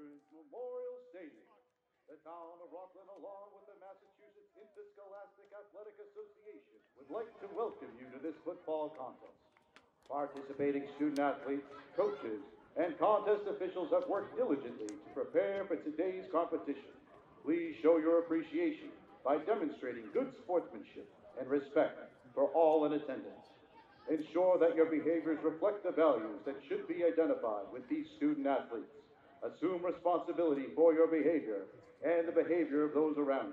Veterans Memorial Stadium. The town of Rockland, along with the Massachusetts Interscholastic Athletic Association, would like to welcome you to this football contest. Participating student athletes, coaches, and contest officials have worked diligently to prepare for today's competition. Please show your appreciation by demonstrating good sportsmanship and respect for all in attendance. Ensure that your behaviors reflect the values that should be identified with these student athletes. Assume responsibility for your behavior and the behavior of those around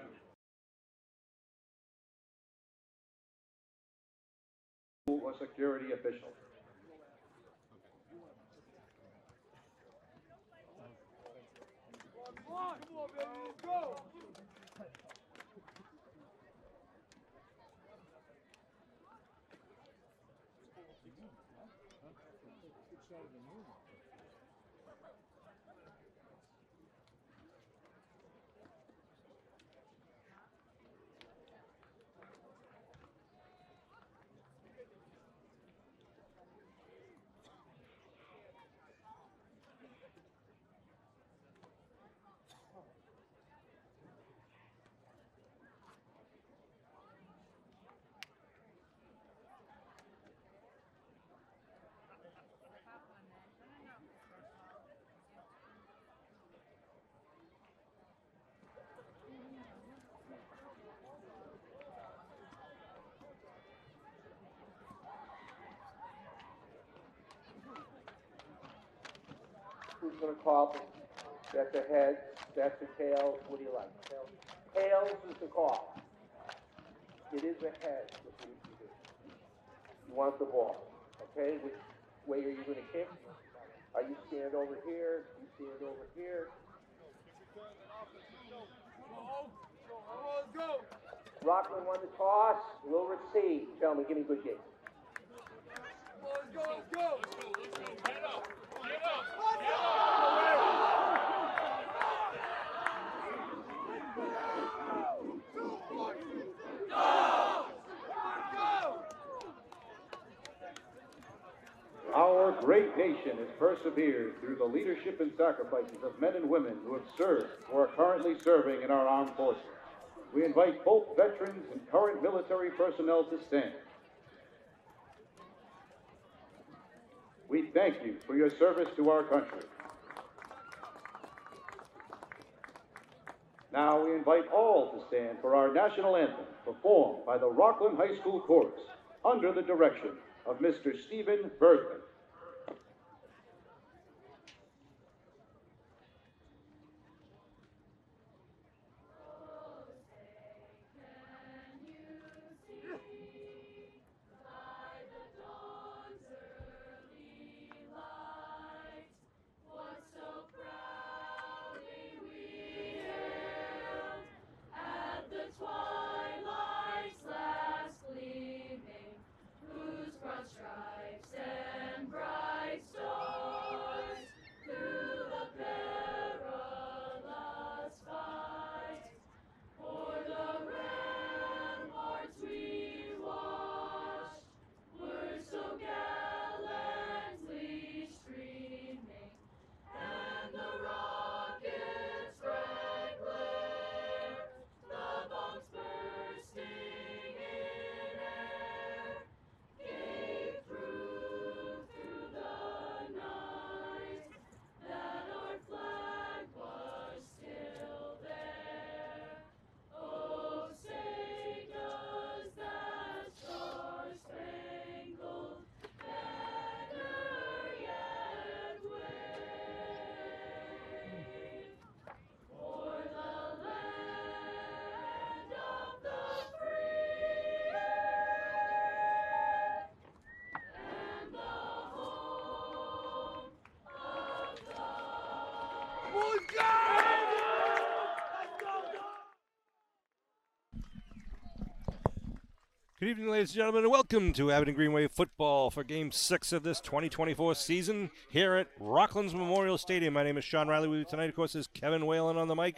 you or security official. Come on, baby, let's go! Who's going to call? That's a head, that's a tail. What do you like? Tails is the call. It is a head. You want the ball. Okay? Which way are you going to kick? Are you stand over here? You stand over here. Let's go! Rockland won the toss. Will receive. Gentlemen, give me a good game. Let's go, let's go! Get up! Get up! Our great nation has persevered through the leadership and sacrifices of men and women who have served or are currently serving in our armed forces. We invite both veterans and current military personnel to stand. We thank you for your service to our country. Now we invite all to stand for our national anthem, performed by the Rockland High School Chorus, under the direction of Mr. Stephen Bergman. Good evening, ladies and gentlemen, and welcome to Abington Greenway football for Game 6 of this 2024 season here at Rockland's Memorial Stadium. My name is Sean Riley. With you tonight, of course, is Kevin Whalen on the mic.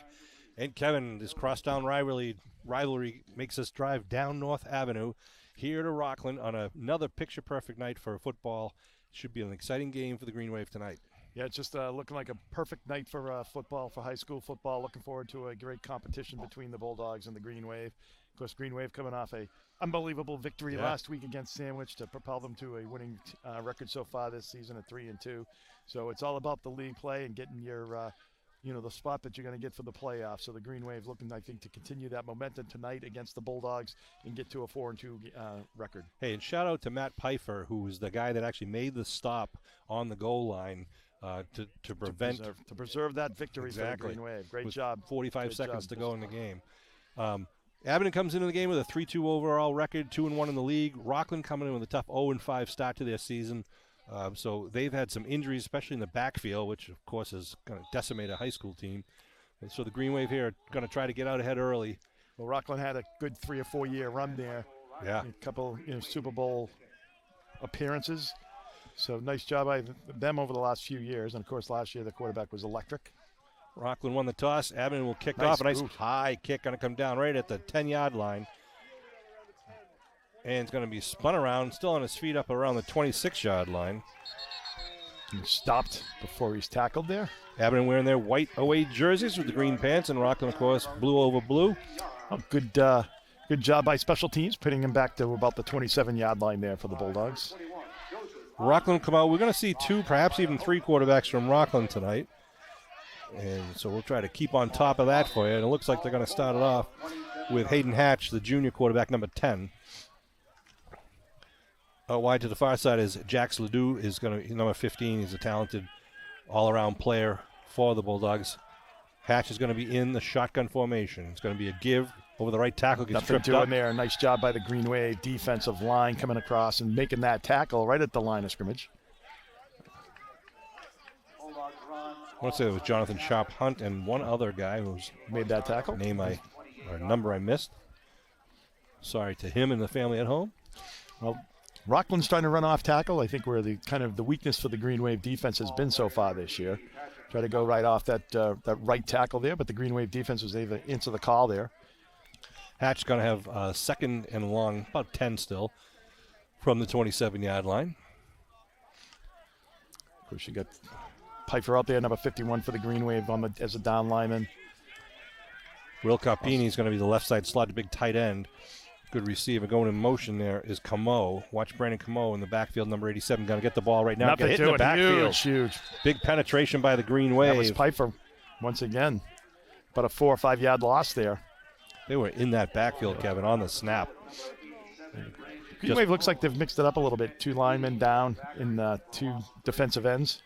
And Kevin, this crosstown rivalry makes us drive down North Avenue here to Rockland on another picture-perfect night for football. Should be an exciting game for the Green Wave tonight. Yeah, it's just looking like a perfect night for football, for high school football. Looking forward to a great competition between the Bulldogs and the Green Wave. Of course, Green Wave coming off a unbelievable victory last week against Sandwich to propel them to a winning record so far this season at 3-2. So it's all about the league play and getting your, the spot that you're going to get for the playoffs. So the Green Wave looking, I think, to continue that momentum tonight against the Bulldogs and get to a 4-2 record. Hey, and shout out to Matt Pfeiffer, who was the guy that actually made the stop on the goal line to preserve that victory for the Green Wave. Great job. 45 seconds to go in the game. Abington comes into the game with a 3-2 overall record, 2-1 in the league. Rockland coming in with a tough 0-5 start to their season. So they've had some injuries, especially in the backfield, which of course is going to decimate a high school team. And so the Green Wave here are going to try to get out ahead early. Well, Rockland had a good 3 or 4 year run there. Yeah, a couple Super Bowl appearances. So nice job by them over the last few years. And of course, last year the quarterback was electric. Rockland won the toss. Abington will kick off. A nice high kick going to come down right at the 10-yard line. And it's going to be spun around, still on his feet up around the 26-yard line. He stopped before he's tackled there. Abington wearing their white away jerseys with the green pants, and Rockland, of course, blue over blue. Oh, good job by special teams, putting him back to about the 27-yard line there for the Bulldogs. Rockland come out. We're going to see 2, perhaps even 3 quarterbacks from Rockland tonight. And so we'll try to keep on top of that for you. And it looks like they're going to start it off with Hayden Hatch, the junior quarterback, number 10. Wide to the far side is Jax Ledoux, is going to number 15. He's a talented all-around player for the Bulldogs. Hatch is going to be in the shotgun formation. It's going to be a give over the right tackle. Gets Nothing tripped doing up there. Nice job by the Green Wave defensive line coming across and making that tackle right at the line of scrimmage. I want to say it was Jonathan Sharp Hunt and one other guy who's made that tackle. Or number I missed. Sorry to him and the family at home. Well, Rockland's trying to run off tackle. I think where the kind of the weakness for the Green Wave defense has been so far this year. Try to go right off that right tackle there, but the Green Wave defense was able to answer the call there. Hatch going to have second and long, about 10 still, from the 27-yard line. Of course, you got Pfeiffer out there, number 51 for the Green Wave as a down lineman. Will Carpini is going to be the left side slot, big tight end. Good receiver. Going in motion there is Camo. Watch Brandon Camo in the backfield, number 87. Going to get the ball right now. Nothing hit in the backfield. Huge. Big penetration by the Green Wave. That was Pfeiffer once again. About a 4 or 5 yard loss there. They were in that backfield, Kevin, on the snap. Green Wave looks like they've mixed it up a little bit. 2 linemen down in 2 defensive ends.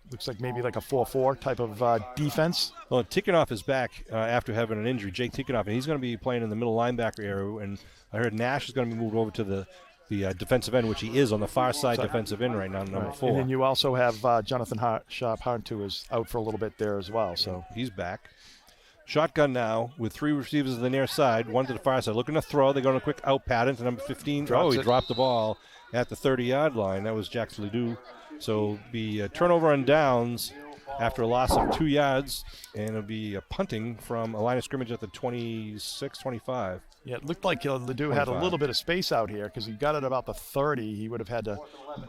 Looks like maybe like a 4-4 type of defense. Well, Tikhonov is back after having an injury, Jake Tikhonov, and he's going to be playing in the middle linebacker area. And I heard Nash is going to be moved over to the defensive end, which he is on the far side defensive end right now, number 4. And then you also have Jonathan Sharp Hunt, who is out for a little bit there as well. So he's back. Shotgun now with 3 receivers on the near side, 1 to the far side. Looking to throw. They're going a quick out pattern to number 15. He dropped the ball at the 30-yard line. That was Jax Ledoux. So be a turnover on downs after a loss of 2 yards, and it'll be a punting from a line of scrimmage at the 26, 25. Yeah, it looked like Ledoux had a little bit of space out here because he got it about the 30. He would have had to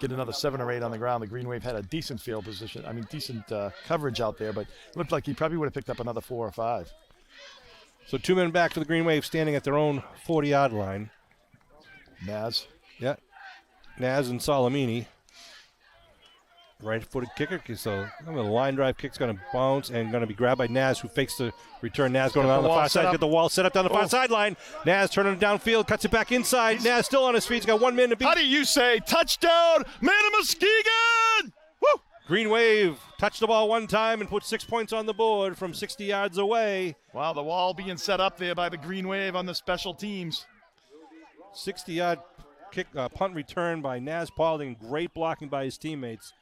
get another 7 or 8 on the ground. The Green Wave had a decent field position. Decent coverage out there, but it looked like he probably would have picked up another 4 or 5. So 2 men back for the Green Wave standing at their own 40-yard line. Naz. Yeah. Naz and Salamini. Right-footed kicker, so the line drive kick's going to bounce and going to be grabbed by Naz, who fakes the return. Naz going down the far side, get the wall set up down the far sideline. Naz turning it downfield, cuts it back inside. Naz still on his feet. He's got 1 minute to beat. How do you say touchdown, man of Muskegon? Woo! Green Wave touched the ball 1 time and put 6 points on the board from 60 yards away. Wow, the wall being set up there by the Green Wave on the special teams. 60-yard kick, punt return by Naz Paulding. Great blocking by his teammates.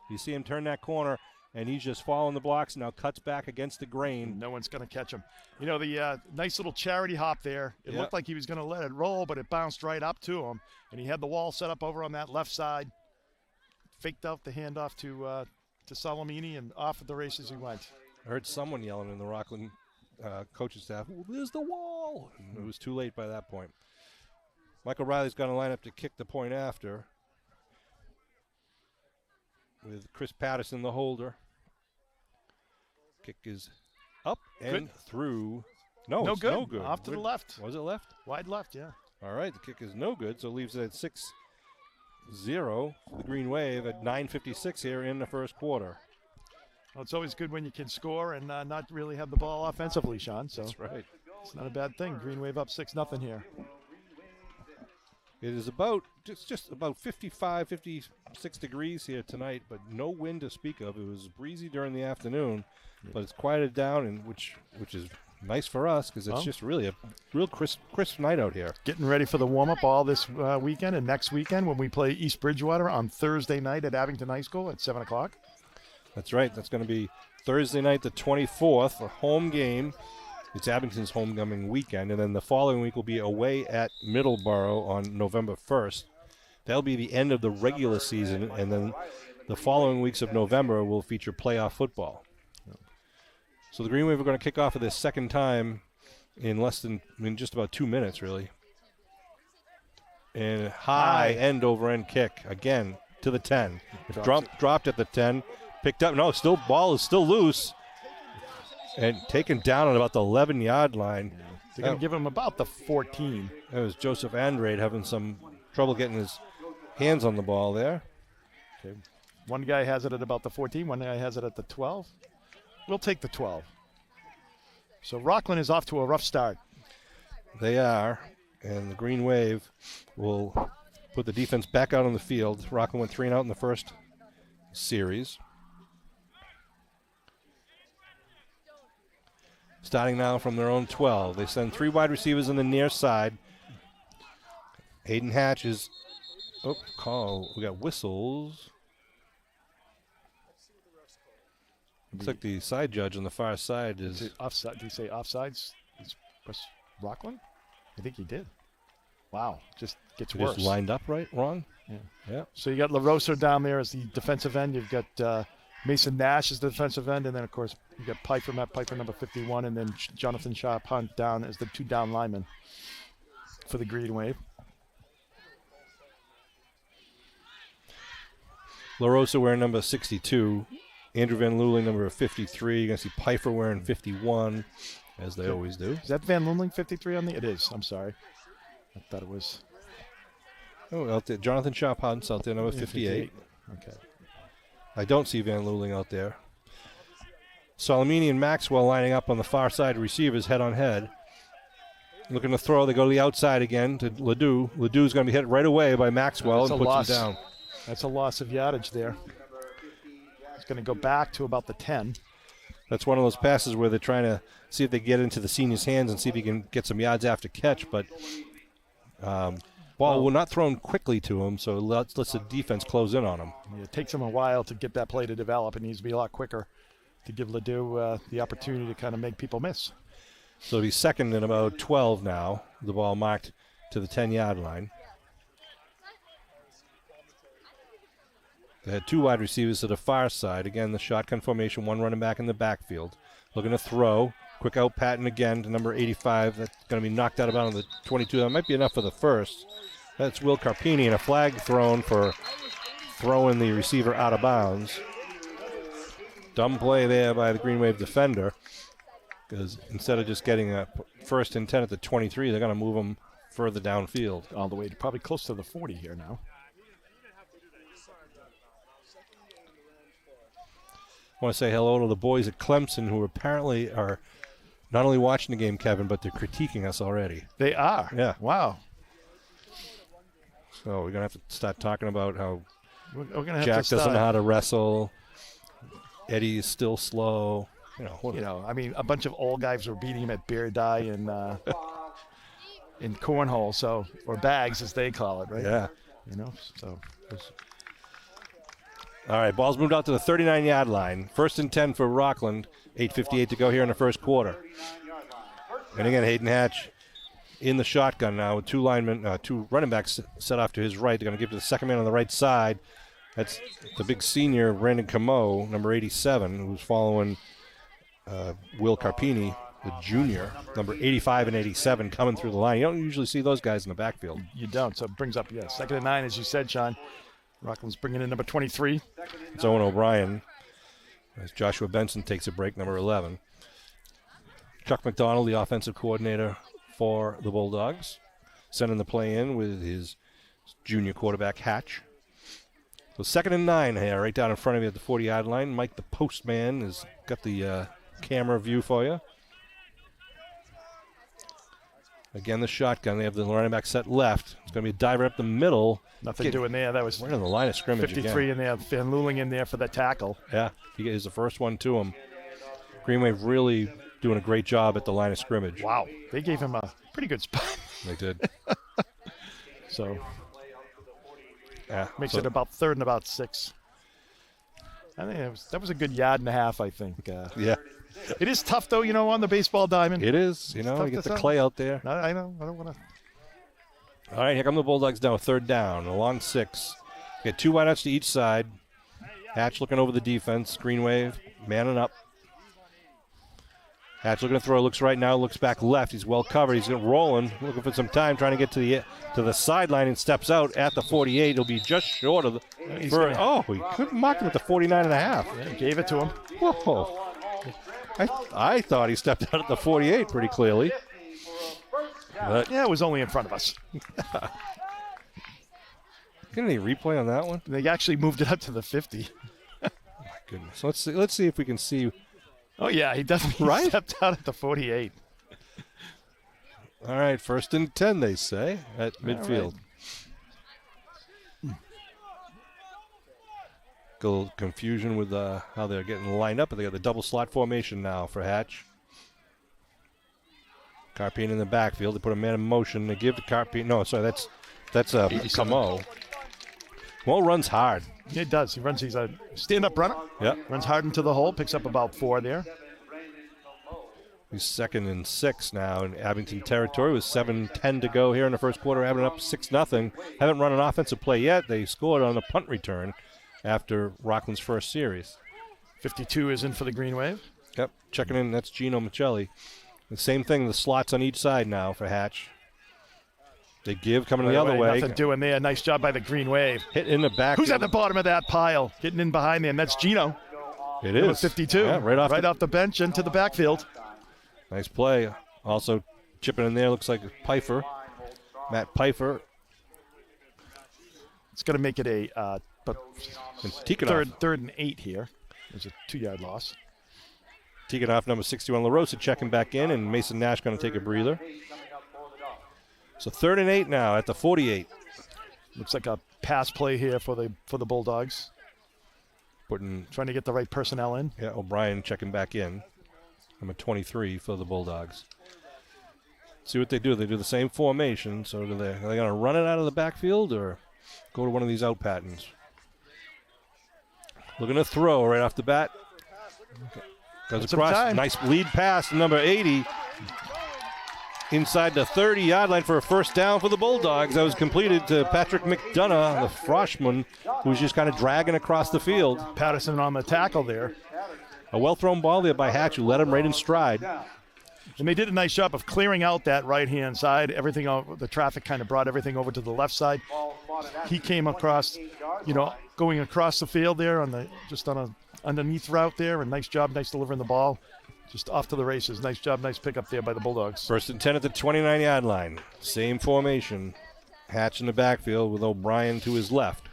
You see him turn that corner, and he's just following the blocks, now cuts back against the grain. No one's going to catch him. The nice little charity hop there. It looked like he was going to let it roll, but it bounced right up to him, and he had the wall set up over on that left side. Faked out the handoff to Salamini, and off at the races he went. I heard someone yelling in the Rockland coaching staff, "There's the wall!" And it was too late by that point. Michael Riley's going to line up to kick the point after. with Chris Patterson, the holder. Kick is up and through. No, No it's good. no good. Off to the left. Was it left? Wide left, yeah. All right, the kick is no good, so leaves it at 6-0 for the Green Wave at 9:56 here in the first quarter. Well, it's always good when you can score and not really have the ball offensively, Sean. So That's right. it's not a bad thing. Green Wave up 6-0 here. It is about just about 55, 56 degrees here tonight, but no wind to speak of. It was breezy during the afternoon, but it's quieted down, and which is nice for us because it's just really a real crisp night out here. Getting ready for the warm-up all this weekend and next weekend when we play East Bridgewater on Thursday night at Abington High School at 7 o'clock. That's right. That's going to be Thursday night, the 24th, a home game. It's Abington's homecoming weekend, and then the following week will be away at Middleborough on November 1st. That'll be the end of the regular season, and then the following weeks of November will feature playoff football. So the Green Wave are going to kick off for this second time in just about 2 minutes, really. And high end-over-end kick, again, to the 10. Dropped at the 10, picked up. No, ball is still loose. And taken down at about the 11-yard line. They're going to give him about the 14. That was Joseph Andrade having some trouble getting his hands on the ball there. Okay. One guy has it at about the 14. One guy has it at the 12. We'll take the 12. So Rockland is off to a rough start. They are. And the Green Wave will put the defense back out on the field. Rockland went 3-and-out in the first series. Starting now from their own 12. They send 3 wide receivers on the near side. Hayden Hatch is call. We got whistles. Looks like the side judge on the far side is offside. Did he say offsides? Press Rockland? I think he did. Wow, just gets worse. Just lined up wrong? Yeah. So you got LaRosa down there as the defensive end. You've got Mason Nash as the defensive end, and then, of course, you got Piper number 51, and then Jonathan Sharp-Hunt down as the 2 down linemen for the Green Wave. LaRosa wearing number 62. Andrew Van Luling, number 53. You're going to see Piper wearing 51, as they always do. Is that Van Luling 53 on the? It is. I'm sorry. I thought it was. Oh, out there. Jonathan Sharp-Hunt's out there, number 58. Okay. I don't see Van Luling out there. Salamini and Maxwell lining up on the far side receivers head on head. Looking to throw. They go to the outside again to Ledoux. Ledoux's going to be hit right away by Maxwell and puts him down. That's a loss of yardage there. It's going to go back to about the 10. That's one of those passes where they're trying to see if they get into the senior's hands and see if he can get some yards after catch, but ball will not thrown quickly to him, so let's the defense close in on him. It takes him a while to get that play to develop. It needs to be a lot quicker to give Ledoux the opportunity to kind of make people miss. So he's second and about 12 now. The ball marked to the 10-yard line. They had 2 wide receivers to the far side. Again, the shotgun formation, 1 running back in the backfield. Looking to throw. Quick out pattern again to number 85. That's going to be knocked out about on the 22. That might be enough for the first. That's Will Carpini, and a flag thrown for throwing the receiver out of bounds. Dumb play there by the Green Wave defender, because instead of just getting a 1st and 10 at the 23, they're going to move them further downfield. All the way to probably close to the 40 here now. I want to say hello to the boys at Clemson, who apparently are not only watching the game, Kevin, but they're critiquing us already. They are? Yeah. Wow. So we're going to have to start talking about how we're gonna have Jack to doesn't know how to wrestle. Eddie is still slow. I mean, a bunch of old guys were beating him at beer die and in cornhole, or bags as they call it, right? Yeah. So. All right, ball's moved out to the 39-yard line. 1st and 10 for Rockland. 8:58 to go here in the first quarter. And again, Hayden Hatch in the shotgun now with 2 linemen, 2 running backs set off to his right. They're going to give to the second man on the right side. That's the big senior, Brandon Camo, number 87, who's following Will Carpini, the junior, number 85 and 87, coming through the line. You don't usually see those guys in the backfield. You don't, so it brings up, 2nd and 9, as you said, Sean. Rockland's bringing in number 23. It's Owen O'Brien as Joshua Benson takes a break, number 11. Chuck McDonald, the offensive coordinator for the Bulldogs, sending the play in with his junior quarterback, Hatch. So 2nd and 9 here, right down in front of you at the 40-yard line. Mike, the postman, has got the camera view for you. Again, the shotgun. They have the running back set left. It's going to be a diver up the middle. Nothing doing there. That was right on the line of scrimmage 53 again. in there. Van Luling in there for the tackle. Yeah, he is the first one to him. Green Wave really doing a great job at the line of scrimmage. Wow. They gave him a pretty good spot. They did. So Yeah, makes so it about 3rd and about 6. I think that was a good yard and a half, I think. yeah, It is tough, though, on the baseball diamond. it is. You tough get to the tell. clay out there. I know. I don't want to. All right, here come the Bulldogs now. 3rd down, a long 6. Get 2 wideouts to each side. Hatch looking over the defense. Green Wave manning up. Hatch looking to throw. Looks right now. Looks back left. He's well covered. He's rolling. Looking for some time. Trying to get to the sideline and steps out at the 48. He'll be just short of the. He couldn't mark him at the 49.5. Yeah, gave it to him. Whoa. I thought he stepped out at the 48 pretty clearly. But Yeah, it was only in front of us. get any replay on that one? They actually moved it up to the 50. My goodness. Let's see if we can see. Oh, yeah, he definitely Right? stepped out at the 48. All right, 1st and 10, they say, at midfield. A little confusion with how they're getting lined up, but they got the double slot formation now for Hatch. Carpine in the backfield. They put a man in motion. They give to Carpine. No, sorry, that's Camo. Mo runs hard. Yeah, he does. He's a stand-up runner. Yep. Runs hard into the hole, picks up about 4 there. He's 2nd and 6 now in Abington territory with 7:10 to go here in the first quarter. Abington up 6-0. Haven't run an offensive play yet. They scored on a punt return after Rockland's first series. 52 is in for the Green Wave. Yep, checking in. That's Gino Michelli. The same thing, the slots on each side now for Hatch. They give, coming the other way. Nothing doing there. Nice job by the Green Wave. Hit in the back. Who's at the bottom of that pile? Getting in behind there, and that's Gino. It Number is. 52. Yeah, right off the bench into the backfield. Nice play. Also chipping in there, looks like Pfeiffer. Matt Pfeiffer. It's going to make it a And Tikhonov. third and 8 here. There's a 2-yard loss. Tikhonov, number 61, La Rosa checking back in, and Mason Nash going to take a breather. So 3rd and 8 now at the 48. Looks like a pass play here for the Bulldogs. Trying to get the right personnel in. Yeah, O'Brien checking back in. Number 23 for the Bulldogs. See what they do. They do the same formation. So are they going to run it out of the backfield or go to one of these out patterns? Looking to throw right off the bat. Goes across. Nice lead pass to number 80. Inside the 30-yard line for a first down for the Bulldogs. That was completed to Patrick McDonough, the freshman, who was just kind of dragging across the field. Patterson on the tackle there. A well-thrown ball there by Hatch, who led him right in stride. And they did a nice job of clearing out that right-hand side. The traffic kind of brought everything over to the left side. He came across, going across the field there on a underneath route there. And nice job, nice delivering the ball. Just off to the races. Nice job, nice pickup there by the Bulldogs. 1st and 10 at the 29-yard line. Same formation. Hatch in the backfield with O'Brien to his left.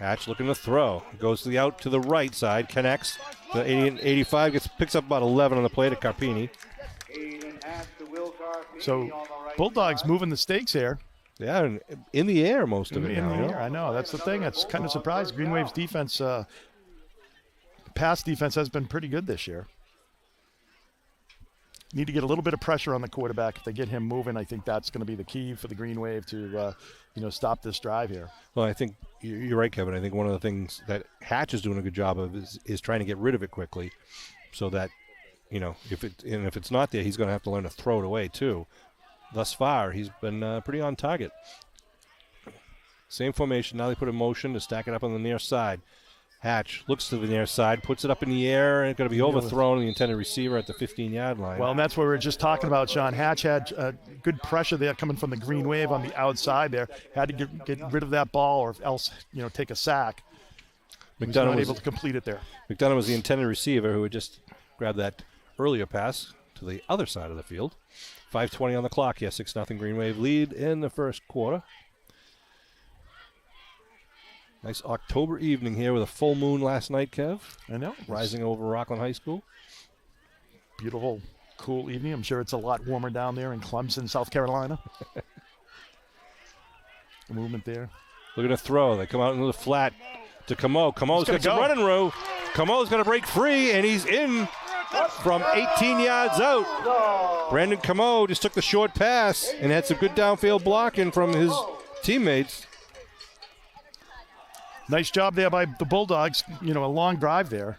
Hatch looking to throw. Goes to the right side. Connects. The 85 picks up about 11 on the play to Carpini. So Bulldogs moving the stakes here. Yeah, and in the air most of it In now. the air, I know. That's the thing. That's kind of surprised. Green Wave's defense, pass defense has been pretty good this year. Need to get a little bit of pressure on the quarterback. If they get him moving, I think that's going to be the key for the Green Wave to, stop this drive here. Well, I think you're right, Kevin. I think one of the things that Hatch is doing a good job of is trying to get rid of it quickly, so that if it's not there, he's going to have to learn to throw it away too. Thus far, he's been pretty on target. Same formation. Now they put a motion to stack it up on the near side. Hatch looks to the near side, puts it up in the air, and it's going to be overthrown the intended receiver at the 15-yard line. Well, and that's what we were just talking about, Sean. Hatch had good pressure there coming from the Green Wave on the outside there. Had to get rid of that ball or else, take a sack. McDonough was able to complete it there. McDonough was the intended receiver who had just grabbed that earlier pass to the other side of the field. 5:20 on the clock. 6-0 Green Wave lead in the first quarter. Nice October evening here with a full moon last night, Kev. I know. Rising over Rockland High School. Beautiful, cool evening. I'm sure it's a lot warmer down there in Clemson, South Carolina. The movement there. Look at the throw. They come out into the flat to Camo. Camo's got some running room. Camo's going to break free, and he's in from 18 yards out. Brandon Camo just took the short pass and had some good downfield blocking from his teammates. Nice job there by the Bulldogs. A long drive there.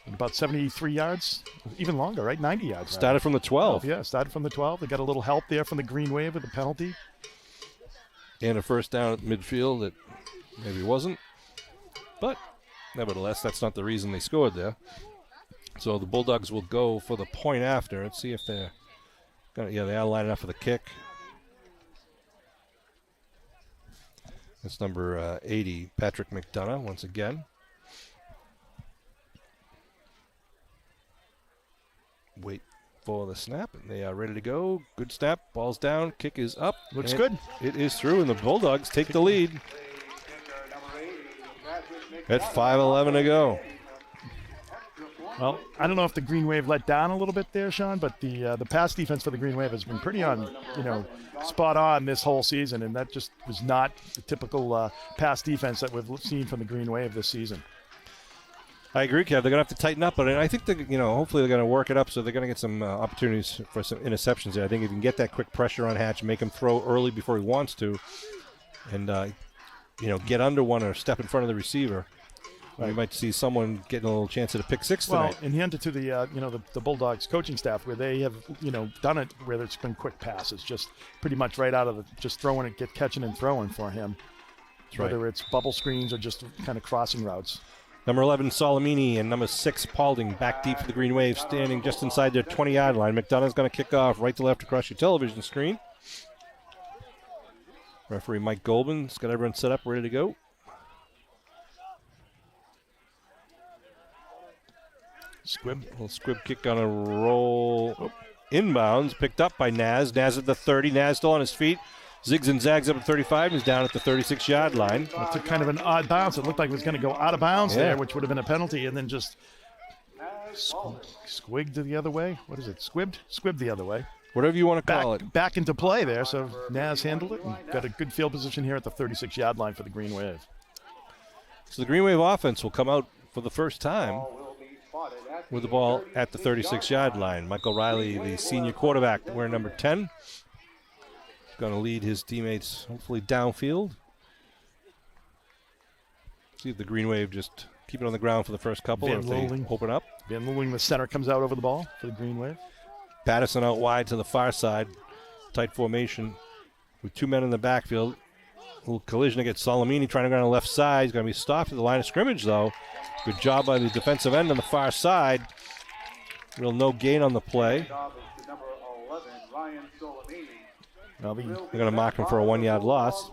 About 73 yards, even longer, right? 90 yards. Started from the 12. Yeah, started from the 12. They got a little help there from the Green Wave with the penalty. And a first down at midfield that maybe wasn't. But nevertheless, that's not the reason they scored there. So the Bulldogs will go for the point after. Let's see if they're going to, they are lining up for the kick. That's number 80, Patrick McDonough, once again. Wait for the snap, and they are ready to go. Good snap, ball's down, kick is up. Looks good. It is through, and the Bulldogs take the lead. At 5:11 to go. Well, I don't know if the Green Wave let down a little bit there, Sean, but the pass defense for the Green Wave has been pretty spot on this whole season, and that just was not the typical pass defense that we've seen from the Green Wave this season. I agree, Kev. They're going to have to tighten up, but I think that hopefully they're going to work it up, so they're going to get some opportunities for some interceptions there. I think if you can get that quick pressure on Hatch, make him throw early before he wants to, and get under one or step in front of the receiver. Right. You might see someone getting a little chance at a pick six tonight. Well, and hand it to the Bulldogs coaching staff where they have done it where it's been quick passes, just pretty much right out of just throwing it, catching and throwing for him. That's whether right. It's bubble screens or just kind of crossing routes. Number 11, Solomini, and number 6, Paulding, back deep for the Green Wave, standing just inside their 20-yard line. McDonough's going to kick off right to left across your television screen. Referee Mike Goldman's got everyone set up, ready to go. Squib. Little squib kick on a roll. Oh. Inbounds, picked up by Naz. Naz at the 30. Naz still on his feet. Zigs and zags up at 35. He's down at the 36-yard line. It took kind of an odd bounce. It looked like it was going to go out of bounds there, which would have been a penalty, and then just squigged the other way. What is it? Squibbed? Squibbed the other way. Whatever you want to call it. Back into play there, so Naz handled it and got a good field position here at the 36-yard line for the Green Wave. So the Green Wave offense will come out for the first time with the ball at the 36-yard line. Michael Riley, the senior quarterback, wearing number 10. Going to lead his teammates, hopefully, downfield. See if the Green Wave just keep it on the ground for the first couple, or if they open up. Van Looling, the center, comes out over the ball for the Green Wave. Patterson out wide to the far side. Tight formation with 2 men in the backfield. A little collision against Solomini trying to go on the left side. He's going to be stopped at the line of scrimmage, though. Good job by the defensive end on the far side. Real no gain on the play. Well, they're going to mark him for a 1-yard loss.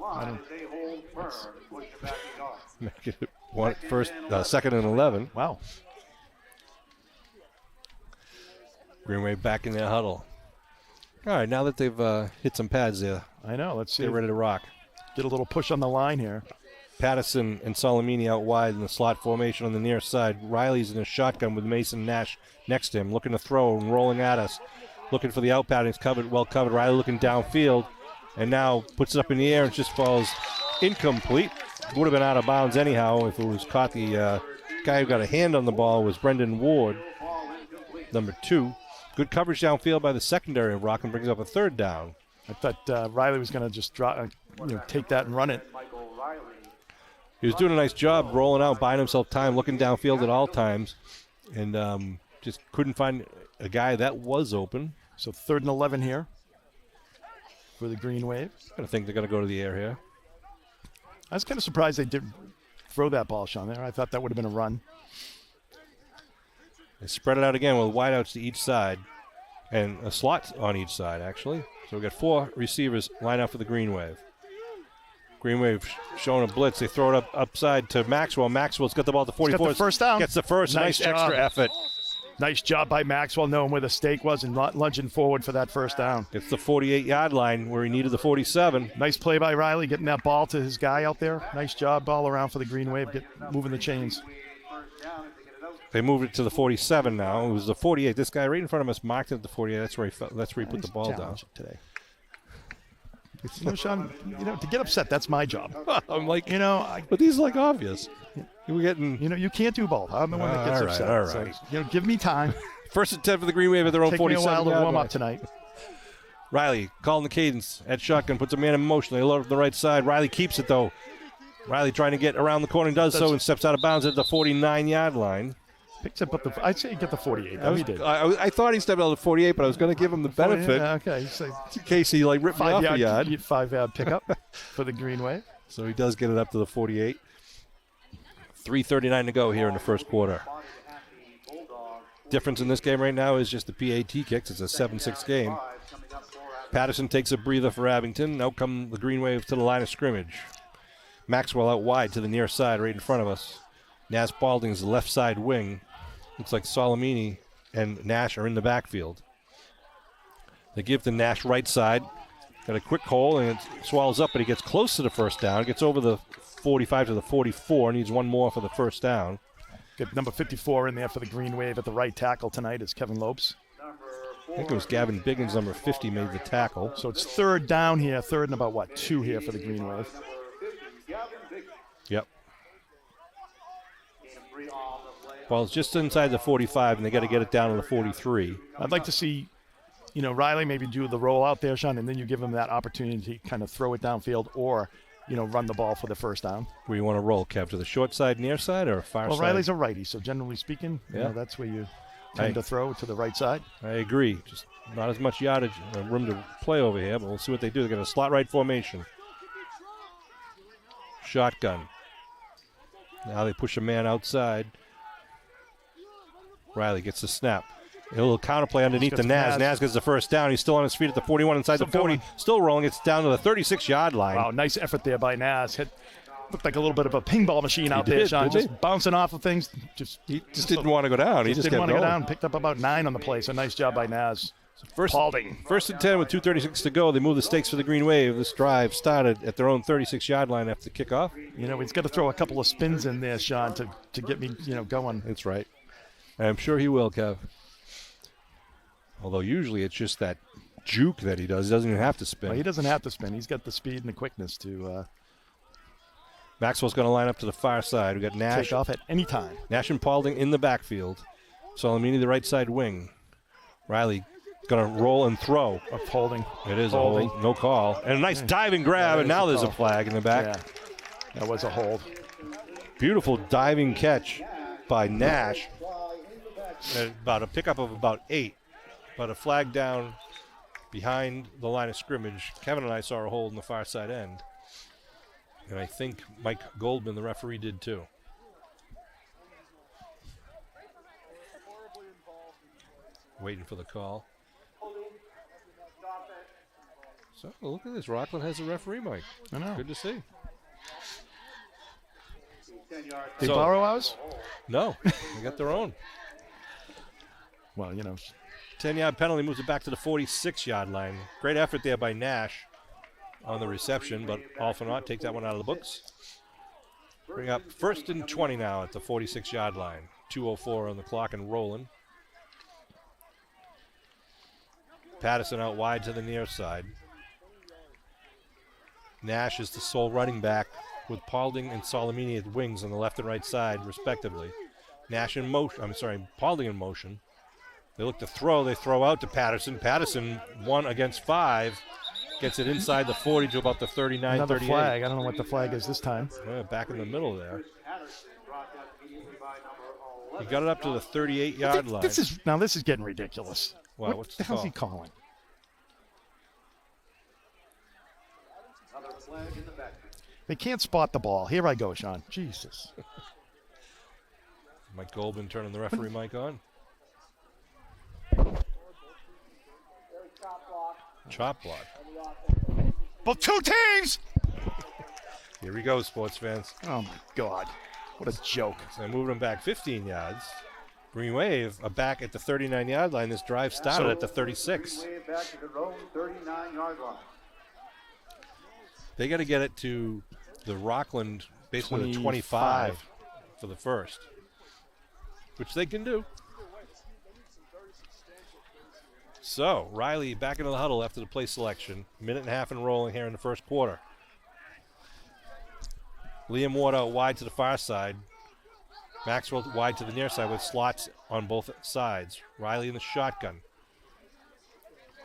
Make it second and 11. Wow. Green Wave back in their huddle. All right, now that they've hit some pads there. I know. Let's see. They're ready to rock. Get a little push on the line here. Patterson and Solomini out wide in the slot formation on the near side. Riley's in a shotgun with Mason Nash next to him, looking to throw and rolling at us. Looking for the out pattern. It's covered, well covered. Riley looking downfield, and now puts it up in the air and just falls incomplete. Would have been out of bounds anyhow if it was caught. The guy who got a hand on the ball was Brendan Ward, number 2. Good coverage downfield by the secondary of Rockland, brings up a third down. I thought Riley was going to just take that and run it. He was doing a nice job rolling out, buying himself time, looking downfield at all times, and just couldn't find a guy that was open. So 3rd and 11 here for the Green Wave. I think they're going to go to the air here. I was kind of surprised they throw that ball, Sean. There, I thought that would have been a run. They spread it out again with wideouts to each side and a slot on each side, actually. So we've got 4 receivers line up for the Green Wave. Green Wave showing a blitz. They throw it upside to Maxwell. Maxwell's got the ball at the 44. Got the first down. Gets the first. Nice job. extra effort. Nice job by Maxwell knowing where the stake was and lunging forward for that first down. It's the 48-yard line where he needed the 47. Nice play by Riley, getting that ball to his guy out there. Nice job all around for the Green Wave, moving the chains. They moved it to the 47 now. It was the 48. This guy right in front of us marked it at the 48. That's where he put the ball down today. Sean, to get upset, that's my job. I'm like, but these are like obvious. We're getting, you can't do both. I'm the one that gets upset. All right. So, give me time. First and 10 for the Green Wave at their own 47. Take me a while to warm up tonight. Riley calling the cadence at shotgun, puts a man in motion. They load it to the right side. Riley keeps it though. Riley trying to get around the corner and does so and steps out of bounds at the 49-yard line. Picks up, I'd say you get the 48. He did. I thought he stepped out of the 48, but I was going to give him the benefit. Okay. So, in case he ripped me off a yard. 5-yard pickup for the Green Wave. So he does get it up to the 48. 3:39 to go here in the first quarter. Difference in this game right now is just the PAT kicks. It's a 7-6 game. Patterson takes a breather for Abington. Now come the Green Wave to the line of scrimmage. Maxwell out wide to the near side right in front of us. Naz Balding's left side wing. Looks like Solomini and Nash are in the backfield. They give the Nash right side. Got a quick hole and it swallows up, but he gets close to the first down. Gets over the 45 to the 44. Needs one more for the first down. Good number 54 in there for the Green Wave at the right tackle tonight is Kevin Lopes. I think it was Gavin Biggins, number 50, made the tackle. So it's third down here. Third and about, 2 here for the Green Wave. Yep. Well, it's just inside the 45, and they got to get it down to the 43. I'd like to see, Riley maybe do the roll out there, Sean, and then you give him that opportunity to kind of throw it downfield or, run the ball for the first down. Where you want to roll, Kev, to the short side, near side, or far side? Well, Riley's a righty, so generally speaking, that's where you tend to throw to the right side. I agree. Just not as much yardage, room to play over here, but we'll see what they do. They got a slot right formation. Shotgun. Now they push a man outside. Riley gets the snap. A little counterplay underneath the Naz. Naz gets the first down. He's still on his feet at the 41 inside the 40. Still rolling. It's down to the 36-yard line. Wow, nice effort there by Naz. Looked like a little bit of a pinball machine out there, Sean. Just bouncing off of things. He just didn't want to go down. He just didn't want to going. go down. Picked up about 9 on the play, so nice job by Naz. First and 10 with 2:36 to go. They move the stakes for the Green Wave. This drive started at their own 36-yard line after the kickoff. He's got to throw a couple of spins in there, Sean, to get me, going. That's right. I'm sure he will, Kev. Although usually it's just that juke that he does. He doesn't even have to spin. Well, he doesn't have to spin. He's got the speed and the quickness to. Maxwell's going to line up to the far side. We've got Nash. Take off at any time. Nash and Paulding in the backfield. Solomini, the right side wing. Riley going to roll and throw. A holding. It is a hold. No call. And a nice diving grab, and now there's a flag in the back. Yeah, that was a hold. Beautiful diving catch by Nash. About a pickup of about 8. But a flag down behind the line of scrimmage. Kevin and I saw a hold in the far side end. And I think Mike Goldman, the referee, did too. Waiting for the call. So look at this. Rockland has a referee, Mike. I know. Good to see. They borrow ours? No. They got their own. Well, 10-yard penalty moves it back to the 46-yard line. Great effort there by Nash on the reception, but all for naught. Take that one out of the books. Bring up 1st and 20 now at the 46-yard line. 2:04 on the clock and rolling. Patterson out wide to the near side. Nash is the sole running back with Paulding and Solomini at wings on the left and right side, respectively. Nash in motion. Paulding in motion. They look to throw. They throw out to Patterson. Patterson 1 against 5. Gets it inside the 40 to about the 39, Another 38. flag. I don't know what the flag is this time. Back in the middle there. He got it up to the 38-yard line. This is getting ridiculous. Wow, what what's the the hell's call? he calling? They can't spot the ball. Here I go, Sean. Jesus. Mike Goldman turning the referee mic on. Chop block. Both two teams! Here we go, sports fans. Oh, my God. What a joke. So they're moving them back 15 yards. Green Wave are back at the 39-yard line. This drive started at the 36. Green Wave back to their own 39-yard line. They got to get it to the Rockland, basically the 25 for the first, which they can do. So, Riley back into the huddle after the play selection. Minute and a half and rolling here in the first quarter. Liam Ward out wide to the far side. Maxwell wide to the near side with slots on both sides. Riley in the shotgun.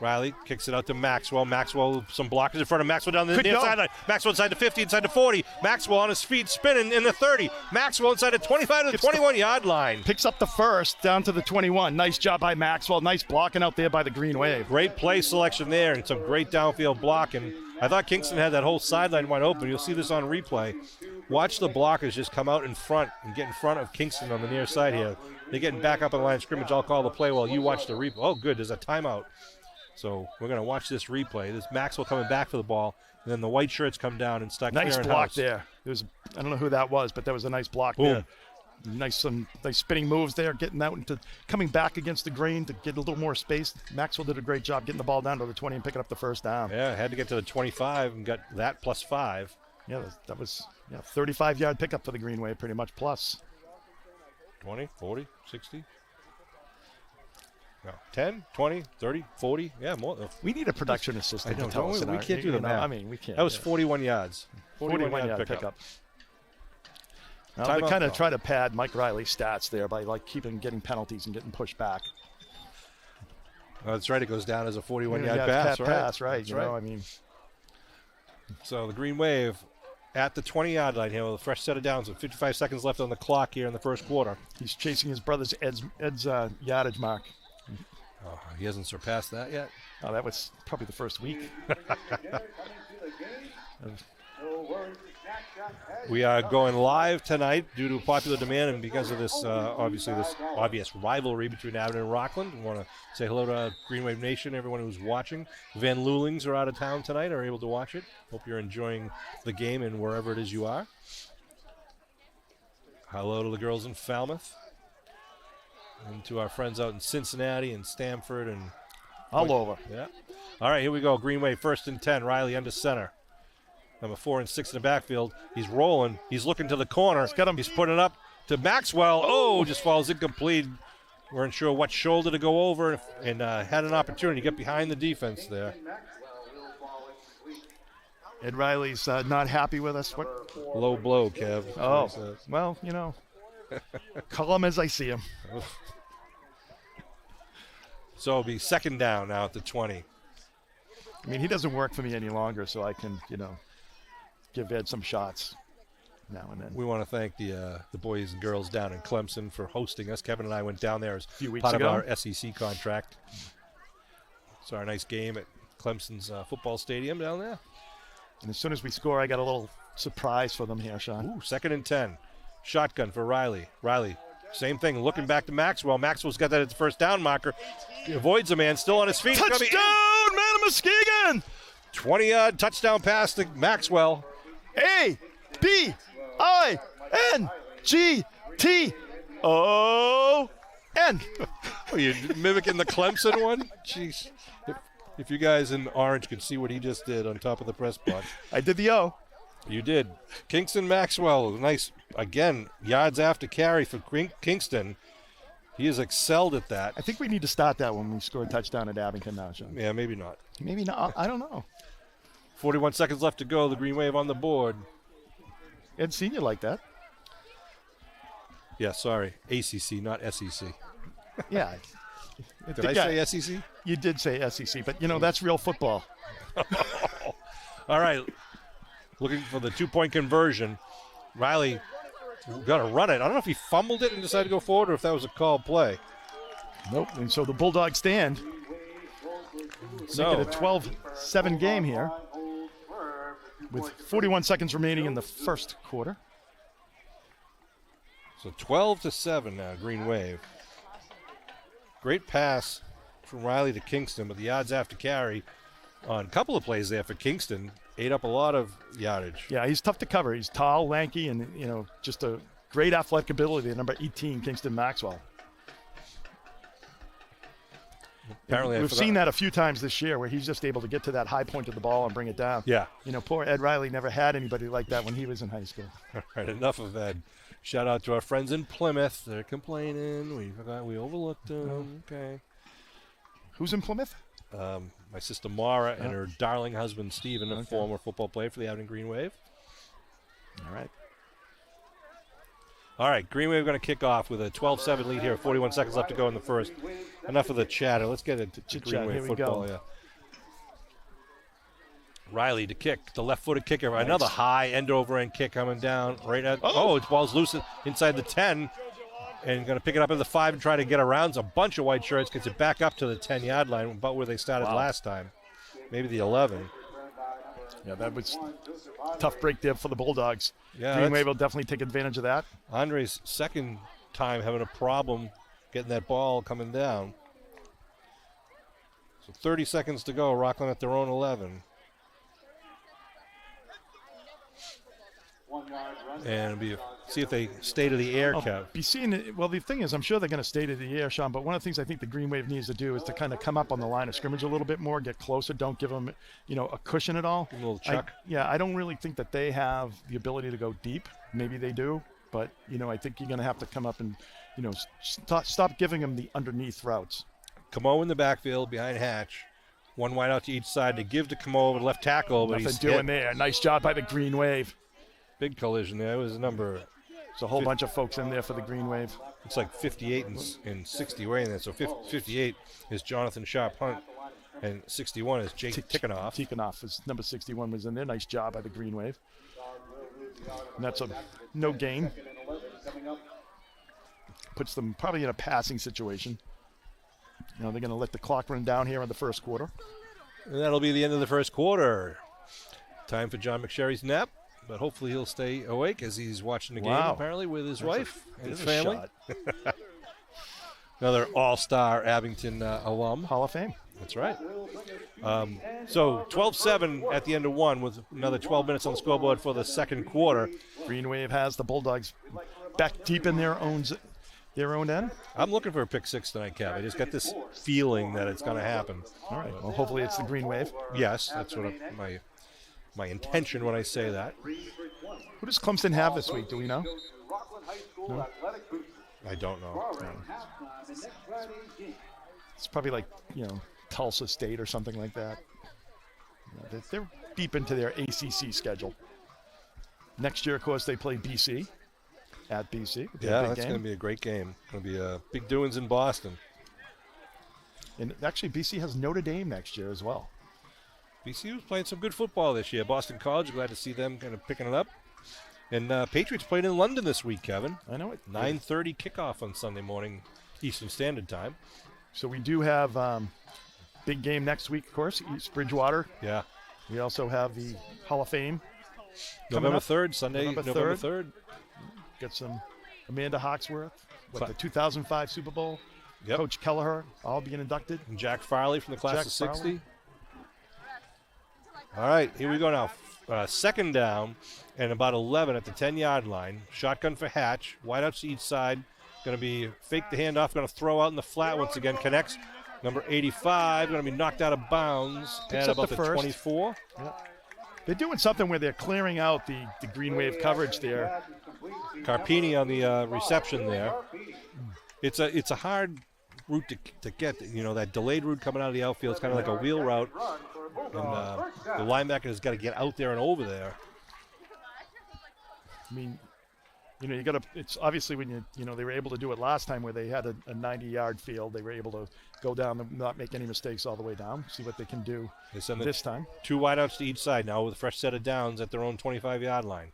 Riley kicks it out to Maxwell. Maxwell, some blockers in front of Maxwell down the near sideline. Maxwell inside the 50, inside the 40. Maxwell on his feet, spinning in the 30. Maxwell inside the 25 to the 21-yard line. Picks up the first down to the 21. Nice job by Maxwell. Nice blocking out there by the Green Wave. Great play selection there and some great downfield blocking. I thought Kingston had that whole sideline wide open. You'll see this on replay. Watch the blockers just come out in front and get in front of Kingston on the near side here. They're getting back up on the line of scrimmage. I'll call the play while you watch the replay. Oh, good. There's a timeout. So we're going to watch this replay. This Maxwell coming back for the ball, and then the white shirts come down and start clearing house. Nice block there. I don't know who that was, but that was a nice block there. Nice spinning moves there, getting out into coming back against the grain to get a little more space. Maxwell did a great job getting the ball down to the 20 and picking up the first down. Yeah, had to get to the 25 and got that plus 5. Yeah, that was 35-yard pickup for the Green Wave, pretty much plus. 20, 40, 60. No, 10, 20, 30, 40. Yeah, more. We need a production assistant to tell us. We can't do the math. I mean, we can't. That was 41 yards. 41-yard pickup. Now, they kind of try to pad Mike Riley's stats there by getting penalties and getting pushed back. Oh, that's right. It goes down as a 41-yard pass, right? Pass, right. That's you know, I mean. So the Green Wave at the 20-yard line here with a fresh set of downs with 55 seconds left on the clock here in the first quarter. He's chasing his brother's Ed's yardage mark. Oh, he hasn't surpassed that yet. Oh, that was probably the first week. We are going live tonight due to popular demand and because of this, obviously, this obvious rivalry between Abington and Rockland. We want to say hello to Green Wave Nation, everyone who's watching. Van Lulings are out of town tonight, are able to watch it. Hope you're enjoying the game and wherever it is you are. Hello to the girls in Falmouth. And to our friends out in Cincinnati and Stamford and all over. Yeah. All right, here we go. Green Wave, 1st and 10. Riley under center. Number 4 and 6 in the backfield. He's rolling. He's looking to the corner. He's putting it up to Maxwell. Oh, just falls incomplete. Weren't sure what shoulder to go over and had an opportunity to get behind the defense there. Ed Riley's not happy with us. What? Low blow, Kev. Oh, well, you know, call him as I see him. So it'll be 2nd down now at the 20. I mean, he doesn't work for me any longer, so I can, give Ed some shots now and then. We want to thank the boys and girls down in Clemson for hosting us. Kevin and I went down there as part of our SEC contract. Saw a nice game at Clemson's football stadium down there. And as soon as we score, I got a little surprise for them here, Sean. Ooh, 2nd and 10. Shotgun for Riley. Riley, same thing, looking back to Maxwell. Maxwell's got that at the first down marker. He avoids a man, still on his feet. Touchdown, man of Muskegon! 20-yard touchdown pass to Maxwell. A-B-I-N-G-T-O-N. Are you mimicking the Clemson one? Jeez. If you guys in orange can see what he just did on top of the press box. I did the O. You did. Kingston Maxwell, nice, again, yards after carry for Kingston. He has excelled at that. I think we need to start that when we score a touchdown at Abington now, Sean. Yeah, maybe not. Maybe not. I don't know. 41 seconds left to go. The Green Wave on the board. Ed seen you like that. Yeah, sorry. ACC, not SEC. Yeah. Did I say SEC? You did say SEC, but, that's real football. All right. Looking for the 2-point conversion. Riley got to run it. I don't know if he fumbled it and decided to go forward or if that was a called play. Nope. And so the Bulldogs stand. So make it a 12-7 game here. with 41 seconds remaining in the first quarter. So 12-7 now, Green Wave. Great pass from Riley to Kingston, but the yards after carry on a couple of plays there for Kingston ate up a lot of yardage. Yeah, he's tough to cover. He's tall, lanky, and, just a great athletic ability, number 18, Kingston Maxwell. Apparently, we've seen that a few times this year where he's just able to get to that high point of the ball and bring it down. Yeah. Poor Ed Riley never had anybody like that when he was in high school. All right, enough of Ed. Shout out to our friends in Plymouth. They're complaining. We forgot. We overlooked them. Okay. Who's in Plymouth? My sister Mara and her darling husband Stephen, a former football player for the Abington Green Wave. All right, Green Wave going to kick off with a 12-7 lead here. 41 seconds left to go in the first. Enough of the chatter. Let's get into Green Wave football. Yeah. Riley to kick, the left-footed kicker. Nice. Another high end-over-end kick coming down right at. Oh, it's ball's loose inside the 10, and going to pick it up at the 5 and try to get around. A bunch of white shirts, gets it back up to the 10-yard line, about where they started last time, maybe the 11. Yeah, that was a tough break there for the Bulldogs. Yeah, Green Wave will definitely take advantage of that. Andre's second time having a problem getting that ball coming down. So 30 seconds to go. Rockland at their own 11. And see if they stay to the air, Kev. Be seeing it. Well, the thing is, I'm sure they're going to stay to the air, Sean. But one of the things I think the Green Wave needs to do is to kind of come up on the line of scrimmage a little bit more, get closer. Don't give them, a cushion at all. A little chuck. I don't really think that they have the ability to go deep. Maybe they do, but I think you're going to have to come up and, stop giving them the underneath routes. Camo in the backfield behind Hatch. One wide out to each side to give to Camo, the left tackle, but Nothing doing there. Nice job by the Green Wave. Big collision there. It was number. There's a whole bunch of folks in there for the Green Wave. It's like 58 and 60 way in there. So 58 is Jonathan Sharp Hunt, and 61 is Jake Tickenoff. Tickenoff is number 61 was in there. Nice job by the Green Wave. And that's a no gain. Puts them probably in a passing situation. They're going to let the clock run down here in the first quarter. And that'll be the end of the first quarter. Time for John McSherry's nap. But hopefully he'll stay awake as he's watching the game, apparently, with his wife and his family. Another all-star Abington alum. Hall of Fame. That's right. So 12-7 at the end of one with another 12 minutes on the scoreboard for the second quarter. Green Wave has the Bulldogs back deep in their own end. I'm looking for a pick six tonight, Kev. I just got this feeling that it's going to happen. All right. Well, hopefully it's the Green Wave. Yes, that's what my intention when I say that. Who does Clemson have this week? Do we know? No? I don't know. It's probably like, Tulsa State or something like that. They're deep into their ACC schedule. Next year, of course, they play BC at BC. Yeah, that's going to be a great game. Going to be big doings in Boston. And actually, BC has Notre Dame next year as well. BC was playing some good football this year. Boston College, glad to see them kind of picking it up. And Patriots played in London this week, Kevin. I know it. 9:30 kickoff on Sunday morning, Eastern Standard Time. So we do have big game next week, of course, East Bridgewater. Yeah. We also have the Hall of Fame. November 3rd, Sunday, November 3rd. Got some Amanda Hawksworth with the 2005 Super Bowl. Yep. Coach Kelleher, all being inducted. And Jack Farley from the class of 60. All right, here we go now. Second down and about 11 at the 10-yard line. Shotgun for Hatch. Wideouts to each side. Going to be fake the handoff. Going to throw out in the flat once again. Connects. Number 85. Going to be knocked out of bounds at about the 24. Yeah. They're doing something where they're clearing out the Green Wave coverage there. Carpini on the reception there. It's a hard route to get. That delayed route coming out of the outfield is kind of like a wheel route. And the linebacker has got to get out there and over there. I mean, you got to. It's obviously when they were able to do it last time where they had a 90-yard field. They were able to go down and not make any mistakes all the way down. See what they can do this time. 2 wideouts to each side now with a fresh set of downs at their own 25-yard line.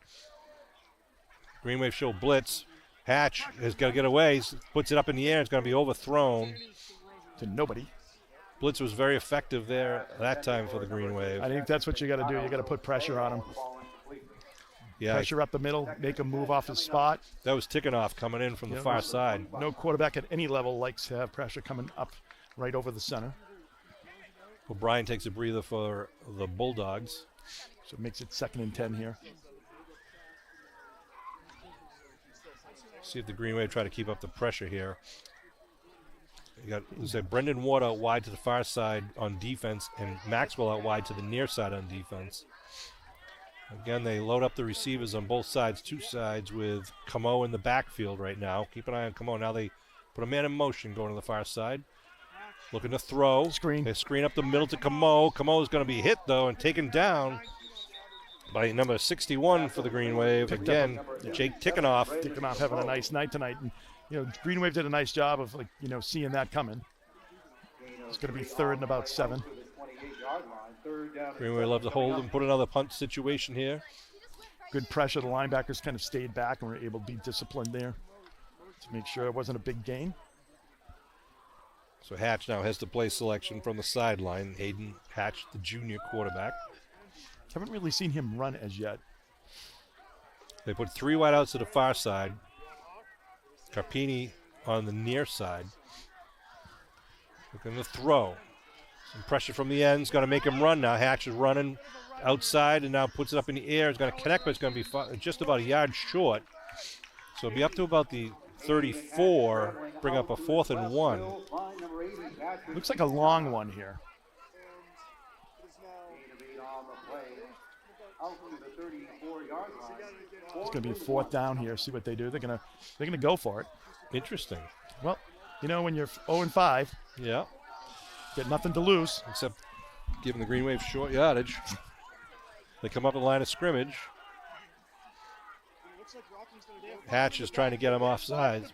Green Wave show blitz. Hatch has got to get away. Puts it up in the air. It's going to be overthrown. To nobody. Blitz was very effective there that time for the Green Wave. I think that's what you got to do. You got to put pressure on him. Yeah, Pressure up the middle, make him move off his spot. that was Tikhonov coming in from the far side. No quarterback at any level likes to have pressure coming up right over the center. Well, Brian takes a breather for the Bulldogs. So it makes it 2nd and 10 here. See if the Green Wave try to keep up the pressure here. You got Brendan Ward out wide to the far side on defense and Maxwell out wide to the near side on defense. Again, they load up the receivers on both sides, 2 sides, with Camo in the backfield right now. Keep an eye on Camo. Now they put a man in motion going to the far side. Looking to throw. Screen. They screen up the middle to Camo. Camo is going to be hit, though, and taken down by number 61 for the Green Wave. Again, Jake Tikhonov. Tikhonov having a nice night tonight. And, Green Wave did a nice job of, seeing that coming. It's going to be 3rd and about 7. Green Wave love to hold and put another punt situation here. Good pressure. The linebackers kind of stayed back and were able to be disciplined there to make sure it wasn't a big gain. So Hatch now has the play selection from the sideline. Hayden Hatch, the junior quarterback. Haven't really seen him run as yet. They put 3 wideouts to the far side. Carpini on the near side. Looking to throw. Some pressure from the end. It's going to make him run now. Hatch is running outside and now puts it up in the air. It's going to connect, but it's going to be just about a yard short. So it'll be up to about the 34. Bring up a 4th and 1. Looks like a long one here. It's going to be a 4th down here. See what they do. They're going to go for it. Interesting. Well, when you're 0-5, Yeah. get nothing to lose. Except giving the Green Wave short yardage. They come up the line of scrimmage. Hatch is trying to get him offside.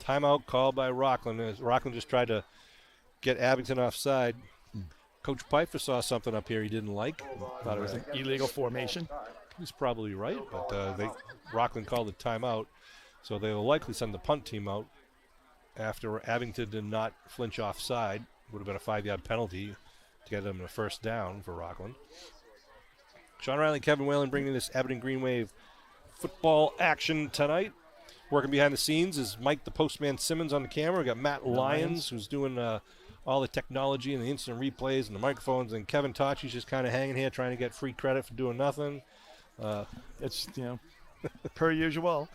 Timeout called by Rockland. As Rockland just tried to get Abington offside. Coach Pfeiffer saw something up here he didn't like. Thought it was an illegal formation. He's probably right, but Rockland called a timeout. So they will likely send the punt team out after Abington did not flinch offside. Would have been a 5-yard penalty to get them a 1st down for Rockland. Sean Riley, Kevin Whalen bringing this Abington Green Wave football action tonight. Working behind the scenes is Mike the Postman Simmons on the camera. We got Matt Lyons, who's doing all the technology and the instant replays and the microphones, and Kevin Tachi's just kind of hanging here trying to get free credit for doing nothing. It's, per usual.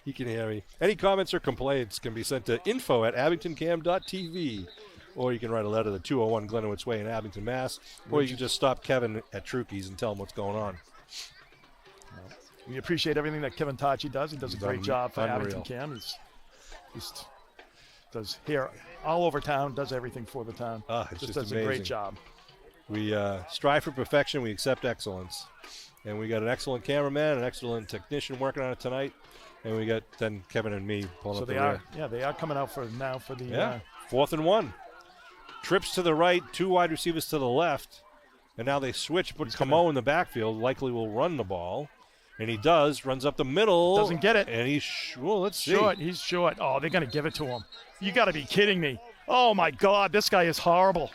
He can hear me. Any comments or complaints can be sent to info@abingtoncam.tv, or you can write a letter to 201 Glenowitz Way in Abington, Mass., or you can just stop Kevin at Trukey's and tell him what's going on. We appreciate everything that Kevin Tachi does. He does a great job for Abington Cam. He's does here all over town, does everything for the town. It's just does amazing. a great job. We strive for perfection. We accept excellence. And we got an excellent cameraman, an excellent technician working on it tonight. And we got then Kevin and me pulling up the rear. They are coming out for the 4th and 1. Trips to the right, 2 wide receivers to the left. And now they switch, put Camo in the backfield, likely will run the ball. And he does, runs up the middle. Doesn't get it. And he's, let's see. Short, he's short. Oh, they're going to give it to him. You got to be kidding me. Oh, my God, this guy is horrible.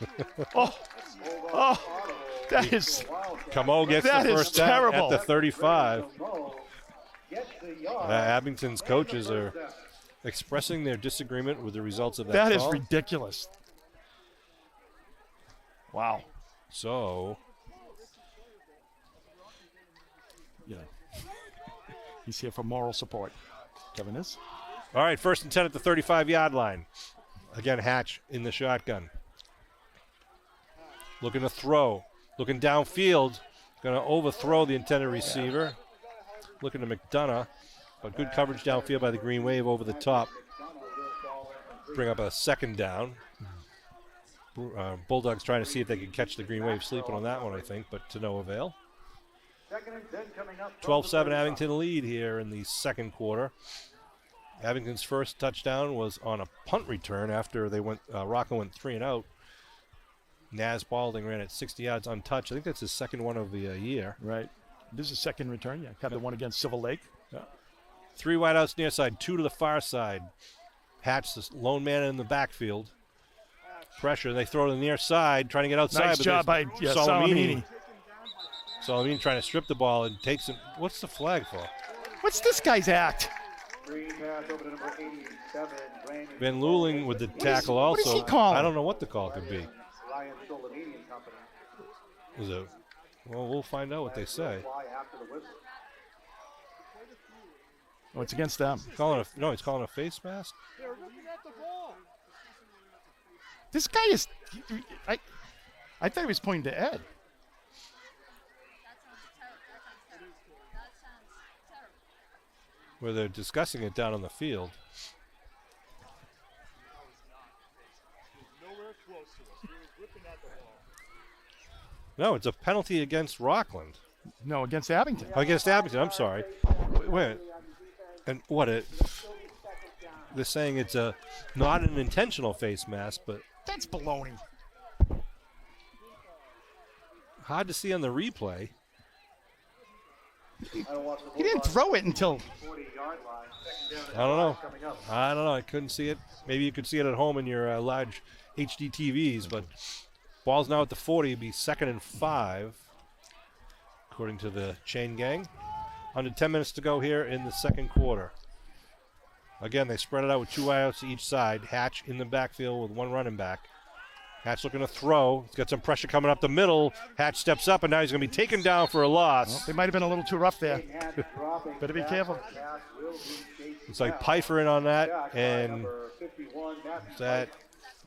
That is. Camo gets the 1st down at the 35. Abington's coaches are expressing their disagreement with the results of that call. That is ridiculous. Wow. So. He's here for moral support. Kevin is. All right, 1st and 10 at the 35-yard line. Again, Hatch in the shotgun. Looking to throw. Looking downfield. Going to overthrow the intended receiver. Looking to McDonough. But good coverage downfield by the Green Wave over the top. Bring up a 2nd down. Bulldogs trying to see if they can catch the Green Wave sleeping on that one, I think, but to no avail. 12-7 Abington lead here in the 2nd quarter. Abington's first touchdown was on a punt return after they went. Rockland went 3 and out. Naz Balding ran at 60 yards untouched. I think that's his 2nd one of the year. Right. This is his 2nd return. Yeah, had the one against Silver Lake. Yeah. 3 wideouts near side, 2 to the far side. Hatch, the lone man in the backfield. Pressure. They throw to the near side, trying to get outside. Nice but job by Salamini. Salamini trying to strip the ball and takes it. What's the flag for? What's this guy's act? Green pass over to number 87, Brandon. Van Luling with the tackle what also. is he calling? I don't know what the call could be. Ryan Solamini and company. Was it? Well, we'll find out what they say. Fly after the whistle. Oh, it's against them. He's calling a face mask. They're looking at the ball. This guy is. I thought he was pointing to Ed. Where they're discussing it down on the field. Nowhere close to us. He was ripping at the ball. No, it's a penalty against Rockland. No, against Abington. Against Abington, I'm sorry. Wait. And what it? They're saying it's not an intentional face mask, but That's baloney. hard to see on the replay. I don't watch the He didn't throw it until. 40-yard line. Second down I don't know. coming up. I don't know. I couldn't see it. Maybe you could see it at home in your large HD TVs, but ball's now at the 40. It'd be 2nd and 5, according to the chain gang. Under 10 minutes to go here in the second quarter. Again, they spread it out with 2 outs to each side. Hatch in the backfield with 1 running back. Hatch looking to throw. He's got some pressure coming up the middle. Hatch steps up, and now he's going to be taken down for a loss. Well, they might have been a little too rough there. Better be careful. It's like Pfeiffer in on that, and that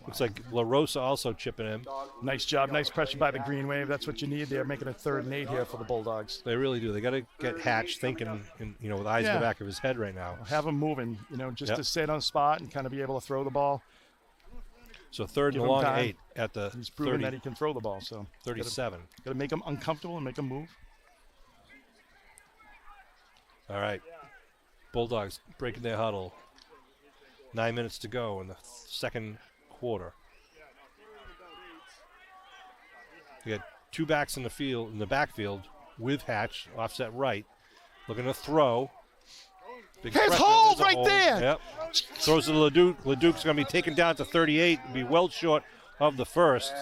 looks like La Rosa also chipping in. Nice job. Nice pressure by the Green Wave. That's what you need. They're making a 3rd and 8 here for the Bulldogs. They really do. They got to get Hatch thinking, with eyes in the back of his head right now. Have him moving, just to sit on the spot and kind of be able to throw the ball. So 3rd Give and him long, time. 8 at the He's proven that he can throw the ball. So 37. got to make him uncomfortable and make him move. All right. Bulldogs breaking their huddle. 9 minutes to go in the second quarter. You got 2 backs in the backfield with Hatch, offset right, looking to throw. Big His pressure, hold there's a right hold. there. Yep. Throws to Leduc. Leduc's going to be taken down to 38, be well short of the first.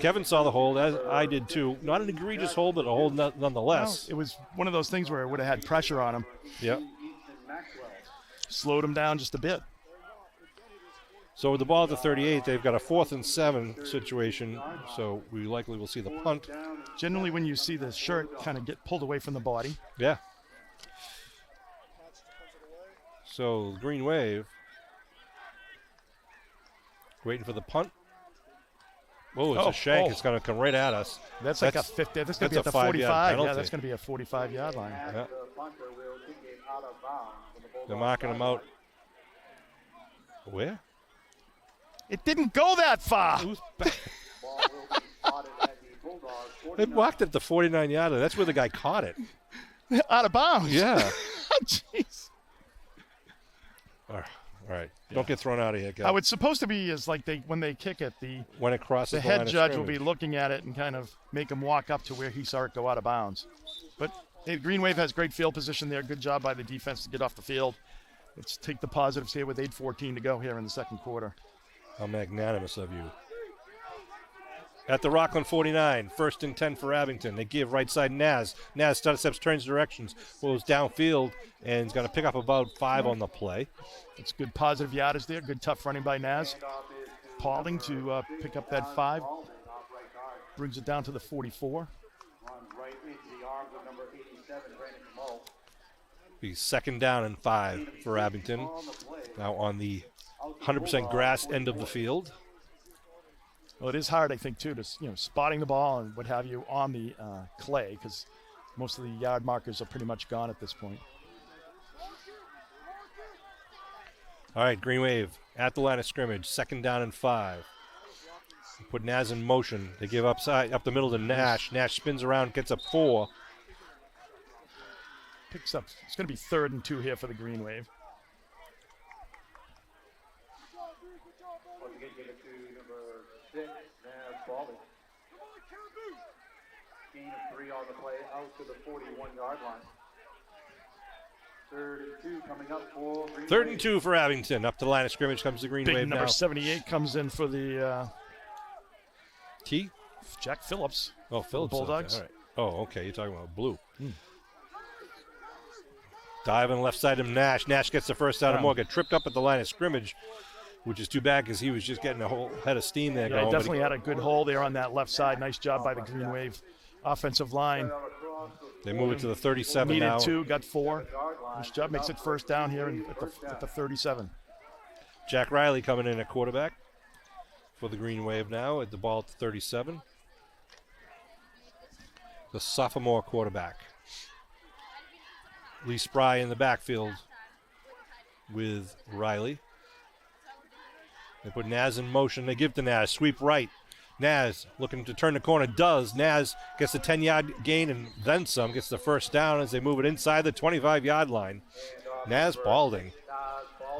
Kevin saw the hold, as I did too. Not an egregious hold, but a hold nonetheless. It was one of those things where it would have had pressure on him. Yep. Slowed him down just a bit. So with the ball at the 38, they've got a 4th and 7 situation, so we likely will see the punt. Generally, when you see the shirt kind of get pulled away from the body. Yeah. So the Green Wave waiting for the punt. Oh, it's a shank. It's going to come right at us. That's like a 50. That's going to be at the 5-yard 45. penalty. Yeah, that's going to be a 45-yard line. Yeah. They're marking him out. Where? It didn't go that far. Who's back? They blocked it at the 49-yarder. That's where the guy caught it. Out of bounds. Yeah. Jeez. All right. Don't get thrown out of here, guys. How it's supposed to be is like when they kick it, When it crosses the the head line of judge will scrimmage. be looking at it and kind of make him walk up to where he saw it go out of bounds. But hey, Green Wave has great field position there. Good job by the defense to get off the field. Let's take the positives here with 8:14 to go here in the second quarter. How magnanimous of you. At the Rockland 49, 1st and 10 for Abington. They give right side Naz. Naz stutter steps, turns directions, goes downfield, and is going to pick up about 5 on the play. It's good positive yardage there. Good tough running by Naz. Paulding to pick up that 5. Brings it down to the 44. Be 2nd down and 5 for Abington. Now on the 100% grass end of the field. Well, it is hard, I think, too, to spotting the ball and what have you on the clay, because most of the yard markers are pretty much gone at this point. All right, Green Wave at the line of scrimmage, 2nd down and 5. Put Naz in motion. They give up the middle to Nash. Nash spins around, gets up 4. Picks up. It's going to be 3rd and 2 here for the Green Wave. Once again, give it to number 6, Naz Baldy. Gain of 3 on the play, out to the 41-yard line. Third and 2 coming up for Green Third Wave. and 2 for Abington. Up to the line of scrimmage comes the Green Big Wave number now. 78 comes in for the T? Jack Phillips. Oh, Phillips. Bulldogs. Okay. All right. Oh, okay. You're talking about blue. Dive on the left side of Nash. Nash gets the first down and more. Got tripped up at the line of scrimmage, which is too bad because he was just getting a whole head of steam there Yeah, going. he definitely had a good hole there on that left side. Nice job by the Green Wave offensive line. They move it to the 37 Needed now. 2, got 4. Nice job. Makes it first down here at the 37. Jack Riley coming in at quarterback for the Green Wave now at the ball at the 37. The sophomore quarterback. Lee Spry in the backfield with Riley. They put Naz in motion. They give to Naz. Sweep right. Naz looking to turn the corner. Does. Naz gets the 10-yard gain and then some. Gets the first down as they move it inside the 25-yard line. Naz Balding.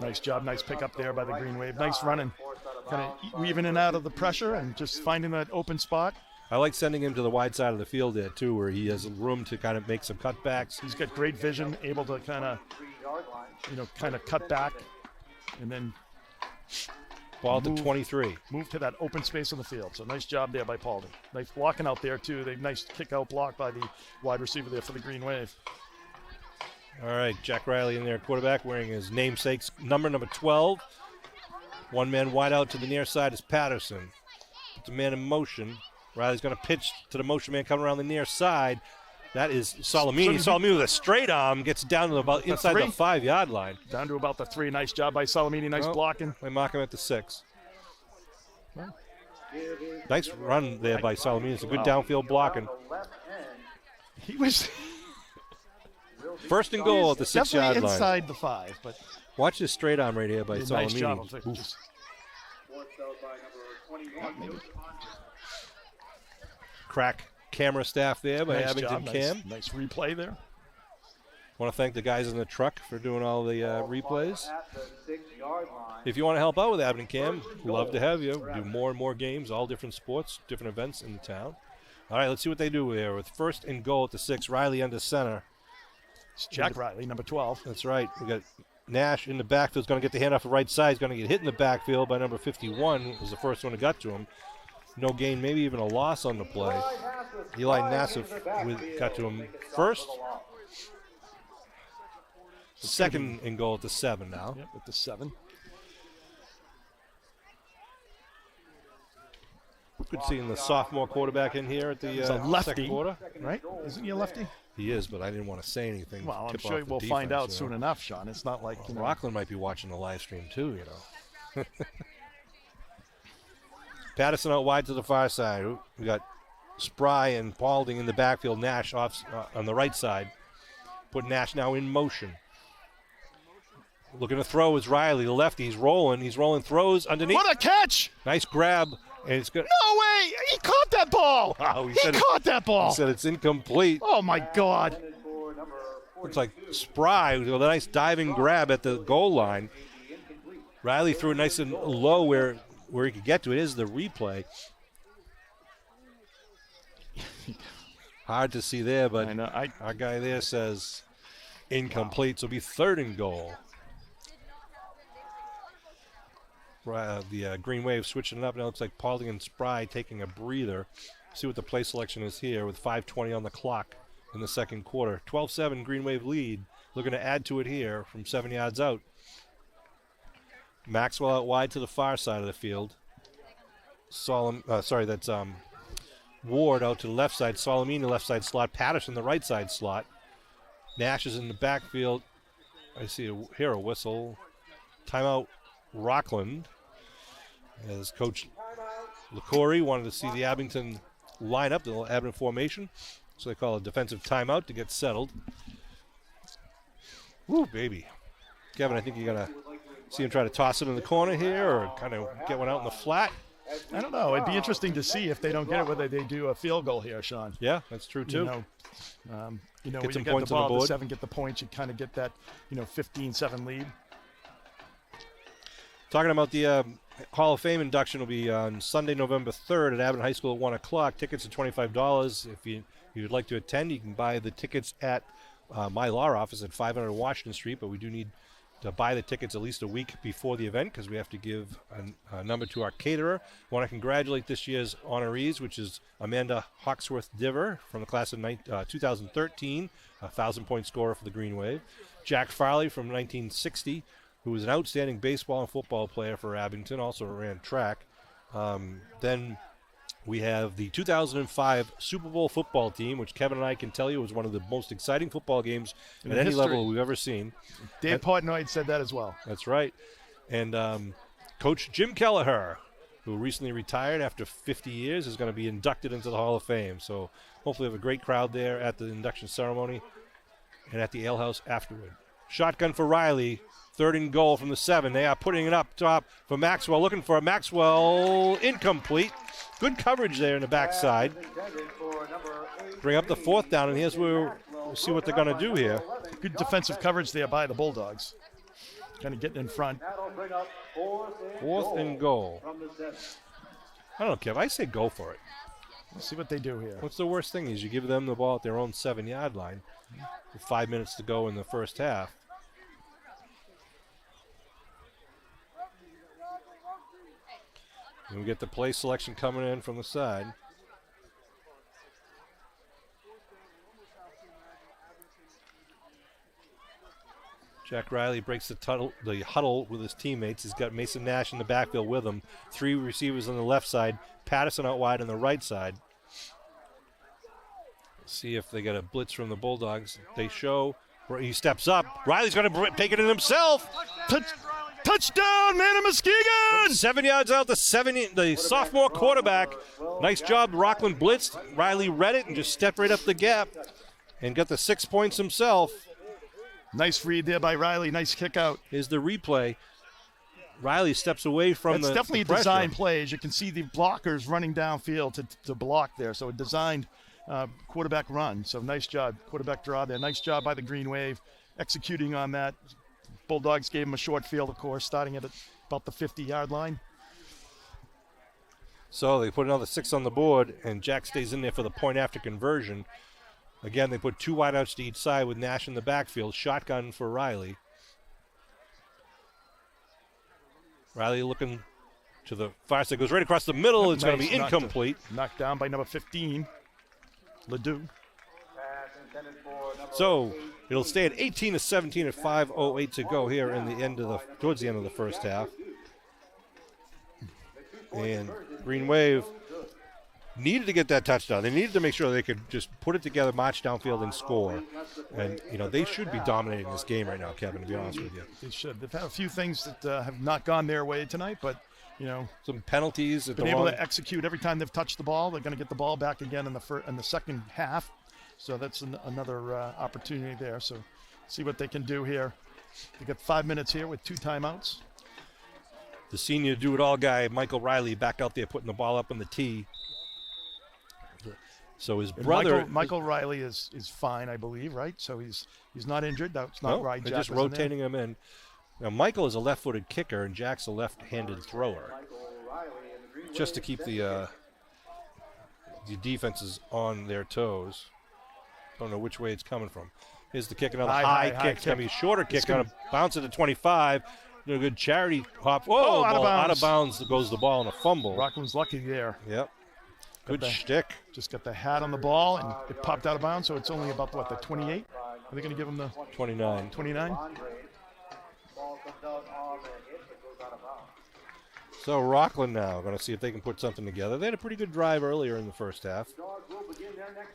Nice job. Nice pickup there by the Green Wave. Nice running. Kind of weaving in and out of the pressure and just finding that open spot. I like sending him to the wide side of the field there, too, where he has room to kind of make some cutbacks. He's got great vision, able to kind of, cut back and then Ball to 23. move to that open space on the field. So nice job there by Paulding. Nice blocking out there, too. Nice kick-out block by the wide receiver there for the Green Wave. All right, Jack Riley in there, quarterback, wearing his namesake's number 12. One man wide out to the near side is Patterson. Puts a man in motion. Riley's going to pitch to the motion man coming around the near side. That is Salamini. Salamini with a straight arm gets down to about inside the 5-yard line. Down to about the 3. Nice job by Salamini. Nice blocking. They mark him at the 6. Nice run there by Salamini. It's a good downfield blocking. He was First and goal at the 6-yard definitely line. inside the 5, but Watch this straight arm right here by nice Salamini. job. Oof. Crack camera staff there by Nice Abington job. Cam. Nice replay there. Want to thank the guys in the truck for doing all the replays. If you want to help out with Abington Cam, we'd love to have you. We do more and more games, all different sports, different events in town. All right, let's see what they do here. With first and goal at the 6, Riley under center. It's Jack Riley, number 12. That's right. We got Nash in the backfield. He's going to get the handoff the right side. He's going to get hit in the backfield by number 51. Was the first one that got to him. No gain, maybe even a loss on the play. Eli Nassif got to him first. Second and goal at the 7 now. Yep, at the 7. Good seeing the sophomore quarterback in here at the He's a lefty, second quarter. right? Isn't he a lefty? He is, but I didn't want to say anything. Well, I'm tip sure off the we'll find defense, out soon enough, Sean. It's not like, Rockland might be watching the live stream too, Patterson out wide to the far side. We got Spry and Paulding in the backfield. Nash off on the right side. Put Nash now in motion. Looking to throw is Riley, the lefty. He's rolling. Throws underneath. What a catch! Nice grab, and it's good. No way! He caught that ball! Wow, he caught that ball! He said it's incomplete. Oh, my God. Looks like Spry with a nice diving grab at the goal line. Riley threw it nice and low where he could get to it. Is the replay. Hard to see there, but I know, our guy there says incomplete, so it'll be third and goal. The Green Wave switching it up. Now it looks like Paulding and Spry taking a breather. See what the play selection is here with 5:20 on the clock in the second quarter. 12-7 Green Wave lead. Looking to add to it here from 7 yards out. Maxwell out wide to the far side of the field. Ward out to the left side. Salamini left side slot. Patterson the right side slot. Nash is in the backfield. I see here a whistle. Timeout Rockland. As Coach LaCory wanted to see the Abington lineup, the little Abington formation. So they call a defensive timeout to get settled. Woo, baby. Kevin, I think you're going to see him try to toss it in the corner here or kind of get one out in the flat. I don't know. It'd be interesting to see if they don't get it, whether they do a field goal here, Sean. Yeah, that's true, too. When Get you some get points the on ball the at board. the 7, get the points, you kind of get that, 15-7 lead. Talking about the Hall of Fame induction will be on Sunday, November 3rd at Abington High School at 1 o'clock. Tickets are $25. If you'd like to attend, you can buy the tickets at my law office at 500 Washington Street, but we do need to buy the tickets at least a week before the event because we have to give a number to our caterer. I want to congratulate this year's honorees, which is Amanda Hawksworth-Diver from the class of 2013, a 1,000-point scorer for the Green Wave. Jack Farley from 1960, who was an outstanding baseball and football player for Abington, also ran track. Then we have the 2005 Super Bowl football team, which Kevin and I can tell you was one of the most exciting football games at any level we've ever seen. Dave Portnoy said that as well. That's right. And Coach Jim Kelleher, who recently retired after 50 years, is going to be inducted into the Hall of Fame. So hopefully we have a great crowd there at the induction ceremony and at the ale house afterward. Shotgun for Riley. 3rd and goal from the 7. They are putting it up top for Maxwell. Looking for Maxwell. Incomplete. Good coverage there in the backside. Bring up the 4th down, and here's where we'll see what they're going to do here. Good defensive coverage there by the Bulldogs. Kind of getting in front. 4th and goal. I don't know, Kev. I say go for it. Let's see what they do here. What's the worst thing is you give them the ball at their own 7-yard line with 5 minutes to go in the first half. And we get the play selection coming in from the side. Jack Riley breaks the huddle with his teammates. He's got Mason Nash in the backfield with him. 3 receivers on the left side. Patterson out wide on the right side. See if they get a blitz from the Bulldogs. They show where he steps up. Riley's going to take it in himself. Touchdown, man of Muskegon! 7 yards out, the sophomore quarterback. Nice job, Rockland blitzed. Riley read it and just stepped right up the gap and got the 6 points himself. Nice read there by Riley. Nice kick out. Here's the replay. Riley steps away from That's the definitely the a design play. As you can see, the blockers running downfield to block there. So a designed quarterback run. So nice job, quarterback draw there. Nice job by the Green Wave executing on that. Bulldogs gave him a short field, of course, starting at about the 50-yard line. So they put another 6 on the board, and Jack stays in there for the point after conversion. Again, they put 2 wideouts to each side with Nash in the backfield. Shotgun for Riley. Riley looking to the far side. Goes right across the middle. It's going to be incomplete. Knocked down by number 15, Ledoux. So it'll stay at 18-17 at 5:08 to go here in towards the end of the first half. And Green Wave needed to get that touchdown. They needed to make sure they could just put it together, march downfield, and score. And, they should be dominating this game right now, Kevin, to be honest with you. They should. They've had a few things that have not gone their way tonight, but, some penalties. Been able to execute every time they've touched the ball. They're going to get the ball back again in the second half. So that's another opportunity there. So see what they can do here. They got 5 minutes here with 2 timeouts. The senior do-it-all guy, Michael Riley, back out there putting the ball up on the tee. So his brother, Michael Riley is fine, I believe, right? So he's not injured. That's not right. They're just rotating him in. Now Michael is a left-footed kicker, and Jack's a left-handed thrower, just to keep the defenses on their toes. Don't know which way it's coming from. Here's the kick, another high kick. It's going to be a shorter kick, going to bounce it to 25. A good charity hop. Whoa, out of bounds goes the ball and a fumble. Rockland's lucky there. Yep. Good shtick. Just got the hat on the ball, and it popped out of bounds, so it's only about, the 28? Are they going to give him the 29? 29? So Rockland now going to see if they can put something together. They had a pretty good drive earlier in the first half.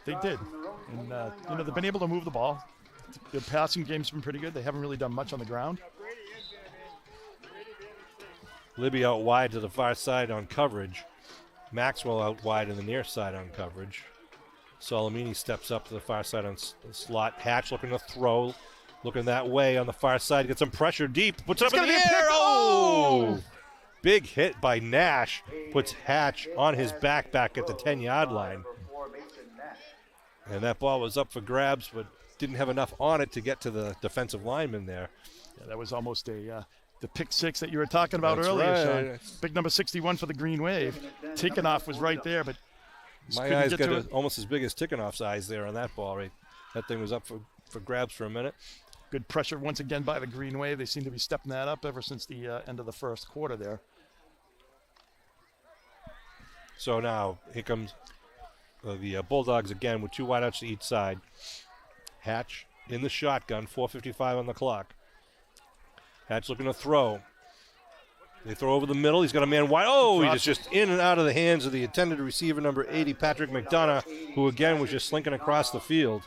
They did. And, they've been able to move the ball. Their passing game's been pretty good. They haven't really done much on the ground. Libby out wide to the far side on coverage. Maxwell out wide in the near side on coverage. Solomini steps up to the far side on slot. Hatch looking to throw. Looking that way on the far side. Gets some pressure deep. Puts it up in the air. Oh! Big hit by Nash. Puts Hatch on his back at the 10-yard line. And that ball was up for grabs, but didn't have enough on it to get to the defensive lineman there. Yeah, that was almost the pick six that you were talking about earlier, right. Sean. Big number 61 for the Green Wave. Tikhonov was right there, but my eyes got almost as big as Tikhonov's eyes there on that ball. Right, that thing was up for for grabs for a minute. Good pressure once again by the Green Wave. They seem to be stepping that up ever since the end of the first quarter there. So now here comes the Bulldogs again with 2 wideouts to each side. Hatch in the shotgun, 4:55 on the clock. Hatch looking to throw. They throw over the middle. He's got a man wide. Oh, he's just in and out of the hands of the intended receiver, number 80, Patrick McDonough, who again was just slinking across the field.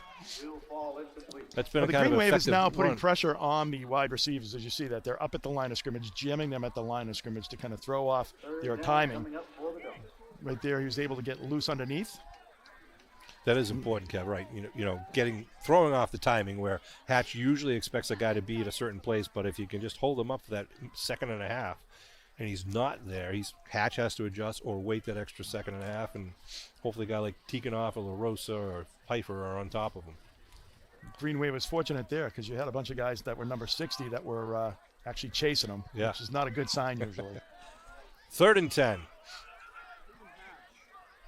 That's been the kind Green of Wave is now putting run. pressure on the wide receivers, as you see that. They're up at the line of scrimmage, jamming them at the line of scrimmage to kind of throw off their timing. Right there, he was able to get loose underneath. That is important, Kev, right? Throwing off the timing where Hatch usually expects a guy to be at a certain place, but if you can just hold him up for that second and a half, and he's not there, Hatch has to adjust or wait that extra second and a half, and hopefully a guy like Tikhonov or LaRosa or Pfeiffer are on top of him. Green Wave was fortunate there because you had a bunch of guys that were number 60 that were actually chasing them, which is not a good sign usually. 3rd and 10.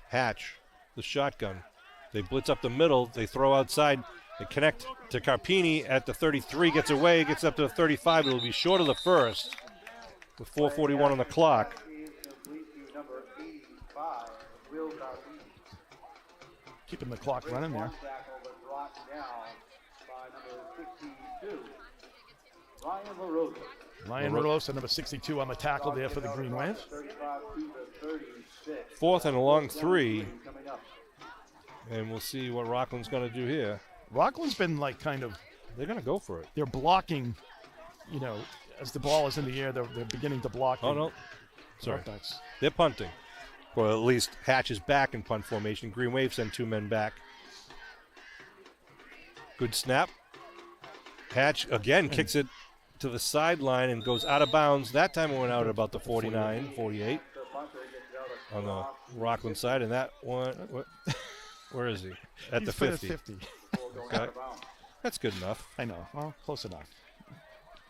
Hatch, the shotgun. They blitz up the middle. They throw outside. They connect to Carpini at the 33. Gets away. Gets up to the 35. It'll be short of the first with 4:41 on the clock. Keeping the clock running there. Ryan LaRosa, number 62 on the tackle there for the Green Wave. 4th and a long 3. And we'll see what Rockland's going to do here. Rockland's been they're going to go for it. They're blocking, as the ball is in the air, they're beginning to block. Oh, no. Sorry. Dropbacks. They're punting. Well, at least Hatch is back in punt formation. Green Wave send 2 men back. Good snap. Hatch, again, kicks it to the sideline and goes out of bounds. That time it went out at about the 49, 48 on the Rockland side. And that one, where is he? At the 50. Okay. That's good enough. I know. Well, close enough.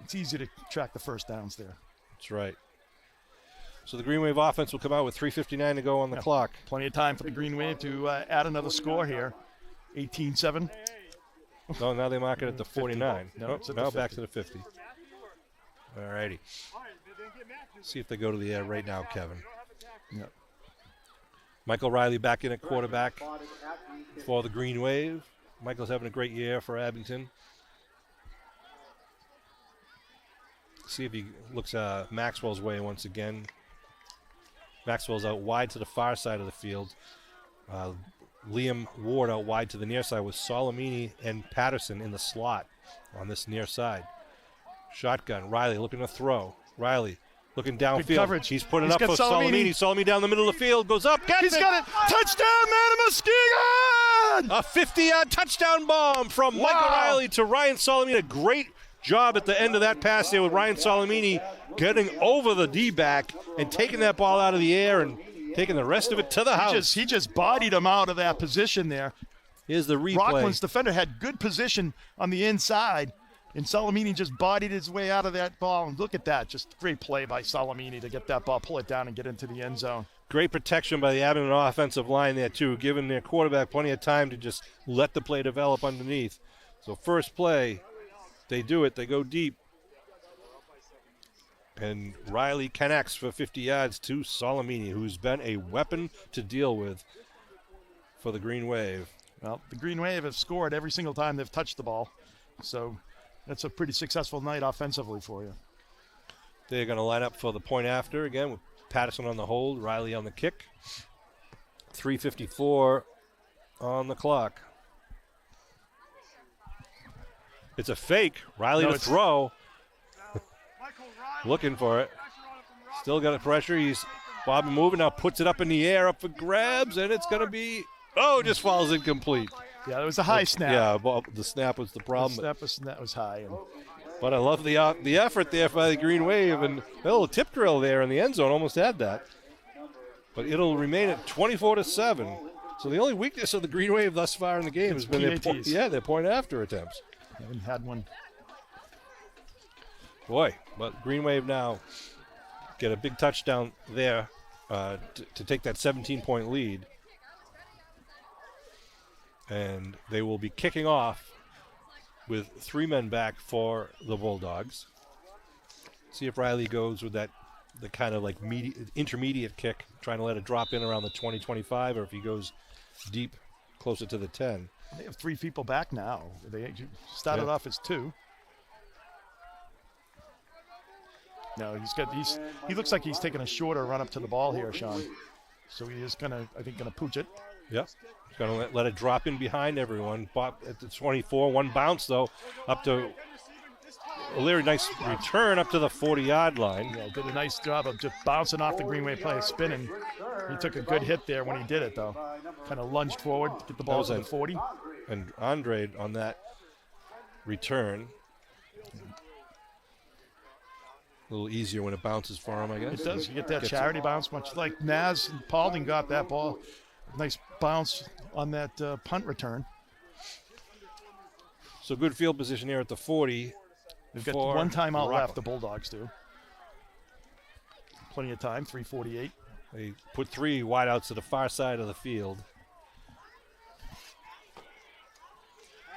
It's easy to track the first downs there. That's right. So the Green Wave offense will come out with 3:59 to go on the clock. Plenty of time for the Green Wave to add another score here. 18-7. No, now they mark it at the 49. No, now back to the 50. All righty. See if they go to the air right now, Kevin. Yep. Michael Riley back in at quarterback for the Green Wave. Michael's having a great year for Abington. See if he looks Maxwell's way once again. Maxwell's out wide to the far side of the field. Liam Ward out wide to the near side with Solomini and Patterson in the slot on this near side. Shotgun. Riley looking to throw. Riley looking downfield. Good coverage. He's putting up for Solomini. Solomini down the middle of the field. Goes up. He's got it. Touchdown, man, Muskegon! A 50-yard touchdown bomb from Michael Riley to Ryan Solomini. A great job at the end of that pass there with Ryan Solomini getting over the D-back and taking that ball out of the air and taking the rest of it to the house. He just bodied him out of that position there. Here's the replay. Rockland's defender had good position on the inside, and Solomini just bodied his way out of that ball. And look at that. Just great play by Solomini to get that ball, pull it down, and get into the end zone. Great protection by the Abington offensive line there, too, giving their quarterback plenty of time to just let the play develop underneath. So first play, they do it. They go deep. And Riley connects for 50 yards to Solomini, who's been a weapon to deal with for the Green Wave. Well, the Green Wave have scored every single time they've touched the ball. So that's a pretty successful night offensively for you. They're going to line up for the point after again with Patterson on the hold, Riley on the kick. 3:54 on the clock. It's a fake. Riley to throw. Looking for it. Still got a pressure. He's bobbing moving now, puts it up in the air, up for grabs, and it's going to be, just falls incomplete. Yeah, it was a high snap. Yeah, well, the snap was the problem. The snap was high. But I love the effort there by the Green Wave, and a little tip drill there in the end zone almost had that. But it'll remain at 24-7. So the only weakness of the Green Wave thus far in the game has been their point after attempts. Haven't had one. Boy, but Green Wave now get a big touchdown there to take that 17-point lead. And they will be kicking off with 3 men back for the Bulldogs. See if Riley goes with the kind of like intermediate kick, trying to let it drop in around the 20-25, or if he goes deep closer to the 10. They have 3 people back now. They started off as 2. No, he looks like he's taking a shorter run up to the ball here, Sean. So he is gonna pooch it. Yep. He's gonna let it drop in behind everyone. Bop at the 24, 1 bounce though, up to O'Leary. Nice return up to the 40-yard line. Yeah, did a nice job of just bouncing off the Green Wave player, spinning. He took a good hit there when he did it though. Kind of lunged forward to get the ball to the 40. And Andre on that return. A little easier when it bounces for him, I guess. It does. You get that charity bounce, much like Naz and Paulding got that ball. Nice bounce on that punt return. So good field position here at the 40. They've got 1 timeout left, the Bulldogs do. Plenty of time, 3:48. They put 3 wideouts to the far side of the field.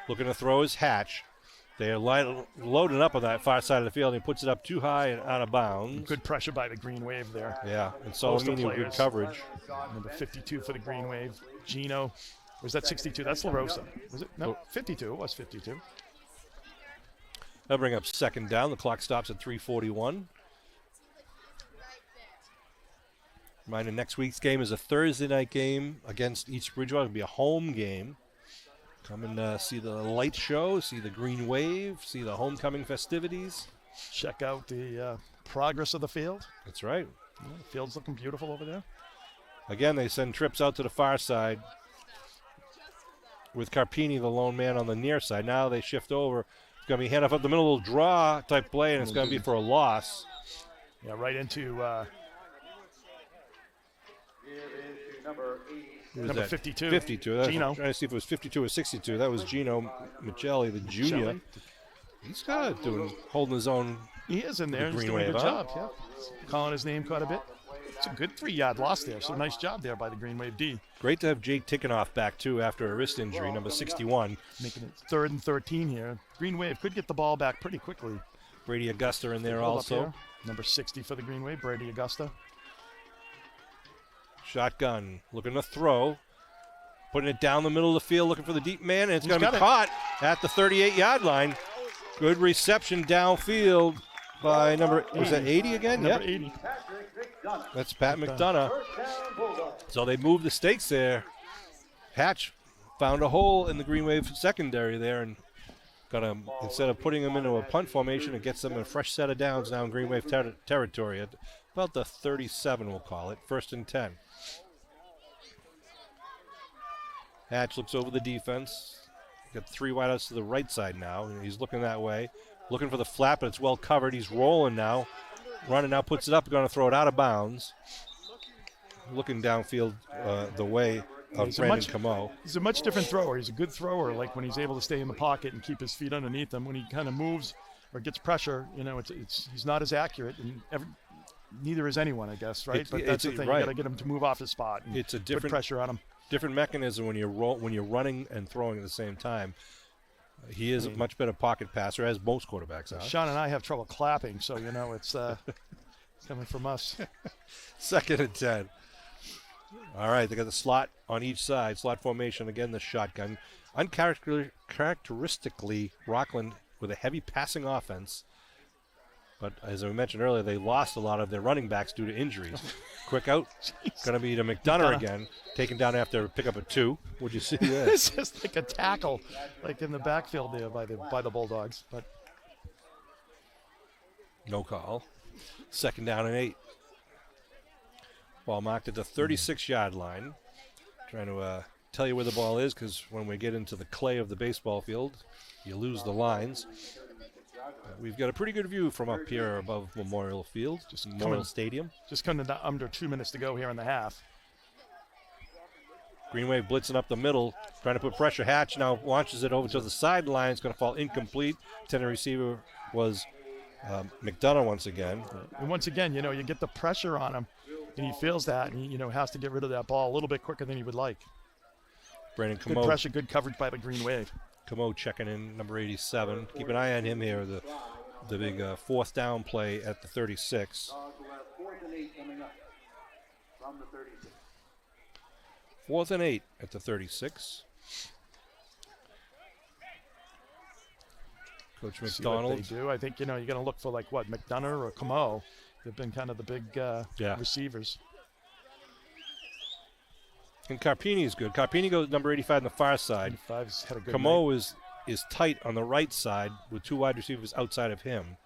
Looking to throw his Hatch. They are loading up on that far side of the field, and he puts it up too high and out of bounds. Good pressure by the Green Wave there. Yeah, and Salamini with good coverage. Number 52 for the Green Wave. Gino. Was that 62? That's La Rosa. Was it? No, 52. It was 52. That'll bring up 2nd down. The clock stops at 3:41. Reminder, next week's game is a Thursday night game against East Bridgewater. It'll be a home game. Come and see the light show, see the Green Wave, see the homecoming festivities. Check out the progress of the field. That's right. Yeah, the field's looking beautiful over there. Again, they send trips out to the far side with Carpini, the lone man, on the near side. Now they shift over. It's going to be hand off up the middle, draw type play, and it's going to be for a loss. Yeah, right into number 52. 52. Gino. I'm trying to see if it was 52 or 62. That was Gino Michelli, the junior. He's holding his own. He is in there. He's doing a good job. Yeah. Calling his name quite a bit. It's a good 3-yard loss there. So nice job there by the Green Wave D. Great to have Jake Tickenoff back, too, after a wrist injury, number 61. Making it 3rd and 13 here. Green Wave could get the ball back pretty quickly. Brady Augusta in there also. Number 60 for the Green Wave, Brady Augusta. Shotgun, looking to throw. Putting it down the middle of the field, looking for the deep man, and it's going to be caught at the 38-yard line. Good reception downfield by number, was that 80 again? Number 80. That's Pat McDonough. So they moved the stakes there. Hatch found a hole in the Green Wave secondary there, and instead of putting them into a punt formation, it gets them a fresh set of downs now in Green Wave territory at about the 37, we'll call it. 1st and 10. Hatch looks over the defense. Got 3 wideouts to the right side now. He's looking that way. Looking for the flat, but it's well covered. He's rolling now. Running now, puts it up. Going to throw it out of bounds. Looking downfield the way of Brandon Camo. He's a much different thrower. He's a good thrower, like when he's able to stay in the pocket and keep his feet underneath him. When he kind of moves or gets pressure, he's not as accurate. And neither is anyone, I guess, right? But that's the thing. Right. You got to get him to move off his spot. And it's a different put pressure on him. Different mechanism when you're running and throwing at the same time. He is a much better pocket passer, as most quarterbacks are. Sean and I have trouble clapping, so it's coming from us. 2nd and 10. All right, they got the slot on each side. Slot formation again. The shotgun, uncharacteristically Rockland with a heavy passing offense. But as I mentioned earlier, they lost a lot of their running backs due to injuries. Quick out, going to be to McDonough again, taken down after pick up a 2. What'd you see there? It's just like a tackle, like in the backfield there by the Bulldogs. But no call. 2nd down and 8. Ball marked at the 36-yard line. Trying to tell you where the ball is, because when we get into the clay of the baseball field, you lose the lines. We've got a pretty good view from up here above Memorial Field, Memorial Stadium. Just coming to under 2 minutes to go here in the half. Green Wave blitzing up the middle, trying to put pressure. Hatch now launches it over to the sideline. It's going to fall incomplete. Intended receiver was McDonough once again. And once again, you get the pressure on him, and he feels that, and he, has to get rid of that ball a little bit quicker than he would like. Brandon Camo. Good pressure, good coverage by the Green Wave. Camo checking in, number 87. Keep an eye on him here, the big fourth down play at the 36. Dogs will have 4th and 8 coming up from the 36. 4th and 8 at the 36. Coach See McDonald. what they do. I think, you're going to look for like what, McDonough or Camo. They've been kind of the big receivers. And Carpini is good. Carpini goes number 85 on the far side. 85's had a good Camo night. is tight on the right side with 2 wide receivers outside of him.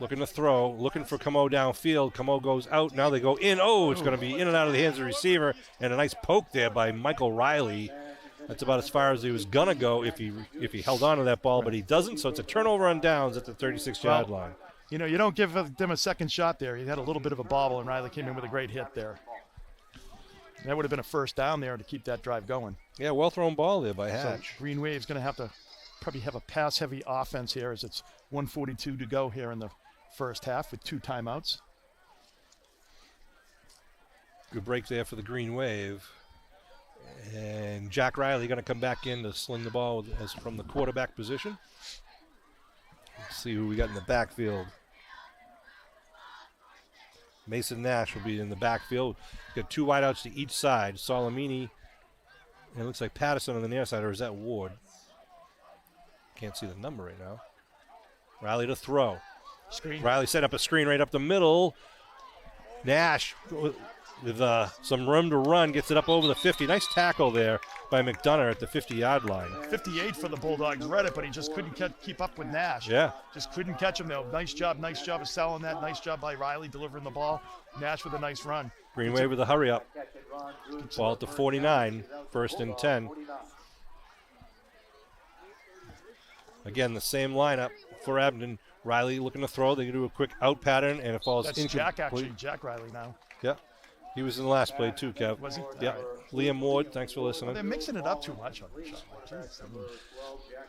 Looking to throw, looking for Camo downfield. Camo goes out. Now they go in. Oh, it's going to be in and out of the hands of the receiver. And a nice poke there by Michael Riley. That's about as far as he was going to go if he held on to that ball, but he doesn't. So it's a turnover on downs at the 36-yard line. You don't give them a second shot there. He had a little bit of a bobble, and Riley came in with a great hit there. That would have been a first down there to keep that drive going. Yeah, well-thrown ball there by Hatch. So Green Wave's going to have to probably have a pass-heavy offense here as it's 1:42 to go here in the first half with 2 timeouts. Good break there for the Green Wave. And Jack Riley going to come back in to sling the ball as from the quarterback position. Let's see who we got in the backfield. Mason Nash will be in the backfield. Got 2 wideouts to each side. Solomini, and it looks like Patterson on the near side, or is that Ward? Can't see the number right now. Riley to throw. Screen. Riley set up a screen right up the middle. Nash with some room to run, gets it up over the 50. Nice tackle there by McDonough at the 50-yard line. 58 for the Bulldogs. Read it, but he just couldn't keep up with Nash. Yeah. Just couldn't catch him, though. Nice job of selling that. Nice job by Riley delivering the ball. Nash with a nice run. Green Wave with a hurry up. Ball at the 49, 1st and 10. Again, the same lineup for Abington. Riley looking to throw. They do a quick out pattern, and it falls That's incomplete. Jack, actually. Jack Riley now. Yeah. He was in the last play, too, Kev. Was he? Yeah. All right. Liam Ward, thanks for listening. They're mixing it up too much on the shot. Jeez,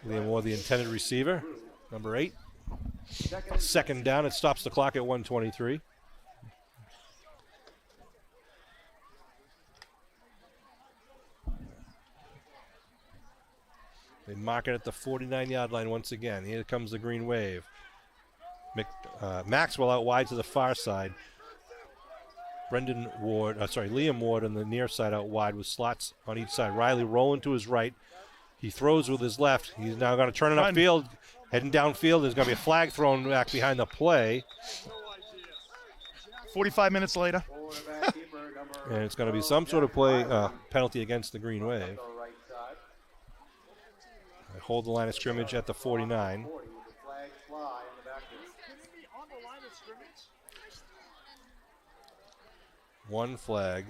Liam Ward, the intended receiver, number 8. 2nd down. It stops the clock at 1:23. They mark it at the 49-yard line once again. Here comes the Green Wave. Maxwell out wide to the far side. Liam Ward on the near side out wide with slots on each side. Riley rolling to his right. He throws with his left. He's now going to turn it upfield. Heading downfield. There's going to be a flag thrown back behind the play. 45 minutes later. And it's going to be some sort of play penalty against the Green Wave. They hold the line of scrimmage at the 49. One flag.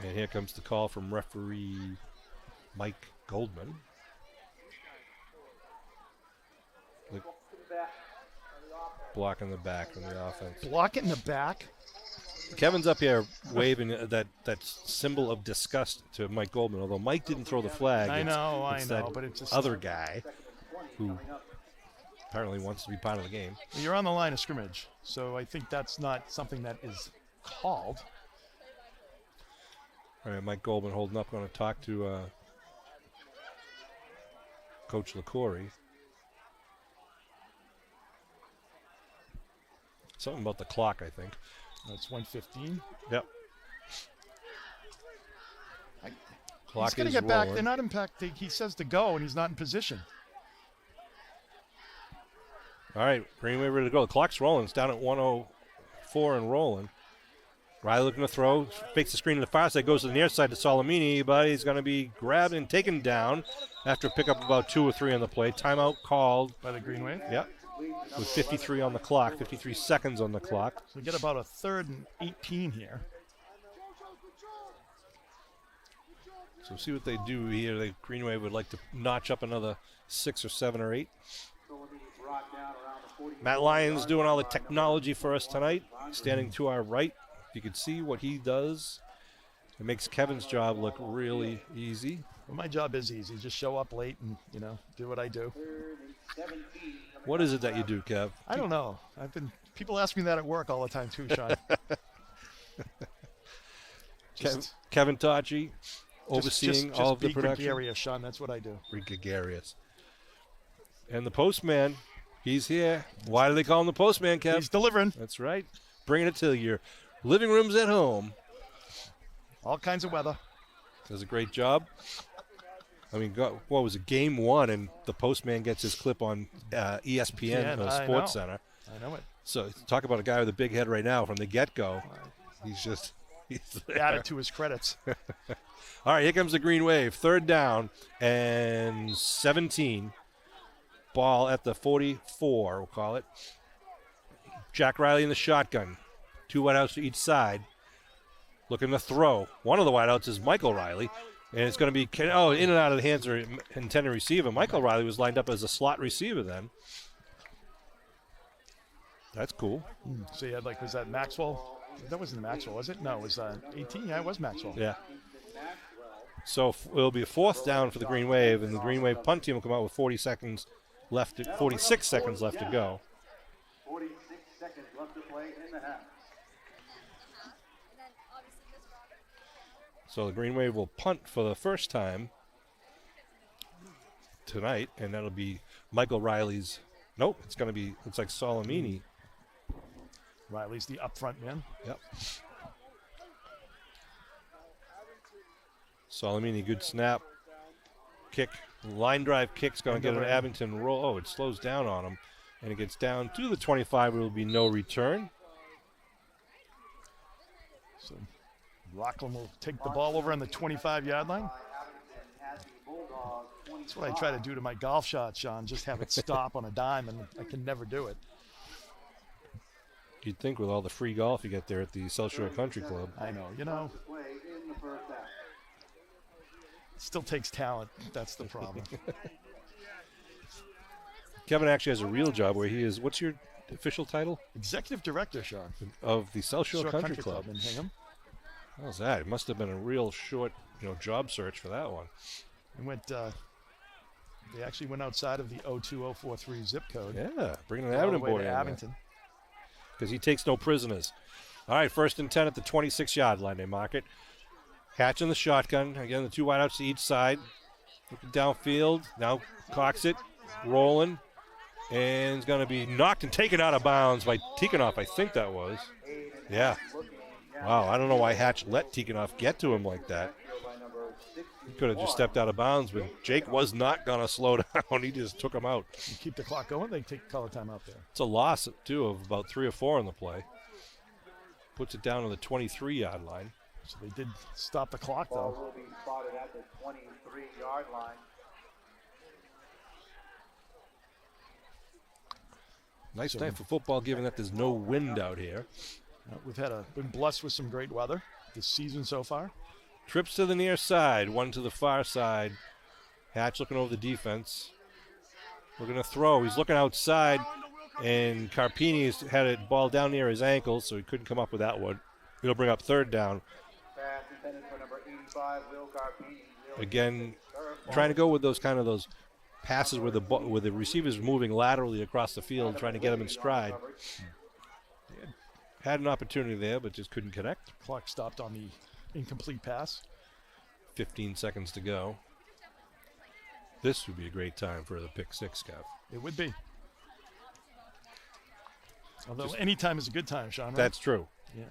And here comes the call from referee Mike Goldman. Block in the back from the offense. Block it in the back. Kevin's up here waving that symbol of disgust to Mike Goldman, although Mike didn't throw the flag. I know, that but it's just other guy who apparently wants to be part of the game. You're on the line of scrimmage, so I think that's not something that is called. All right, Mike Goldman holding up, going to talk to Coach LaCory. Something about the clock, I think. It's 1:15. Yep. Clock He's going to get rolling. back. They're not impacted. He says to go, and he's not in position. All right, Green Wave ready to go. The clock's rolling. It's down at 1:04 and rolling. Riley looking to throw. Fakes the screen to the far side. Goes to the near side to Solomini, but he's going to be grabbed and taken down after a pickup about 2 or 3 on the play. Timeout called. By the Green Wave? Yep. With 53 on the clock, 53 seconds on the clock. So we get about a 3rd and 18 here. So see what they do here. The Green Wave would like to notch up another 6 or 7 or 8. Matt Lyons doing all the technology for us tonight, standing to our right. If you could see what he does, it makes Kevin's job look really easy. Well, my job is easy. Just show up late and, do what I do. What is it that you do, Kev? I don't know. People ask me that at work all the time too, Sean. Kevin Tachi overseeing all of the production. Gregarious, Sean. That's what I do. Gregarious. And the postman, he's here. Why do they call him the postman, Kev? He's delivering. That's right. Bringing it to your living rooms at home. All kinds of weather. Does a great job. I mean, what was it, game 1, and the postman gets his clip on ESPN, Sports Center. I know it. So talk about a guy with a big head right now from the get-go. He's there. Added to his credits. All right, here comes the Green Wave. 3rd down and 17. Ball at the 44, we'll call it. Jack Riley in the shotgun. 2 wideouts to each side. Looking to throw. One of the wideouts is Michael Riley. And it's going to be, in and out of the hands of intended receiver. Michael Riley was lined up as a slot receiver then. That's cool. So you had, was that Maxwell? That wasn't Maxwell, was it? No, it was 18. Yeah, it was Maxwell. Yeah. So it'll be a 4th down for the Green Wave, and the Green Wave punt team will come out with 46 seconds left to go. 46 seconds left to play in the half. So the Green Wave will punt for the first time tonight, and that'll be Michael Riley's. Nope, it's going to be, looks like Salamini. Riley's the up front man. Yep. Salamini, good snap. Kick, line drive kick's going to get an Abington roll. Oh, it slows down on him, and it gets down to the 25. There will be no return. So Rockland will take the ball over on the 25-yard line. That's what I try to do to my golf shot, Sean, just have it stop on a dime, and I can never do it. You'd think with all the free golf you get there at the South Shore Country Club. I know, it still takes talent. That's the problem. Kevin actually has a real job where he is, what's your official title? Executive Director, Sean. Of the South Shore Country Club in Hingham. How's that? It must have been a real short, job search for that one. They actually went outside of the 02043 zip code. Yeah, bringing an Abington boy in Abington. Because he takes no prisoners. All right, 1st and 10 at the 26-yard line. They mark it. Hatch in the shotgun. Again, the 2 wideouts to each side. Looking downfield. Now clocks it. Rolling. And it's going to be knocked and taken out of bounds by Tikhonov, I think that was. Yeah. Wow, I don't know why Hatch let Tikhonov get to him like that. He could have just stepped out of bounds, but Jake was not going to slow down. He just took him out. You keep the clock going, they take color time out there. It's a loss, too, of about 3 or 4 on the play. Puts it down on the 23-yard line. So they did stop the clock, though. Ball will be spotted at the 23-yard line. Nice night for football, given that there's no wind out here. We've been blessed with some great weather this season so far. Trips to the near side, one to the far side. Hatch looking over the defense. Looking to throw. He's looking outside, and Carpini's had a ball down near his ankle, so he couldn't come up with that one. He'll bring up 3rd down. Pass intended for number 85, Will Carpini. Again, trying to go with those passes where the receiver's moving laterally across the field, trying to get him in stride. Had an opportunity there, but just couldn't connect. Clock stopped on the incomplete pass. 15 seconds to go. This would be a great time for the pick 6, Kev. It would be. Although any time is a good time, Sean. Right? That's true. Yeah.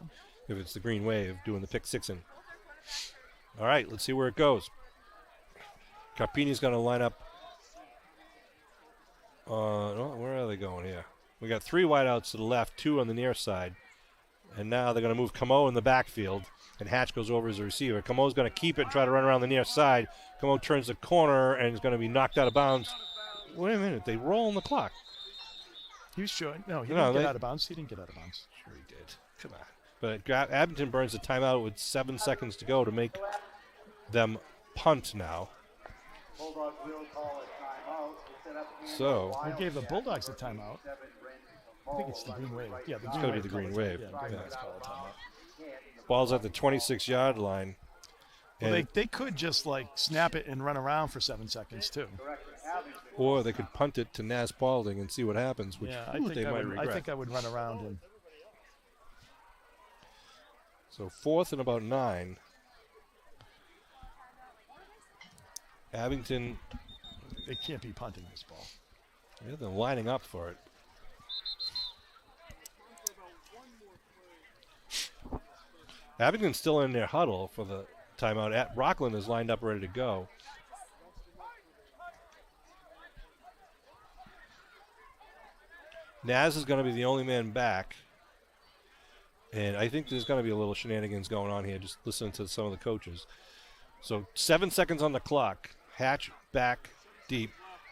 If it's the Green Wave doing the pick 6-ing. All right, let's see where it goes. Carpini's going to line up. Where are they going here? We got 3 wideouts to the left, 2 on the near side. And now they're going to move Camo in the backfield, and Hatch goes over as a receiver. Camo's going to keep it and try to run around the near side. Camo turns the corner and is going to be knocked out of bounds. Wait a minute, they roll on the clock. He was showing. No, he didn't get out of bounds. He didn't get out of bounds. Sure he did. Come on. But Abington burns the timeout with 7 seconds to go to make them punt now. Bulldogs will call a timeout. So we gave the Bulldogs a timeout. I think it's the Green Wave. Yeah, it's going to be the Green Wave. Yeah. Ball's at the 26-yard line. Well, they could just snap it and run around for 7 seconds too. Or they could punt it to Naz Paulding and see what happens, which yeah, they might regret. I think I would run around and. So 4th and about 9. Abington, They can't be punting this ball. yeah, they're lining up for it. Abington's still in their huddle for the timeout. Rockland is lined up ready to go. Naz is going to be the only man back. And I think there's going to be a little shenanigans going on here, just listening to some of the coaches. So 7 seconds on the clock. Hatch back deep.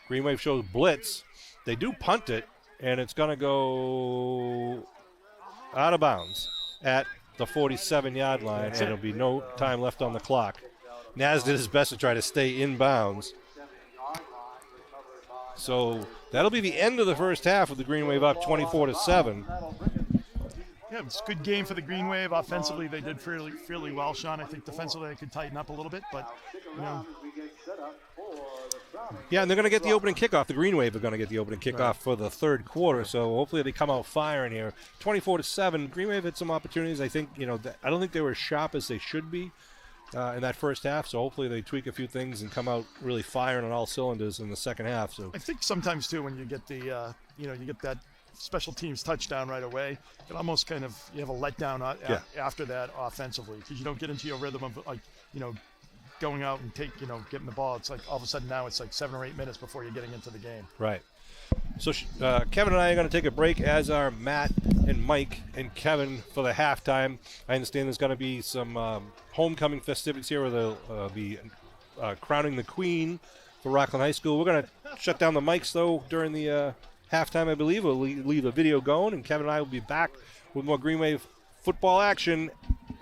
Green Wave shows blitz. They do punt it, and it's going to go out of bounds at the 47-yard line, and there'll be no time left on the clock. Naz did his best to try to stay in bounds. So that'll be the end of the first half with the Green Wave up 24-7. Yeah, it's a good game for the Green Wave. Offensively, they did fairly well, Sean. I think defensively they could tighten up a little bit, but, you know. Yeah, and they're going to get the opening kickoff. The Green Wave are going to get the opening kickoff for the third quarter, so hopefully they come out firing here. 24-7. Green Wave had some opportunities. I think, you know, I don't think they were as sharp as they should be in that first half, so hopefully they tweak a few things and come out really firing on all cylinders in the second half. So I think sometimes, too, when you get the, you get that special teams touchdown right away, it almost kind of, you have a letdown after that offensively, because you don't get into your rhythm of, like, going out and getting the ball. It's like all of a sudden now it's like 7 or 8 minutes before you're getting into the game. Right. So Kevin and I are going to take a break, as are Matt and Mike and Kevin for the halftime. I understand there's going to be some homecoming festivities here where they'll be crowning the queen for Rockland High School. We're going to shut down the mics, though, during the halftime, I believe. We'll leave the video going, and Kevin and I will be back with more Green Wave football action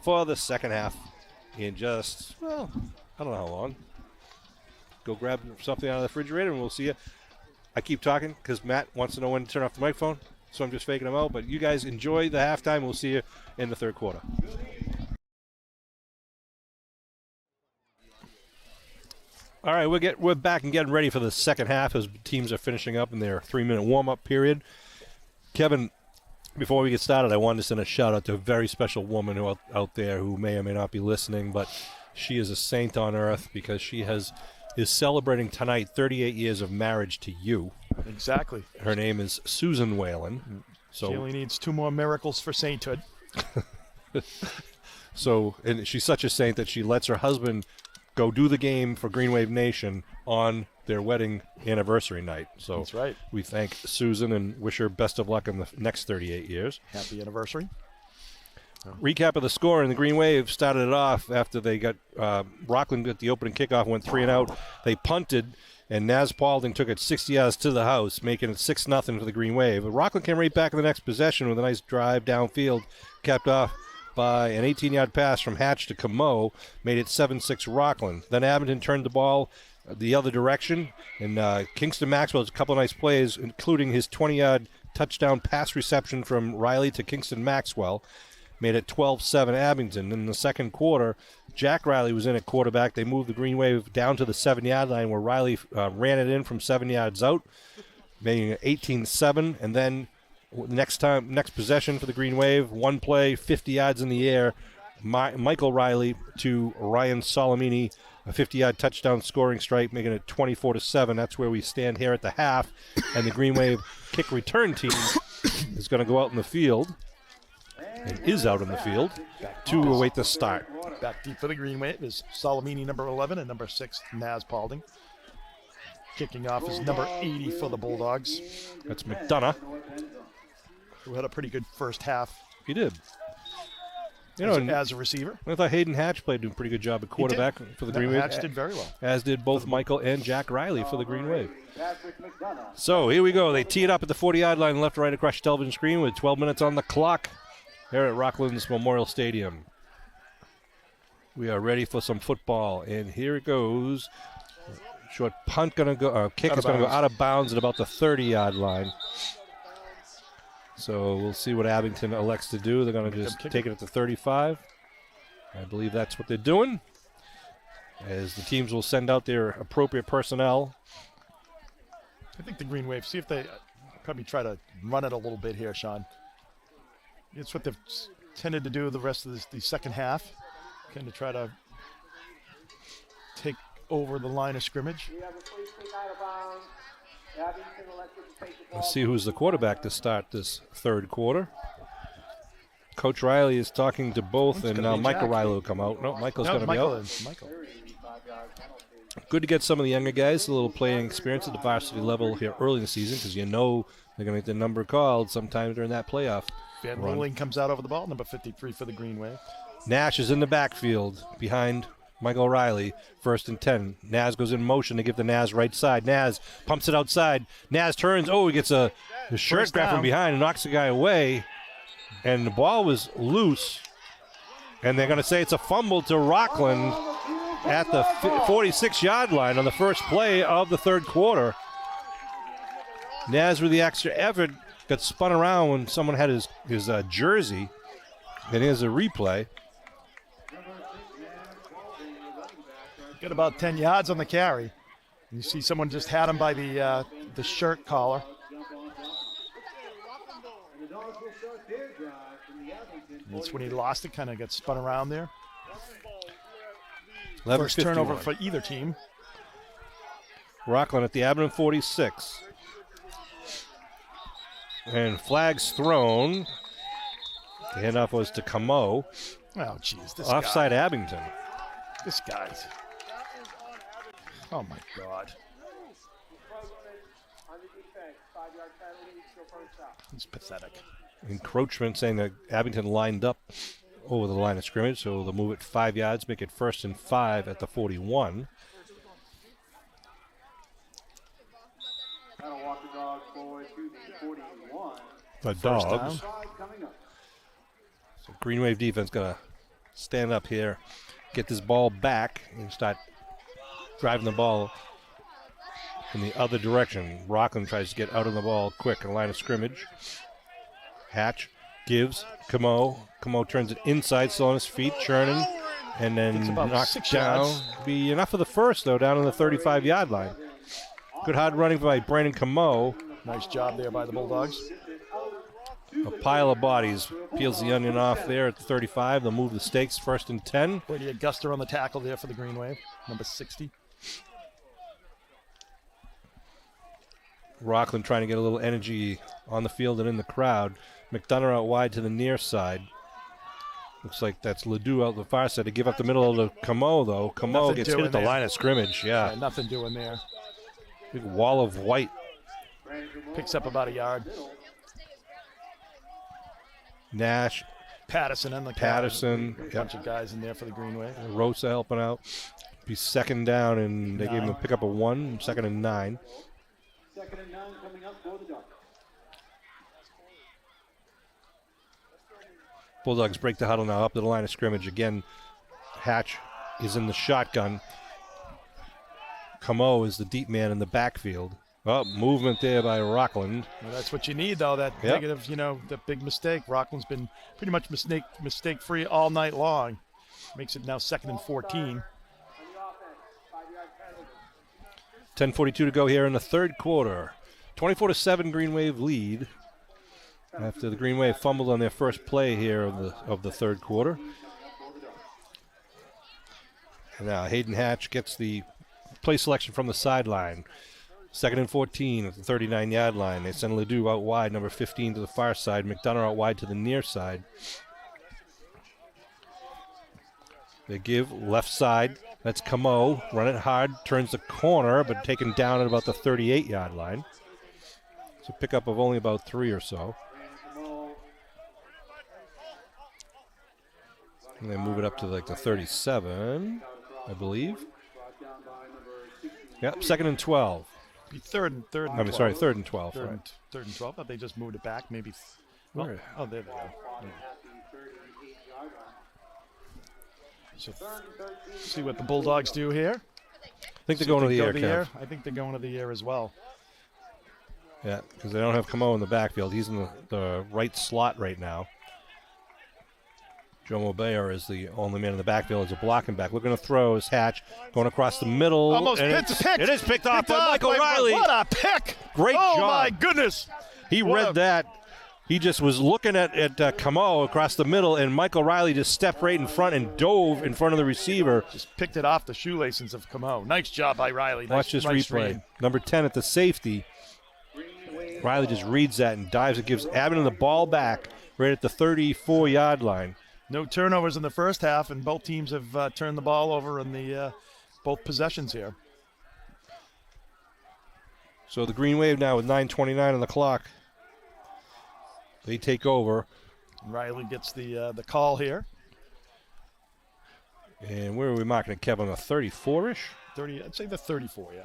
for the second half in just, well, I don't know how long. Go grab something out of the refrigerator, and we'll see you. I keep talking because Matt wants to know when to turn off the microphone, so I'm just faking him out. But you guys enjoy the halftime. We'll see you in the third quarter. All right, we're back and getting ready for the second half as teams are finishing up in their 3-minute warm-up period. Kevin, before we get started, I wanted to send a shout-out to a very special woman out there who may or may not be listening, but she is a saint on earth because she is celebrating tonight 38 years of marriage to you. Exactly. Her name is Susan Whalen. So she only needs 2 more miracles for sainthood. So, and she's such a saint that she lets her husband go do the game for Green Wave Nation on their wedding anniversary night. So that's right. We thank Susan and wish her best of luck in the next 38 years. Happy anniversary. Recap of the score, and the Green Wave started it off after they got Rockland got the opening kickoff, went 3-and-out. They punted, and Naz Paulding took it 60 yards to the house, making it 6-0 for the Green Wave. But Rockland came right back in the next possession with a nice drive downfield, capped off by an 18-yard pass from Hatch to Camo, made it 7-6 Rockland. Then Abington turned the ball the other direction, and Kingston Maxwell has a couple of nice plays, including his 20-yard touchdown pass reception from Riley to Kingston Maxwell. Made it 12-7 Abington. In the second quarter, Jack Riley was in at quarterback. They moved the Green Wave down to the 7-yard line where Riley ran it in from 7 yards out, making it 18-7. And then next possession for the Green Wave, one play, 50 yards in the air, Michael Riley to Ryan Solomini, a 50-yard touchdown scoring strike, making it 24-7. That's where we stand here at the half. And the Green Wave kick return team is going to go out in the field. And is out in the field to await the start. Back deep for the Green Wave is Solomini, number 11, and number 6, Naz Paulding. Kicking off is number 80 for the Bulldogs. That's McDonough, who had a pretty good first half. He did. As a receiver. I thought Hayden Hatch played a pretty good job at quarterback for the Green Wave. Hatch did very well. As did both Michael and Jack Riley for the Green Wave. So here we go. They tee it up at the 40-yard line, left or right across your television screen with 12 minutes on the clock. Here at Rockland's Memorial Stadium. We are ready for some football, and here it goes. Short punt going to go, kick is going to go out of bounds at about the 30-yard line. So we'll see what Abington elects to do. They're going to just take it at the 35. I believe that's what they're doing, as the teams will send out their appropriate personnel. I think the Green Wave, see if they probably try to run it a little bit here, Sean. It's what they've tended to do the rest of the second half, kind of try to take over the line of scrimmage. We have a free kick out of bounds. Abington elected to take the ball. Let's see who's the quarterback to start this third quarter. Coach Riley is talking to both, and now Michael Riley will come out. No, Michael's going to be out. Michael. Good to get some of the younger guys a little playing experience at the varsity level here early in the season, because you know they're going to get the number called sometime during that playoff. Van run. Ruling comes out over the ball, number 53 for the Green Wave. Nash is in the backfield behind Michael Riley, 1st and 10. Naz goes in motion to give the Naz right side. Naz pumps it outside. Naz turns. Oh, he gets a shirt grab from behind and knocks the guy away. And the ball was loose. And they're going to say it's a fumble to Rockland at the 46-yard line on the first play of the third quarter. Naz, with the extra effort, got spun around when someone had his jersey. And here's a replay. Got about 10 yards on the carry. You see someone just had him by the shirt collar. And that's when he lost it, kind of got spun around there. First turnover for either team. Rockland at the Abington 46. And flags thrown. The handoff was to Camo. Oh, jeez. This Offside guy. Abington. This guy's. Oh, my God. He's pathetic. Encroachment, saying that Abington lined up over the line of scrimmage, so they'll move it 5 yards, make it 1st and 5 at the 41. That'll walk the Dogs forward to the 41. The Dogs. Side coming up. So Green Wave defense got to stand up here, get this ball back, and start driving the ball in the other direction. Rockland tries to get out of the ball quick in the line of scrimmage. Hatch gives Camo. Camo turns it inside, still on his feet, churning, and then knocked down. Be enough for the first, though, down on the 35-yard line. Good hard running by Brandon Camo. Nice job there by the Bulldogs. A pile of bodies. Peels the onion off there at the 35. They'll move the stakes, 1st and 10. Brady Augusta on the tackle there for the Green Wave, number 60. Rockland trying to get a little energy on the field and in the crowd. McDonough out wide to the near side. Looks like that's Ledoux out the far side to give up the middle to Camo, though. Camo gets hit at the line of scrimmage, yeah. Nothing doing there. Big wall of white. Picks up about a yard. Nash. Patterson and the Patterson. A bunch of guys in there for the Green Wave. Rosa helping out. Be 2nd down, and they gave him a pick up of 1, 2nd and 9. 2nd and 9 coming up for the Dogs. Bulldogs break the huddle now up to the line of scrimmage. Again, Hatch is in the shotgun. Camo is the deep man in the backfield. Oh, movement there by Rockland. Well, that's what you need, though, that negative, that big mistake. Rockland's been pretty much mistake-free all night long. Makes it now 2nd and 14. 10:42 to go here in the third quarter. 24-7 Green Wave lead after the Green Wave fumbled on their first play here of the third quarter. And now Hayden Hatch gets the play selection from the sideline. 2nd and 14 at the 39-yard line. They send Ledoux out wide, number 15 to the far side. McDonough out wide to the near side. They give left side. That's Camo. Run it hard. Turns the corner, but taken down at about the 38-yard line. So pickup of only about 3 or so. And they move it up to like the 37, I believe. Yep, 2nd and 12. Be third and 12. Sorry, 3rd and 12. Third and 12. But they just moved it back, maybe. Oh, there they go. Yeah. So see what the Bulldogs do here. I think they're going to the air, Kev. I think they're going to the air as well. Yeah, because they don't have Camo in the backfield. He's in the right slot right now. Joe Mobayer is the only man in the backfield as a blocking back. Looking to throw is Hatch going across the middle. Almost picked. It is picked off by Michael Riley. What a pick. Great job. Oh, my goodness. He read that. He just was looking at Camo across the middle, and Michael Riley just stepped right in front and dove in front of the receiver. Just picked it off the shoelaces of Camo. Nice job by Riley. Watch this nice replay. read. Number 10 at the safety. Riley just reads that and dives. It gives Abington the ball back right at the 34-yard line. No turnovers in the first half, and both teams have turned the ball over in the both possessions here. So the Green Wave now with 9:29 on the clock. They take over. Riley gets the call here. And where are we marking it, Kevin? A 34-ish? 30. I'd say the 34, yeah.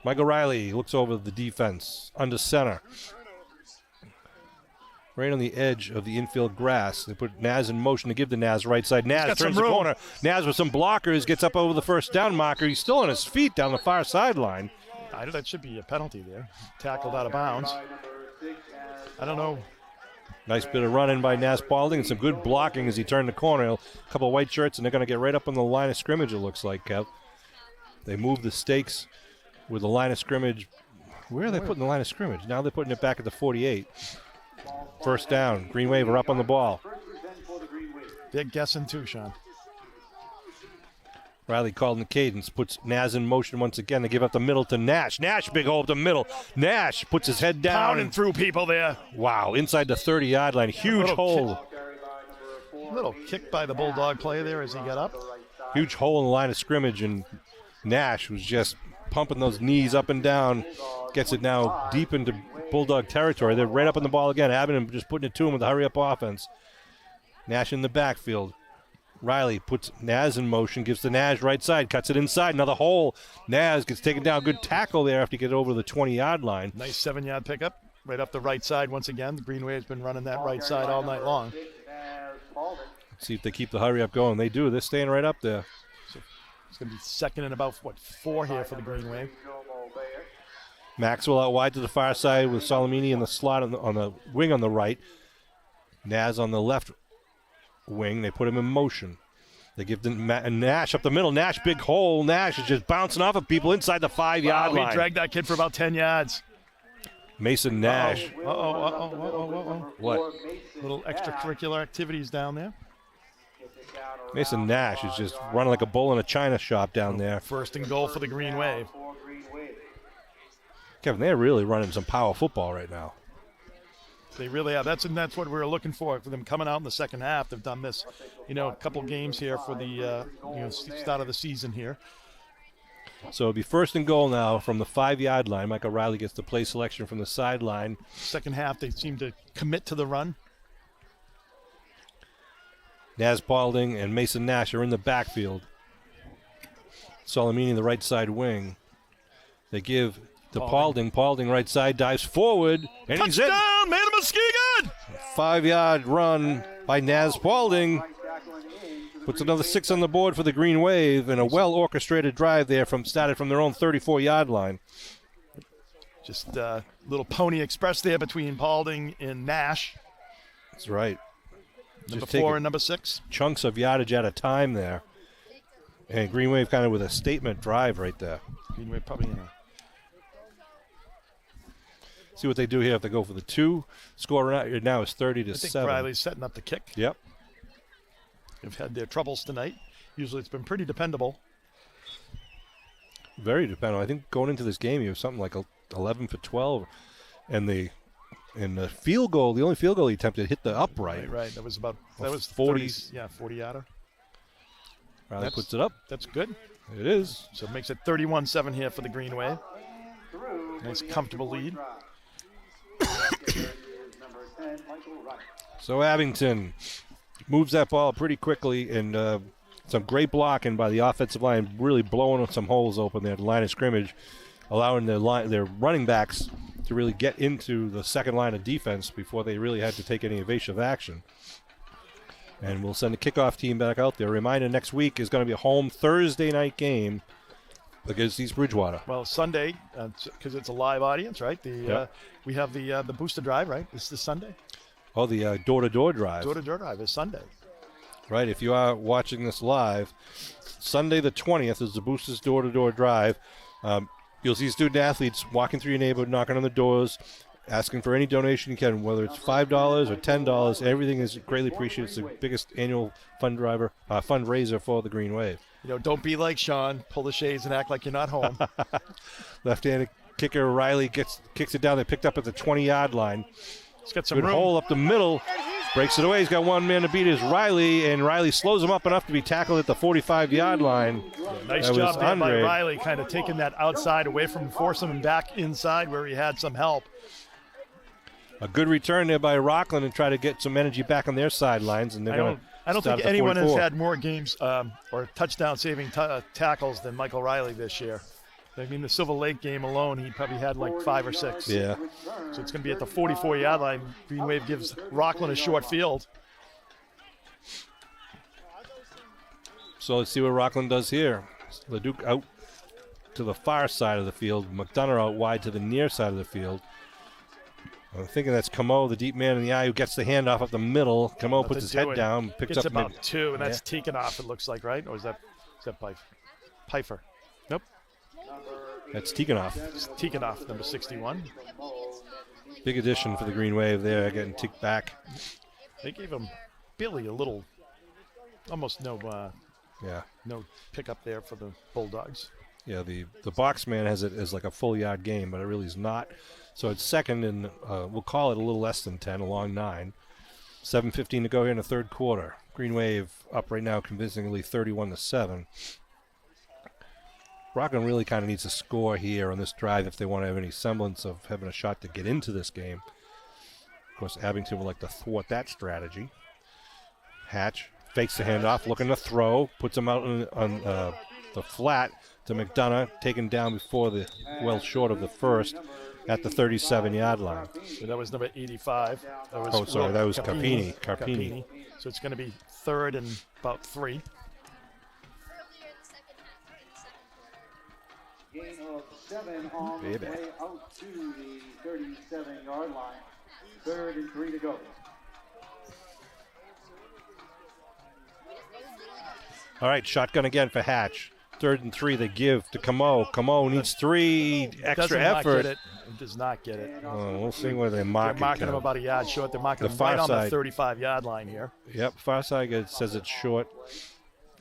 Michael Riley looks over the defense, under center. Right on the edge of the infield grass. They put Naz in motion to give the Naz right side. Naz turns the corner. Naz with some blockers, gets up over the first down marker. He's still on his feet down the far sideline. That should be a penalty there. Tackled out of bounds. I don't know. Nice bit of running by Naz Balding and some good blocking as he turned the corner. A couple of white shirts, and they're going to get right up on the line of scrimmage, it looks like, Kev. They move the stakes with the line of scrimmage. Where are they putting the line of scrimmage? Now they're putting it back at the 48. First down. Green Wave are up on the ball. They're guessing too, Sean. Riley called in the cadence, puts Naz in motion once again. They give up the middle to Nash. Nash, big hole up the middle. Nash puts his head down. Pounding through people there. Wow, inside the 30-yard line. Huge hole. Little kick by the Bulldog player there as he got up. Huge hole in the line of scrimmage, and Nash was just pumping those knees up and down. Gets it now deep into Bulldog territory. They're right up on the ball again. Abington just putting it to him with a hurry-up offense. Nash in the backfield. Riley puts Naz in motion, gives to Nash right side, cuts it inside, another hole. Naz gets taken down. Good tackle there after he gets over the 20-yard line. Nice 7-yard pickup right up the right side once again. The Green Wave's been running that right side all night long. Let's see if they keep the hurry up going. They do. They're staying right up there. So it's going to be second and about, 4 here for the Green Wave. Maxwell out wide to the far side with Salamini in the slot on the wing on the right. Naz on the left wing. They put him in motion. They give Nash up the middle. Nash, big hole. Nash is just bouncing off of people inside the 5-yard line. He dragged that kid for about 10 yards. Mason Nash. What? Little extracurricular activities down there. Mason Nash is just running like a bull in a china shop down there. First and goal for the Green Wave. Kevin, they're really running some power football right now. They really are. That's what we were looking for them coming out in the second half. They've done this, a couple games here for the start of the season here. So it'll be first and goal now from the 5-yard line. Michael Riley gets the play selection from the sideline. Second half, they seem to commit to the run. Naz Balding and Mason Nash are in the backfield. Salamini, the right side wing. They give to Paulding. Paulding right side, dives forward, and he's in. Touchdown, man of Muskegon! 5-yard run by Naz Paulding. Puts another 6 on the board for the Green Wave, and a well-orchestrated drive there started from their own 34-yard line. Just a little Pony Express there between Paulding and Nash. That's right. Number 4 and number 6. Chunks of yardage at a time there. And Green Wave kind of with a statement drive right there. Green Wave probably in a... See what they do here if they go for the 2. Score right now is 30-7. I think Riley's setting up the kick. Yep. They've had their troubles tonight. Usually it's been pretty dependable. Very dependable. I think going into this game, you have something like 11 for 12. And the field goal, the only field goal he attempted hit the upright. Right. That was 40. 40-yarder. Riley puts it up. That's good. It is. So it makes it 31-7 here for the Green Wave. Nice comfortable lead. So Abington moves that ball pretty quickly, and some great blocking by the offensive line, really blowing some holes open there at the line of scrimmage, allowing their running backs to really get into the second line of defense before they really had to take any evasive action. And we'll send the kickoff team back out there. Reminder, next week is going to be a home Thursday night game against East Bridgewater. Well, Sunday, because it's a live audience, right? We have the booster drive, right? This Sunday? Oh, the door-to-door drive. Door-to-door drive is Sunday. Right, if you are watching this live, Sunday the 20th is the Boosters door-to-door drive. You'll see student-athletes walking through your neighborhood, knocking on the doors, asking for any donation you can, whether it's $5 or $10. Everything is greatly appreciated. It's the biggest annual fundraiser for the Green Wave. Don't be like Sean. Pull the shades and act like you're not home. Left-handed kicker Riley kicks it down. They picked up at the 20-yard line. He's got some Good room. hole up the middle. Breaks it away. He's got one man to beat is Riley, and Riley slows him up enough to be tackled at the 45-yard line. Nice That job was there by Andre. Riley, kind of taking that outside away from him, forcing him back inside where he had some help. A good return there by Rockland and try to get some energy back on their sidelines. And I don't think anyone has had more games or touchdown-saving tackles than Michael Riley this year. I mean, the Silver Lake game alone, he probably had like 5 or 6. Yeah. So it's going to be at the 44-yard line. Green Wave gives Rockland a short field. So let's see what Rockland does here. LeDuc out to the far side of the field. McDonough out wide to the near side of the field. I'm thinking that's Camo, the deep man in the eye, who gets the handoff up the middle. Camo puts his head down, picks Gets up about mid- 2, and that's Tikhonov, it looks like, right? Or is that Pfeiffer? Nope. That's Tikhonov. It's Tikhonov, number 61. Big addition for the Green Wave there, getting ticked back. They gave him Billy a little, almost no pickup there for the Bulldogs. Yeah, the box man has it as like a full yard game, but it really is not. So it's second, and we'll call it a little less than 10, a long 9. 7:15 to go here in the third quarter. Green Wave up right now convincingly 31-7. Rockland really kind of needs to score here on this drive if they want to have any semblance of having a shot to get into this game. Of course, Abington would like to thwart that strategy. Hatch fakes the handoff, looking to throw, puts him out on the flat to McDonough, taken down before well short of the first at the 37-yard line. So that was number 85. That was that was Carpini. Carpini. So it's going to be third and about 3. Gain of 7 on the way out to the 37-yard line. 3rd and 3 to go. All right, shotgun again for Hatch. 3rd and 3 they give to Camo. Camo needs 3 extra effort. It does not get it. Oh, we'll see where they mark They're marking it. him about a yard short. They're marking The him far right on side. the 35-yard line here. Yep, far side says it's short.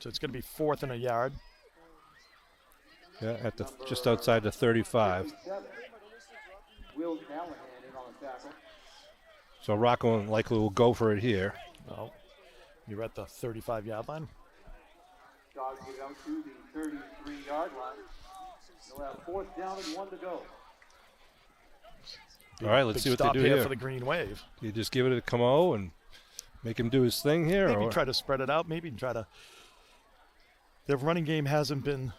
So it's going to be 4th and a yard. Yeah, at just outside the 35. Will Callahan in on the tackle. So Rockland likely will go for it here. Well, you're at the 35-yard line. Dogs get out to the 33-yard line. They'll have 4th down and 1 to go. All right, let's Big see what they stop do here here. for the Green Wave. You just give it to Camo and make him do his thing here? Maybe or? try to spread it out. Maybe try to. Their running game hasn't been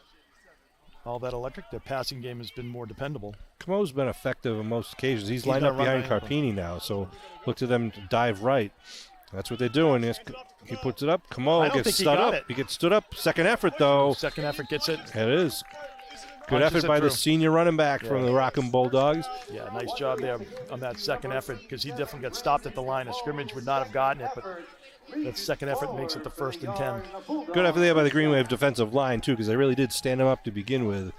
all that electric. Their passing game has been more dependable. Camo's been effective on most occasions. He's lined not up behind running. Carpini now, so look to them to dive right. That's what they're doing. He puts it up. I Camo don't gets think he stood got up. it. He gets stood up. Second effort, though. Second effort gets it. It is. Good Punches effort it by the through. senior running back from the Rockland Bulldogs. Yeah, nice job there on that second effort because he definitely got stopped at the line of scrimmage. Would not have gotten it, but that second effort makes it the 1st and 10. Good effort there by the Green Wave defensive line, too, because they really did stand him up to begin with.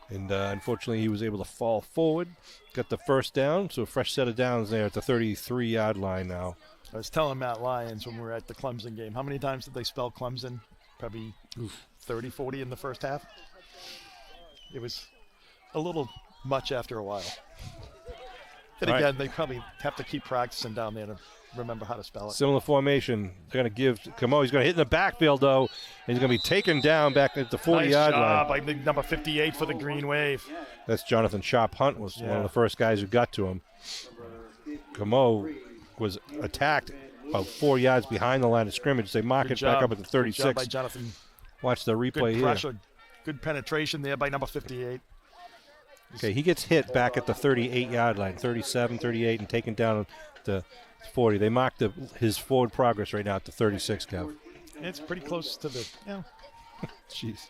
And unfortunately, he was able to fall forward. Got the first down, so a fresh set of downs there at the 33-yard line now. I was telling Matt Lyons when we were at the Clemson game, how many times did they spell Clemson? Probably 30, 40 in the first half. It was a little much after a while. Then All again, right. they probably have to keep practicing down there to remember how to spell it. Similar formation. They're going to give Camo. He's going to hit in the backfield, though. And he's going to be taken down back at the 40-yard Nice job line. by number 58 for the Green Wave. That's Jonathan Sharp Hunt was one of the first guys who got to him. Camo was attacked about 4 yards behind the line of scrimmage. They mark Good it back job. up at the Good job 36. by Jonathan. Watch the replay Good here. pressure. Good penetration there by number 58. Okay, he gets hit back at the 38-yard line, 37, 38, and taken down to 40. They mark his forward progress right now at the 36, Kev. It's pretty close to the, Jeez.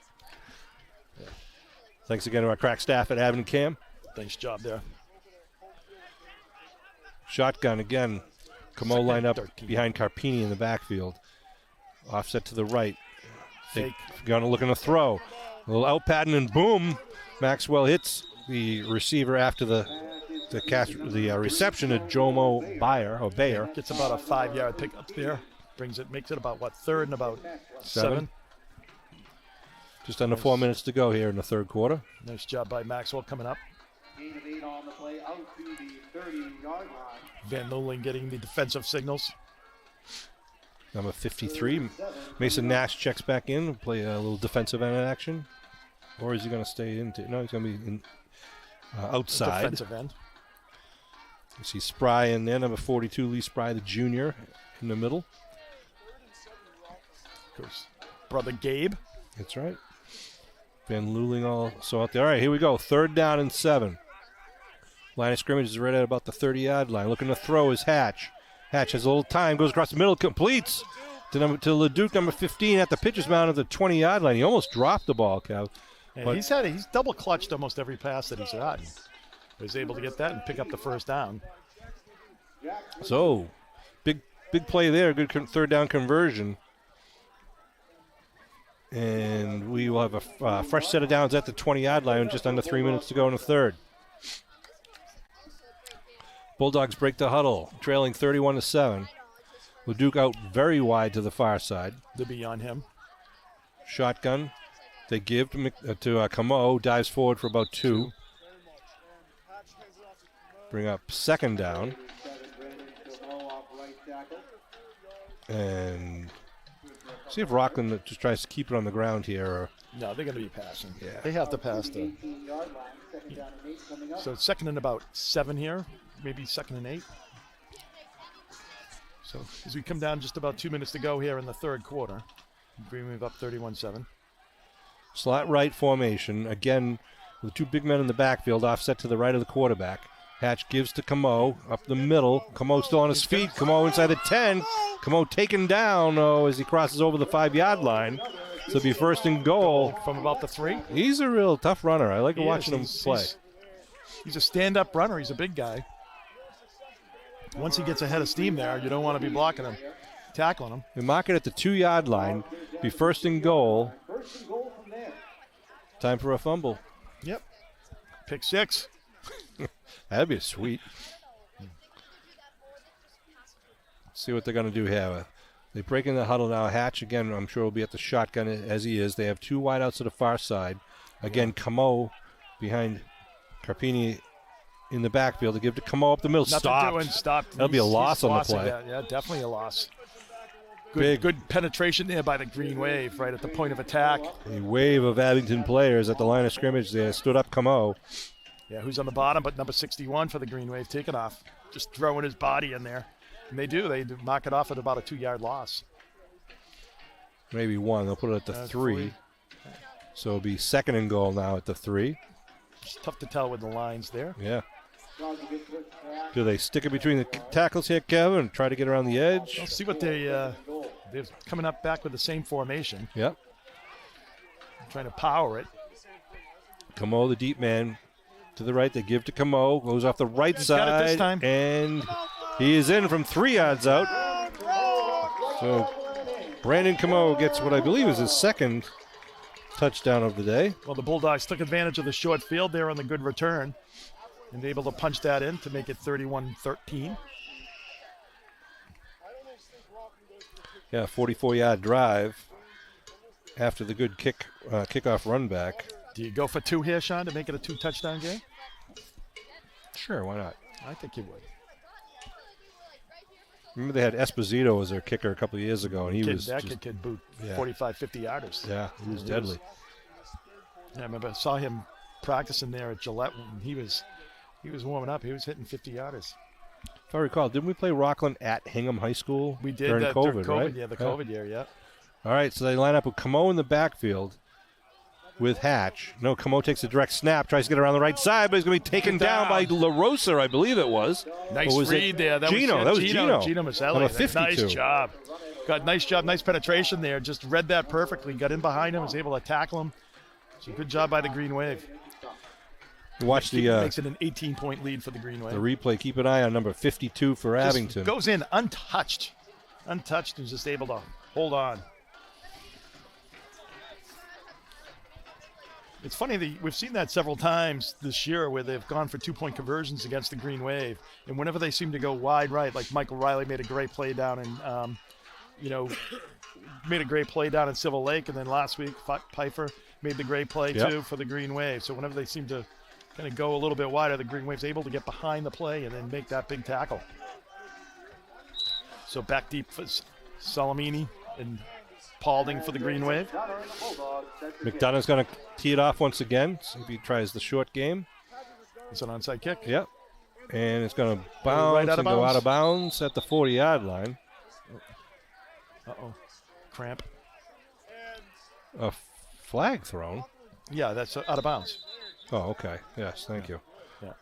Thanks again to our crack staff at Abington Cam. nice job there. Shotgun again. Camo Second lined up 13. behind Carpini in the backfield. Offset to the right. Fake. Gonna looking to throw. A little out pattern and boom. Maxwell hits the receiver after the the reception to Jomo Bayer. Gets about a 5-yard pickup there. Makes it about, third and about 7. Just under 4 minutes to go here in the third quarter. Nice job by Maxwell coming up. Gain of 8 on the play, out to the 30-yard line. Van Luling getting the defensive signals. Number 53, Mason Nash checks back in, play a little defensive end action. Or is he going to stay into? No, he's going to be outside. Defensive end. You see Spry in there, number 42, Lee Spry, the junior, in the middle. Of course, brother Gabe. That's right. Van Luling also out there. All right, here we go. 3rd down and 7. Line of scrimmage is right at about the 30-yard line. Looking to throw is Hatch. Hatch has a little time, goes across the middle, completes to Leduc, number 15, at the pitcher's mound at the 20-yard line. He almost dropped the ball, Kev. And he's double clutched almost every pass that he's gotten. He was able to get that and pick up the first down. So, big play there. Good 3rd down conversion. And we will have a fresh set of downs at the 20-yard line, just under 3 minutes to go in the third. Bulldogs break the huddle, trailing 31-7. Leduc out very wide to the far side. They'll be on him. Shotgun. They give to Camo, dives forward for about 2. Bring up 2nd down. And see if Rockland just tries to keep it on the ground here. Or no, they're going to be passing. Yeah. They have to pass the. So 2nd and about 7 here, maybe 2nd and 8. So as we come down just about 2 minutes to go here in the third quarter, we move up 31-7. Slot right formation, again with 2 big men in the backfield, offset to the right of the quarterback. Hatch gives to Camo, up the middle. Camo still on his feet. Camo inside the 10. Camo taken down as he crosses over the 5-yard line. So it'll be 1st and goal. From about the 3. He's a real tough runner. I like watching him play. He's a stand-up runner. He's a big guy. Once he gets ahead of steam there, you don't want to be blocking him, tackling him. We mark it at the 2-yard line. Be 1st and goal. Time for a fumble. Yep. Pick 6. That'd be sweet. See what they're going to do here. They break in the huddle now. Hatch, again, I'm sure will be at the shotgun as he is. They have 2 wideouts to the far side. Again, Camo behind Carpini in the backfield to give to Camo up the middle. Stopped. That'll be a loss on the play. Yeah, definitely a loss. Good penetration there by the Green Wave right at the point of attack. A wave of Abington players at the line of scrimmage there. Stood up Camo. Yeah, who's on the bottom, but number 61 for the Green Wave taking off. Just throwing his body in there. And they do knock it off at about a 2-yard loss. Maybe 1. They'll put it at the 3. So it'll be 2nd and goal now at the 3. It's tough to tell with the lines there. Yeah. Do they stick it between the tackles here, Kevin, and try to get around the edge? Let's see what they're coming up back with the same formation. Yep. Trying to power it. Camo, the deep man, to the right. They give to Camo. Goes off the right He's side. got it this time. And he is in from 3 yards out. So Brandon Camo gets what I believe is his 2nd touchdown of the day. Well, the Bulldogs took advantage of the short field there on the good return and able to punch that in to make it 31-13. Yeah, 44-yard drive after the good kickoff run back. Do you go for 2 here, Sean, to make it a 2-touchdown game? Sure, why not? I think you would. Remember they had Esposito as their kicker a couple of years ago, and That kid could boot 45, 50-yarders. Yeah, he was deadly. Yeah, I remember I saw him practicing there at Gillette when he was warming up. He was hitting 50-yarders. If I recall, didn't we play Rockland at Hingham High School? We did during COVID, during COVID, right? Yeah, the COVID year, yeah. All right, so they line up with Camo in the backfield with Hatch. No, Camo takes a direct snap, tries to get around the right side, but he's going to be taken down by La Rosa, I believe it was. Nice read there. That was Gino. Gino Maselli. Number 52. Nice job. Nice penetration there. Just read that perfectly. Got in behind him, was able to tackle him. So good job by the Green Wave. Watch makes it an 18-point lead for the Green Wave. The replay. Keep an eye on number 52 for Abington. Goes in untouched. And just able to hold on. It's funny that we've seen that several times this year where they've gone for 2-point conversions against the Green Wave, and whenever they seem to go wide right, like Michael Riley made a great play down in, made a great play down in Civil Lake, and then last week Pfeiffer made the great play too for the Green Wave. So whenever they seem to kind of go a little bit wider, the Green Wave's able to get behind the play and then make that big tackle. So back deep for Salamini and Paulding for the Green Wave. McDonough's going to tee it off once again. See if he tries the short game. It's an onside kick. Yep. And it's going to bounce and go out of bounds at the 40-yard line. Uh-oh. Cramp. A flag thrown? Yeah, that's out of bounds. Oh, okay. Yes, thank you. Yeah.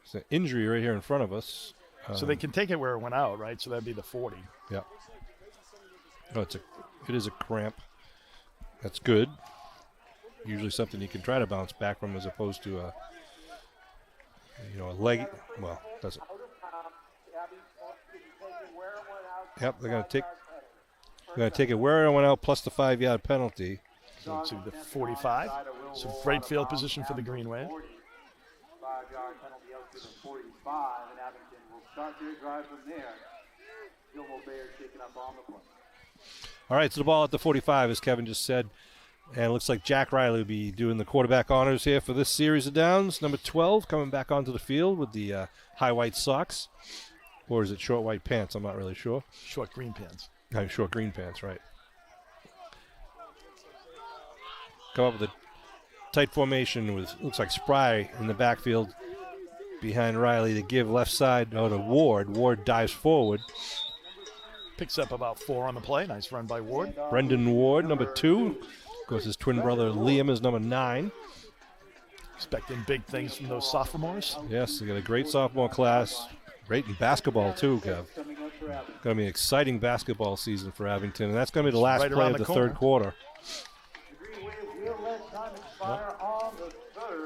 It's an injury right here in front of us. So they can take it where it went out, right? So that'd be the 40. Yeah. Oh, it is a cramp. That's good. Usually something you can try to bounce back from as opposed to a leg. Well, doesn't. Yep, they're going to take it where it went out plus the 5-yard penalty. So to the 45. So great field position for the Green Wave. 5-yard penalty out to the 45, and Abington will start their drive from there. Gilmore Bears taking up on the play. All right, so the ball at the 45, as Kevin just said. And it looks like Jack Riley will be doing the quarterback honors here for this series of downs. Number 12 coming back onto the field with the high white socks. Or is it short white pants? I'm not really sure. Short green pants. Short green pants, right. Come up with a tight formation with, looks like Spry in the backfield behind Riley to give left side to Ward. Ward dives forward. Picks up about 4 on the play. Nice run by Ward. Brendan Ward, number 2. Of course, his twin brother Liam is number 9. Expecting big things from those sophomores. Yes, they got a great sophomore class. Great in basketball, too, Kev. Going to be an exciting basketball season for Abington, and that's going to be the last play of the third quarter.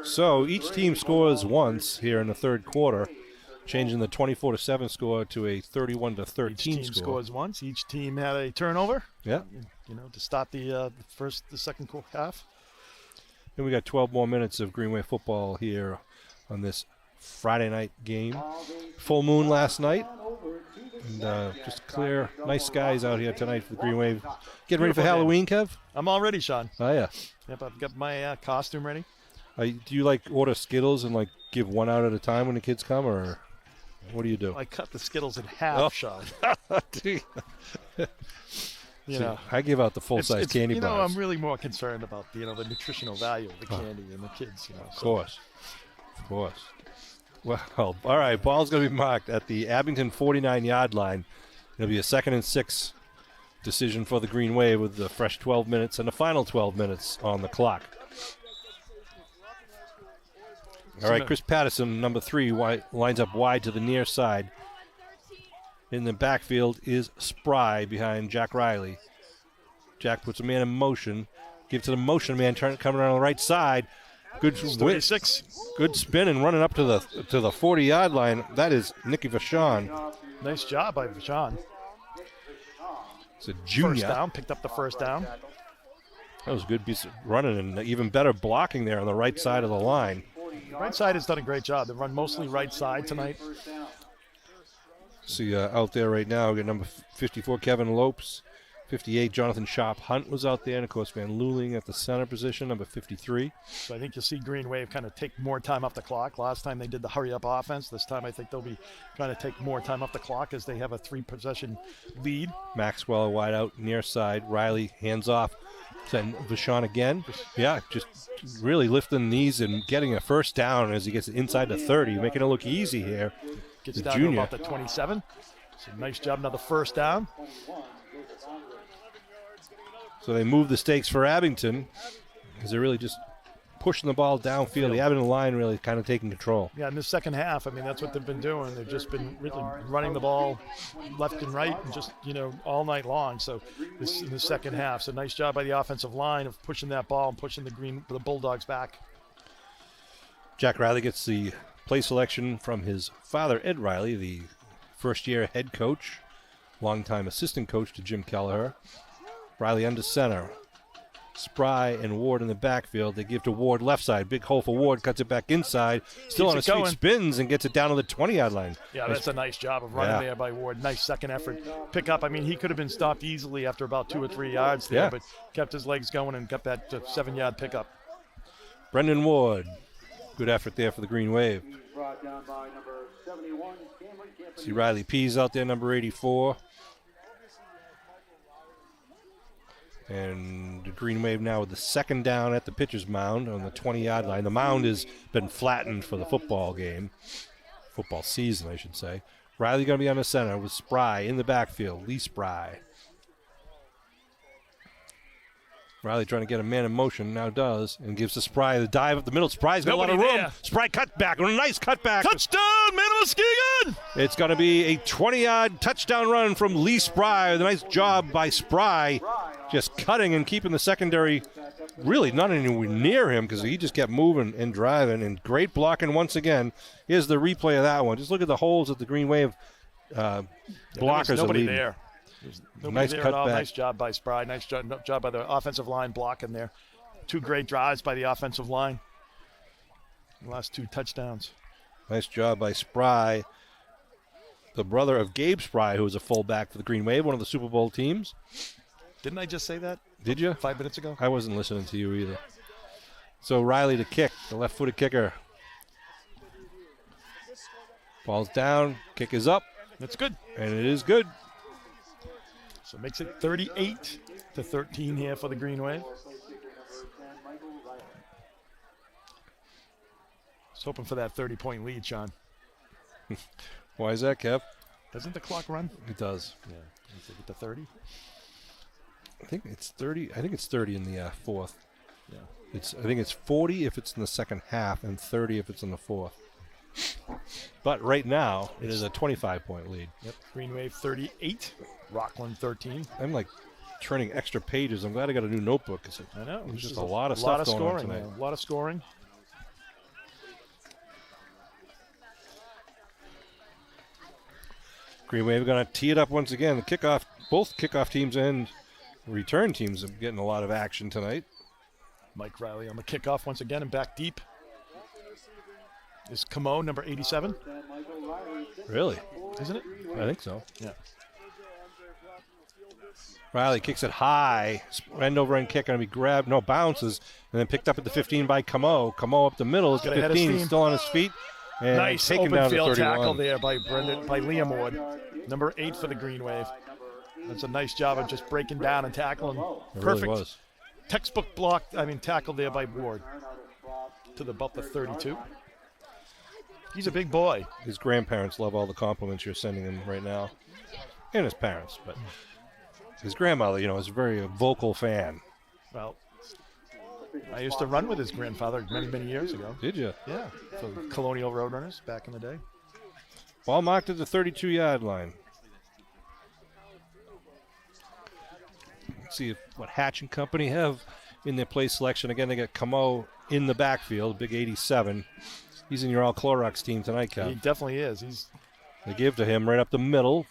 So each team scores once here in the third quarter, changing the 24-7 score to a 31-13 Each team score. scores once. Each team had a turnover. Yeah. To start the second half. And we got 12 more minutes of Greenway football here on this Friday night game. Full moon last night. And just clear, nice skies out here tonight for the Green Wave. Getting ready for Halloween, Kev? I'm all ready, Sean. Oh, yeah. Yep, I've got my costume ready. Do you order Skittles and give one out at a time when the kids come, or what do you do? I cut the Skittles in half, Sean. I give out the full-size candy bars. I'm really more concerned about the nutritional value of the candy and the kids. Of course. Well, all right, ball's going to be marked at the Abington 49-yard line. It'll be a 2nd and 6 decision for the Green Wave with the fresh 12 minutes and the final 12 minutes on the clock. All right, Chris Patterson, number 3, lines up wide to the near side. In the backfield is Spry behind Jack Riley. Jack puts a man in motion. Gives to the motion man coming around on the right side. Good 36. Good spin and running up to the 40-yard line. That is Nicky Vachon. Nice job by Vachon. It's a junior. First down, picked up the first down. That was a good piece of running and even better blocking there on the right side of the line. Right side has done a great job. They run mostly right side tonight. See out there right now, we got number 54, Kevin Lopes. 58, Jonathan Sharp Hunt was out there. And, of course, Van Luling at the center position, number 53. So I think you'll see Green Wave kind of take more time off the clock. Last time they did the hurry-up offense. This time I think they'll be trying to take more time off the clock as they have a 3-possession lead. Maxwell wide out near side. Riley hands off. Send Vachon again. Yeah, just really lifting knees and getting a first down as he gets inside the 30, making it look easy here. Gets the down junior. to about the 27. So nice job, another first down. So they move the stakes for Abington because they're really just pushing the ball downfield. The Abington line really kind of taking control. Yeah, in the second half, that's what they've been doing. They've just been really running the ball left and right and just, all night long. So this in the second half. So nice job by the offensive line of pushing that ball and pushing the Bulldogs back. Jack Riley gets the play selection from his father, Ed Riley, the first-year head coach, longtime assistant coach to Jim Kelleher. Riley under center. Spry and Ward in the backfield. They give to Ward left side. Big hole for Ward, cuts it back inside. Still on his feet, spins and gets it down to the 20-yard line. Yeah, that's a nice job of running there by Ward. Nice second effort. Pick up. I mean, he could have been stopped easily after about 2 or 3 yards there, but kept his legs going and got that 7-yard pickup. Brendan Ward. Good effort there for the Green Wave. See Riley Pease out there, number 84. And the Green Wave now with the second down at the pitcher's mound on the 20-yard line. The mound has been flattened for the football season, I should say. Riley going to be on the center with Spry in the backfield. Lee Spry. Riley trying to get a man in motion, now does, and gives to Spry the dive up the middle. Spry's got a lot of room. Spry cut back, a nice cutback. Touchdown, Muskegon! It's going to be a 20-yard touchdown run from Lee Spry. The nice job by Spry, just cutting and keeping the secondary really not anywhere near him because he just kept moving and driving, and great blocking once again. Here's the replay of that one. Just look at the holes that the Green Wave blockers are leaving. There. Nice cutback. Nice job by Spry. Nice job by the offensive line blocking there. 2 great drives by the offensive line. The last 2 touchdowns. Nice job by Spry, the brother of Gabe Spry, who was a fullback for the Green Wave, one of the Super Bowl teams. Didn't I just say that? Did you? 5 minutes ago? I wasn't listening to you either. So Riley to kick, the left-footed kicker. Ball's down, kick is up. That's good. And it is good. So it makes it 38-13 here for the Green Wave. I was hoping for that 30-point lead, Sean. Why is that, Kev? Doesn't the clock run? It does. Yeah. Is it to 30? I think it's 30. I think it's 30 in the fourth. Yeah. I think it's 40 if it's in the second half and 30 if it's in the fourth. But right now, it is a 25-point lead. Yep. Green Wave 38, Rockland 13. I'm like turning extra pages. I'm glad I got a new notebook. I know. There's just a lot of stuff going on tonight. A lot of scoring. Green Wave going to tee it up once again. The kickoff, both kickoff teams and return teams are getting a lot of action tonight. Mike Riley on the kickoff once again and back deep. Is Camo number 87? Really? Isn't it? I think so. Yeah. Riley kicks it high. End over end kick going to be grabbed. No, bounces. And then picked up at the 15 by Camo. Camo up the middle. It's 15. Still on his feet. And nice open down field to tackle there by Liam Ward. Number 8 for the Green Wave. That's a nice job of just breaking down and tackling. Perfect. Really was. Textbook tackle there by Ward. To about the 32. He's a big boy. His grandparents love all the compliments you're sending him right now. And his parents. But his grandmother, is a very vocal fan. Well, I used to run with his grandfather many, many years ago. Did you? Yeah. For Colonial Roadrunners back in the day. Ball marked at the 32-yard line. Let's see what Hatch and company have in their play selection. Again, they got Camo in the backfield, big 87. He's in your all-Clorox team tonight, Kev. He definitely is. They give to him right up the middle.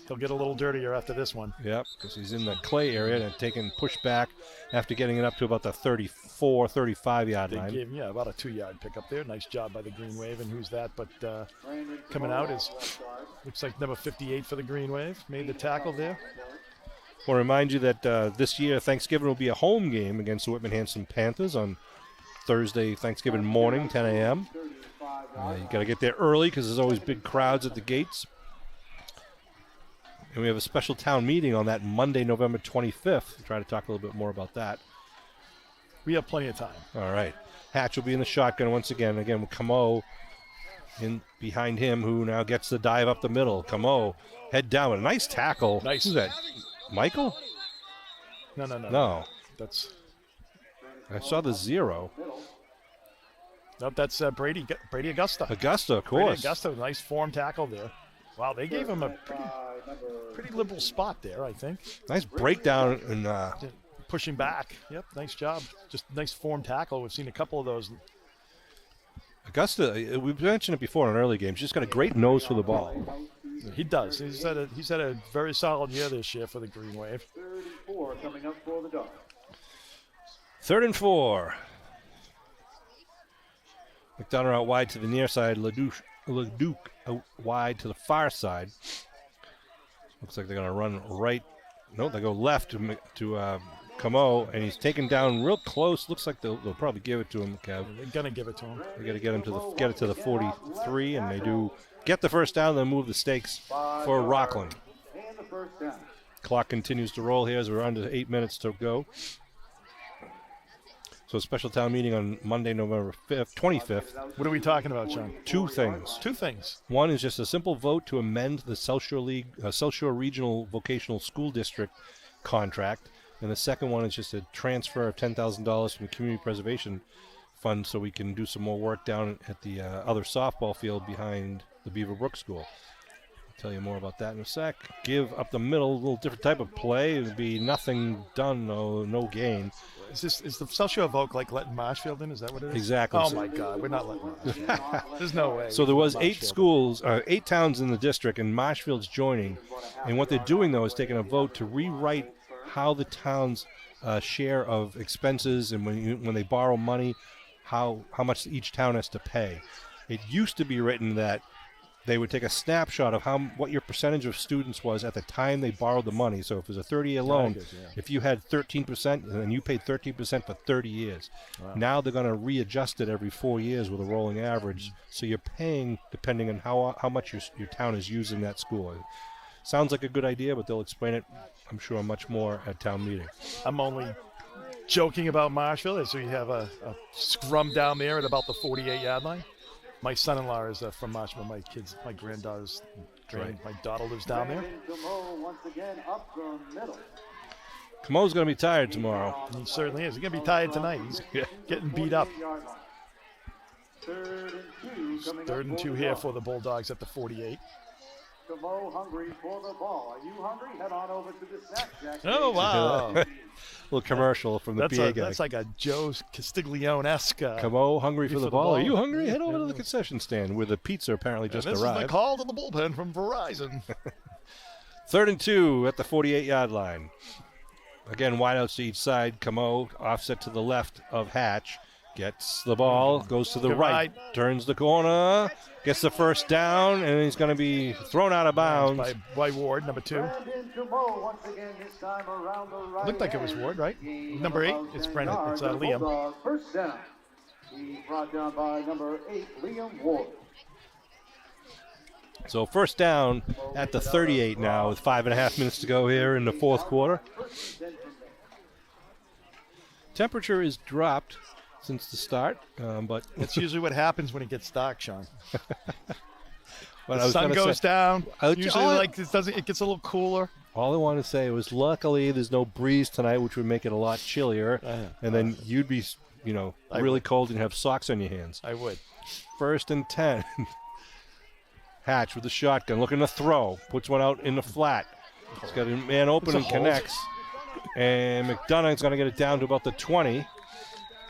He'll get a little dirtier after this one. Yep, because he's in the clay area and taking pushback after getting it up to about the 34, 35-yard line. They gave him, about a 2-yard pickup there. Nice job by the Green Wave, and who's that? But coming out is, looks like number 58 for the Green Wave. Made the tackle there. I want to remind you that this year Thanksgiving will be a home game against the Whitman-Hanson Panthers on Thursday, Thanksgiving morning, 10 a.m. You got to get there early because there's always big crowds at the gates. And we have a special town meeting on that Monday, November 25th. We'll try to talk a little bit more about that. We have plenty of time. All right. Hatch will be in the shotgun once again. Again, with Camo in behind him, who now gets the dive up the middle. Camo, head down. A nice tackle. Nice. Who's that? Michael? No. I saw the 0. Nope, that's Brady Augusta. Augusta, of course. Brady Augusta, nice form tackle there. Wow, they gave him a pretty liberal spot there, I think. Nice breakdown and pushing back. Yep, nice job. Just nice form tackle. We've seen a couple of those. Augusta, we've mentioned it before in early games. He's just got a great nose for the ball. He does. He's had a very solid year this year for the Green Wave. 34 coming up for the Dogs. 3rd and 4. McDonough out wide to the near side. Leduc out wide to the far side. Looks like they're going to run right. No, they go left to Camo, and he's taken down real close. Looks like they'll probably give it to him, Kev. They're gonna give it to him. They got to get it to the 43, and they do get the first down. Then move the stakes for Rockland. And the first down. Clock continues to roll here as we're under 8 minutes to go. So a special town meeting on Monday, November 25th. What are we talking about, Sean? Two things. Two things. One is just a simple vote to amend the South Shore Regional Vocational School District contract. And the second one is just a transfer of $10,000 from the Community Preservation Fund so we can do some more work down at the other softball field behind the Beaver Brook School. I'll tell you more about that in a sec. Give up the middle, a little different type of play. It would be nothing done, no gain. Is the South Shore vote like letting Marshfield in? Is that what it is? Exactly. Oh, my God. We're not letting Marshfield in. There's no way. So there was Marshfield 8 towns in the district, and Marshfield's joining. And what they're doing, though, is taking a vote to rewrite how the town's share of expenses and when they borrow money, how much each town has to pay. It used to be written that they would take a snapshot of what your percentage of students was at the time they borrowed the money. So if it was a 30-year loan, if you had 13%, then you paid 13% for 30 years. Wow. Now they're going to readjust it every 4 years with a rolling average. So you're paying depending on how much your town is using that school. Sounds like a good idea, but they'll explain it, I'm sure, much more at town meeting. I'm only joking about Marshfield. So you have a scrum down there at about the 48-yard line. My son-in-law is from Marshfield. My granddaughter's, my daughter lives down there. Once again up the middle. Camo's going to be tired tomorrow. He certainly is. He's going to be tired tonight. He's getting beat up. 3rd and 2 here for the Bulldogs at the 48. Camo hungry for the ball. Are you hungry? Head on over to the snack shack. Oh, wow. Little commercial from the PA guy. That's like a Joe Castiglione-esque. Camo hungry for the ball. Are you hungry? Head over to the concession stand where the pizza apparently just arrived. This is the call to the bullpen from Verizon. 3rd and 2 at the 48-yard line. Again, wideouts to each side. Camo offset to the left of Hatch. Gets the ball, goes to the right, turns the corner, gets the first down, and he's going to be thrown out of bounds. By Ward, number 2. Looked like it was Ward, right? Number 8, it's Brennan. It's Liam. First down. He's brought down by number 8, Liam Ward. So first down at the 38 now with 5.5 minutes to go here in the fourth quarter. Temperature is dropped since the start, but that's usually what happens when it gets dark, Sean. But the sun goes down. Usually, it gets a little cooler. All I wanted to say was, luckily, there's no breeze tonight, which would make it a lot chillier, and then you'd be, really cold and have socks on your hands. I would. 1st and 10. Hatch with the shotgun, looking to throw, puts one out in the flat. He's got a man open and connects, and McDonough's going to get it down to about the 20.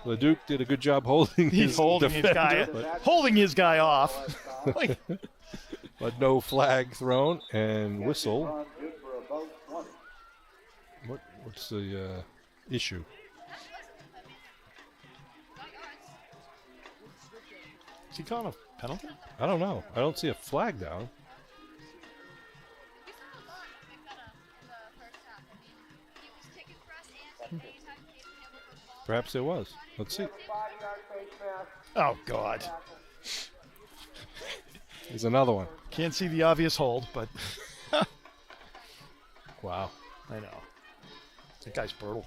Leduc did a good job holding his guy off. But no flag thrown and whistle. What's the issue? Is he calling a penalty? I don't know. I don't see a flag down. Perhaps there was. Let's see. Oh, God. There's another one. Can't see the obvious hold, but... Wow. I know. That guy's brutal.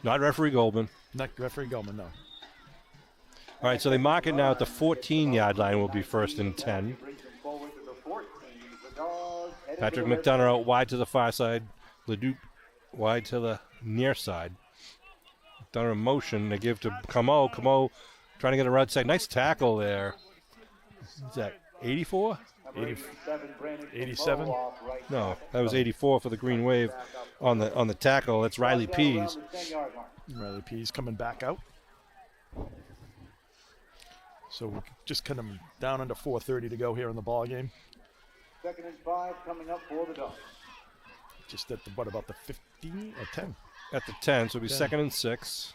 Not referee Goldman. Not referee Goldman, no. All right, so they mark it now at the 14-yard line will be 1st and 10. Patrick McDonough out wide to the far side. Leduc wide to the near side. McDonough in motion. They give to Camo. Camo trying to get a right side. Nice tackle there. Is that 84? 87? No, that was 84 for the Green Wave on the tackle. That's Riley Pease. Riley Pease coming back out. So we're just kind of down under 4:30 to go here in the ball game. 2nd and 5 coming up for the Dogs. Just at about the 15 or 10? at the 10, so it'll be 10. 2nd and 6.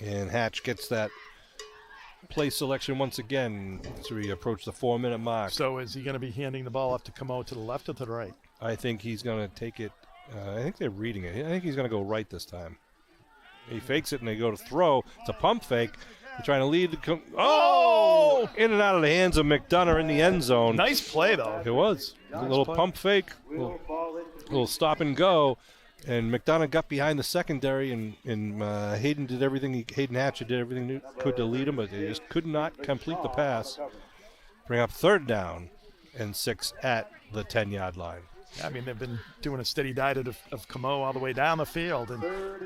And Hatch gets that play selection once again as we approach the 4-minute mark. So is he going to be handing the ball up to Camo to the left or to the right? I think he's going to take it. I think they're reading it. I think he's going to go right this time. He fakes it and they go to throw. It's a pump fake. They're trying to lead. Oh! In and out of the hands of McDonough in the end zone. Nice play, though. It was. A little pump fake, little stop and go. And McDonough got behind the secondary, and Hayden did everything. Hayden Hatcher did everything he could to lead him, but they just could not complete the pass. Bring up 3rd down and 6 at the 10-yard line. Yeah, I mean, they've been doing a steady diet of Camo all the way down the field, and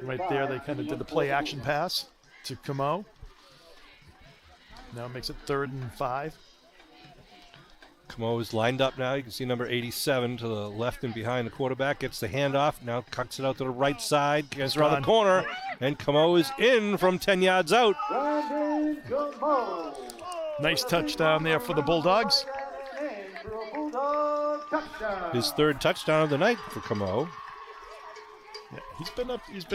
right there they kind of did the play-action pass to Camo. Now it makes it 3rd and 5. Camo is lined up now. You can see number 87 to the left and behind the quarterback. Gets the handoff. Now cuts it out to the right side. Gets around the corner. And Camo is in from 10 yards out. Nice touchdown there for the Bulldogs. His 3rd touchdown of the night for Camo. Yeah,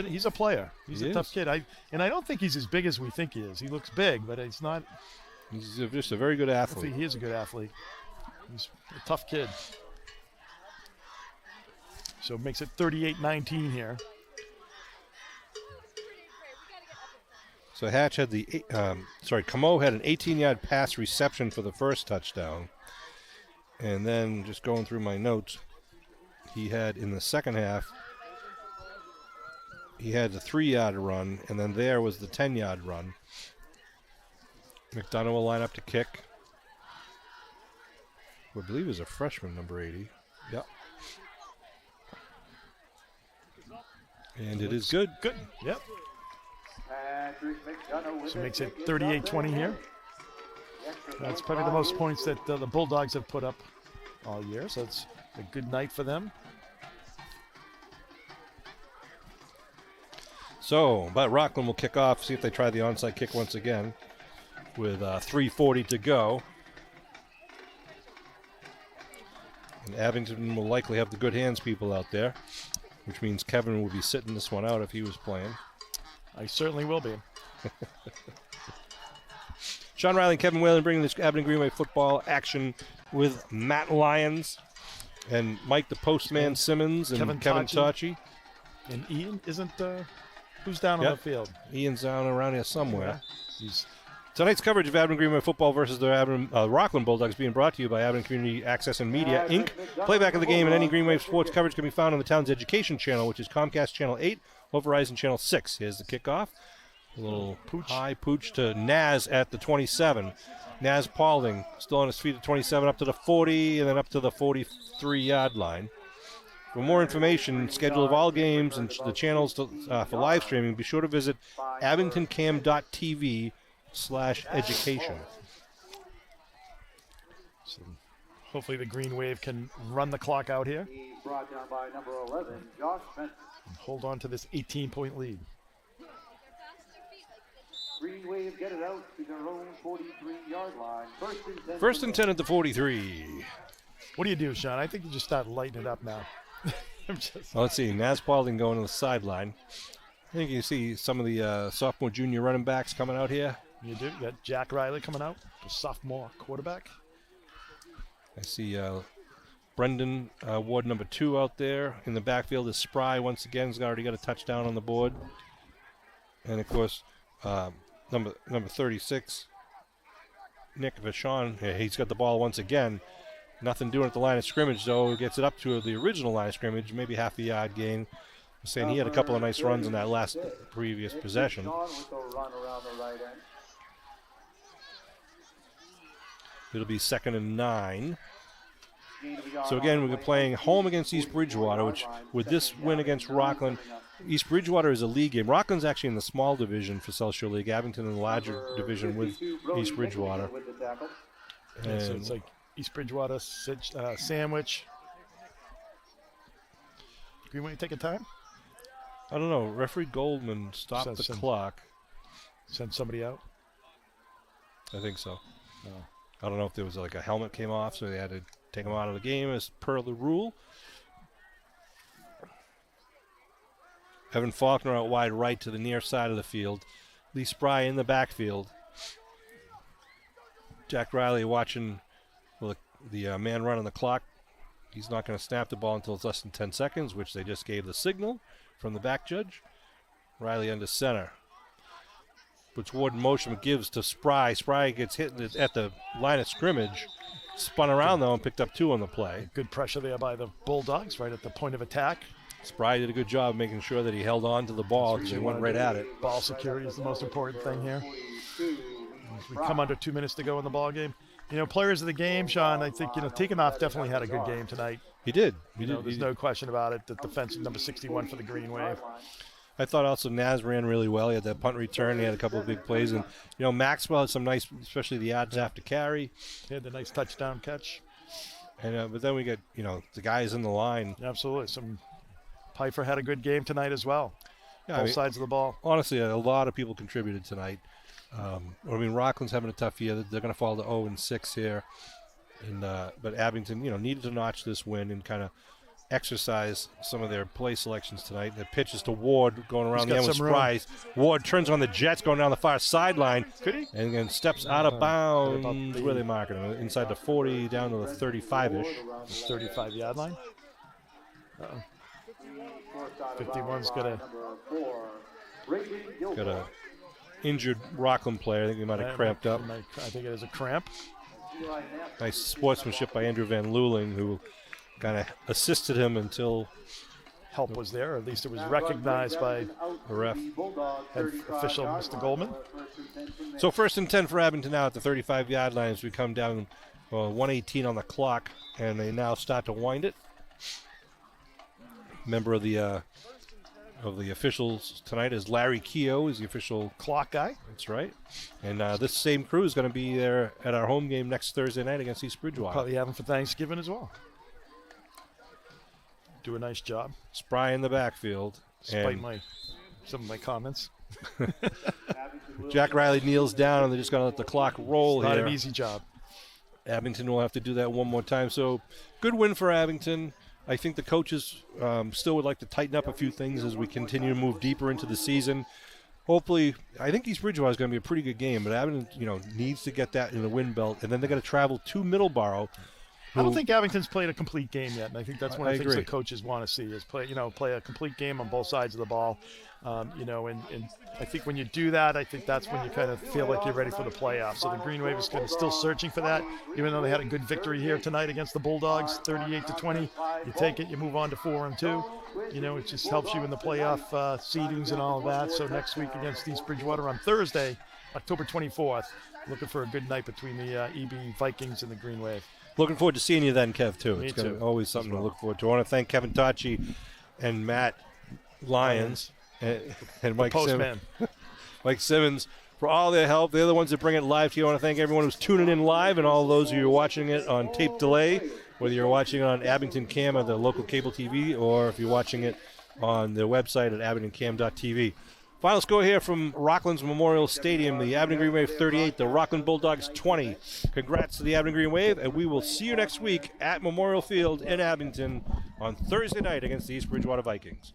he's a player. He's a tough kid. I don't think he's as big as we think he is. He looks big, but he's not. He's just a very good athlete. He is a good athlete. He's a tough kid. So it makes it 38-19 here. So Hatch had Camo had an 18-yard pass reception for the first touchdown. And then just going through my notes, he had in the second half, he had the 3-yard run, and then there was the 10-yard run. McDonough will line up to kick. I believe is a freshman, number 80. Yep. And it is good. Good. Yep. So it makes it 38-20 here. That's probably the most points that the Bulldogs have put up all year, so it's a good night for them. So, but Rockland will kick off, see if they try the onside kick once again with 3:40 to go. And Abington will likely have the good hands people out there, which means Kevin will be sitting this one out if he was playing. I certainly will be. Sean Riley and Kevin Whalen bringing this Abington Greenway football action with Matt Lyons and Mike the Postman Simmons and Kevin Tachi. And Ian isn't, who's down on the field? Ian's down around here somewhere. Yeah. Tonight's coverage of Abington Greenway football versus the Rockland Bulldogs being brought to you by Abington Community Access and Media, Inc. Playback of the game and any Greenway sports coverage can be found on the town's education channel, which is Comcast Channel 8 or Verizon Channel 6. Here's the kickoff. A little high pooch to Naz at the 27. Naz Paulding still on his feet at 27, up to the 40, and then up to the 43-yard line. For more information, schedule of all games, and the channels for live streaming, be sure to visit abingtoncam.tv/education. So hopefully the Green Wave can run the clock out here. Brought down by number 11, Josh Benson. And hold on to this 18-point lead. Green Wave get it out to their own 43-yard line. First and 10 at the 43. What do you do, Sean? I think you just start lighting it up now. Well, let's see. Naz Paulding going to the sideline. I think you see some of the sophomore, junior running backs coming out here. You do. You got Jack Riley coming out, the sophomore quarterback. I see Brendan Ward, number 2, out there. In the backfield is Spry once again. He's already got a touchdown on the board. And, of course, number 36, Nick Vachon. He's got the ball once again. Nothing doing at the line of scrimmage, though. Gets it up to the original line of scrimmage, maybe half a yard gain. I'm saying he had a couple of nice runs in that last previous possession. It'll be 2nd and 9. So again, we're playing home against East Bridgewater, which with this win against Rockland, East Bridgewater is a league game. Rockland's actually in the small division for South Shore League. Abington in the larger division with East Bridgewater. And so it's like East Bridgewater, Sandwich. Greenway take a time? I don't know. Referee Goldman stopped the clock. Send somebody out? I think so. No. I don't know if there was like a helmet came off, so they had to take him out of the game as per the rule. Evan Faulkner out wide right to the near side of the field. Lee Spry in the backfield. Jack Riley watching the man run on the clock. He's not going to snap the ball until it's less than 10 seconds, which they just gave the signal from the back judge. Riley under center. Puts Ward in motion, but gives to Spry. Spry gets hit at the line of scrimmage. Spun around, though, and picked up 2 on the play. Good pressure there by the Bulldogs right at the point of attack. Spry did a good job making sure that he held on to the ball because he went right at it. Ball security is the most important thing here. As we come under 2 minutes to go in the ball game. Players of the game, Sean, I think, Tikhonov definitely had a good game tonight. He did. There's no question about it. The defensive number 61 for the Green Wave. I thought also Naz ran really well. He had that punt return. He had a couple of big plays. And, Maxwell had some nice, especially the yards after carry. He had the nice touchdown catch. And but then we get, the guys in the line. Absolutely. Pfeiffer had a good game tonight as well. Yeah, Both sides of the ball. Honestly, a lot of people contributed tonight. Rockland's having a tough year. They're going to fall to 0-6 here. And but Abington, needed to notch this win and kind of exercise some of their play selections tonight. The pitch is to Ward going around the end with Spry. Ward turns on the Jets going down the far sideline. Could he? And then steps out of bounds. Where are they marking him? Inside the 40 down to the 35-ish. 35-yard line. 51's got a injured Rockland player. I think he might have cramped up. I think it is a cramp. Nice sportsmanship by Andrew Van Luling, who kind of assisted him until help was there, or at least it was recognized by the ref. Head official, Mr. Goldman. So 1st and 10 for Abington now at the 35-yard line as we come down 1:18 on the clock, and they now start to wind it. Member of the officials tonight is Larry Keogh. He's the official clock guy. That's right. And this same crew is going to be there at our home game next Thursday night against East Bridgewater. Probably have them for Thanksgiving as well. Do a nice job. Spry in the backfield. Despite some of my comments. Jack Riley kneels down, and they're just going to let the clock roll here. Not an easy job. Abington will have to do that one more time. So good win for Abington. I think the coaches still would like to tighten up a few things as we continue to move deeper into the season. Hopefully, I think East Bridgewater is going to be a pretty good game, but Abington, needs to get that in the win belt, and then they're going to travel to Middleborough. I don't think Abington's played a complete game yet, and I think that's one of the things agree. that coaches want to see is play a complete game on both sides of the ball. And I think when you do that, I think that's when you kind of feel like you're ready for the playoffs. So the Green Wave is kind of still searching for that, even though they had a good victory here tonight against the Bulldogs, 38-20. You take it, you move on to 4-2. It just helps you in the playoff seedings and all of that. So next week against East Bridgewater on Thursday, October 24th, looking for a good night between the EB Vikings and the Green Wave. Looking forward to seeing you then, Kev, too. Me it's too. Always something to look forward to. I want to thank Kevin Tachi and Matt Lyons and Mike Simmons. Mike Simmons for all their help. They're the ones that bring it live to you. I want to thank everyone who's tuning in live and all those who are watching it on tape delay, whether you're watching it on Abington Cam or the local cable TV, or if you're watching it on their website at abingtoncam.tv. Final score here from Rockland's Memorial Stadium, the Abington Green Wave 38, the Rockland Bulldogs 20. Congrats to the Abington Green Wave, and we will see you next week at Memorial Field in Abington on Thursday night against the East Bridgewater Vikings.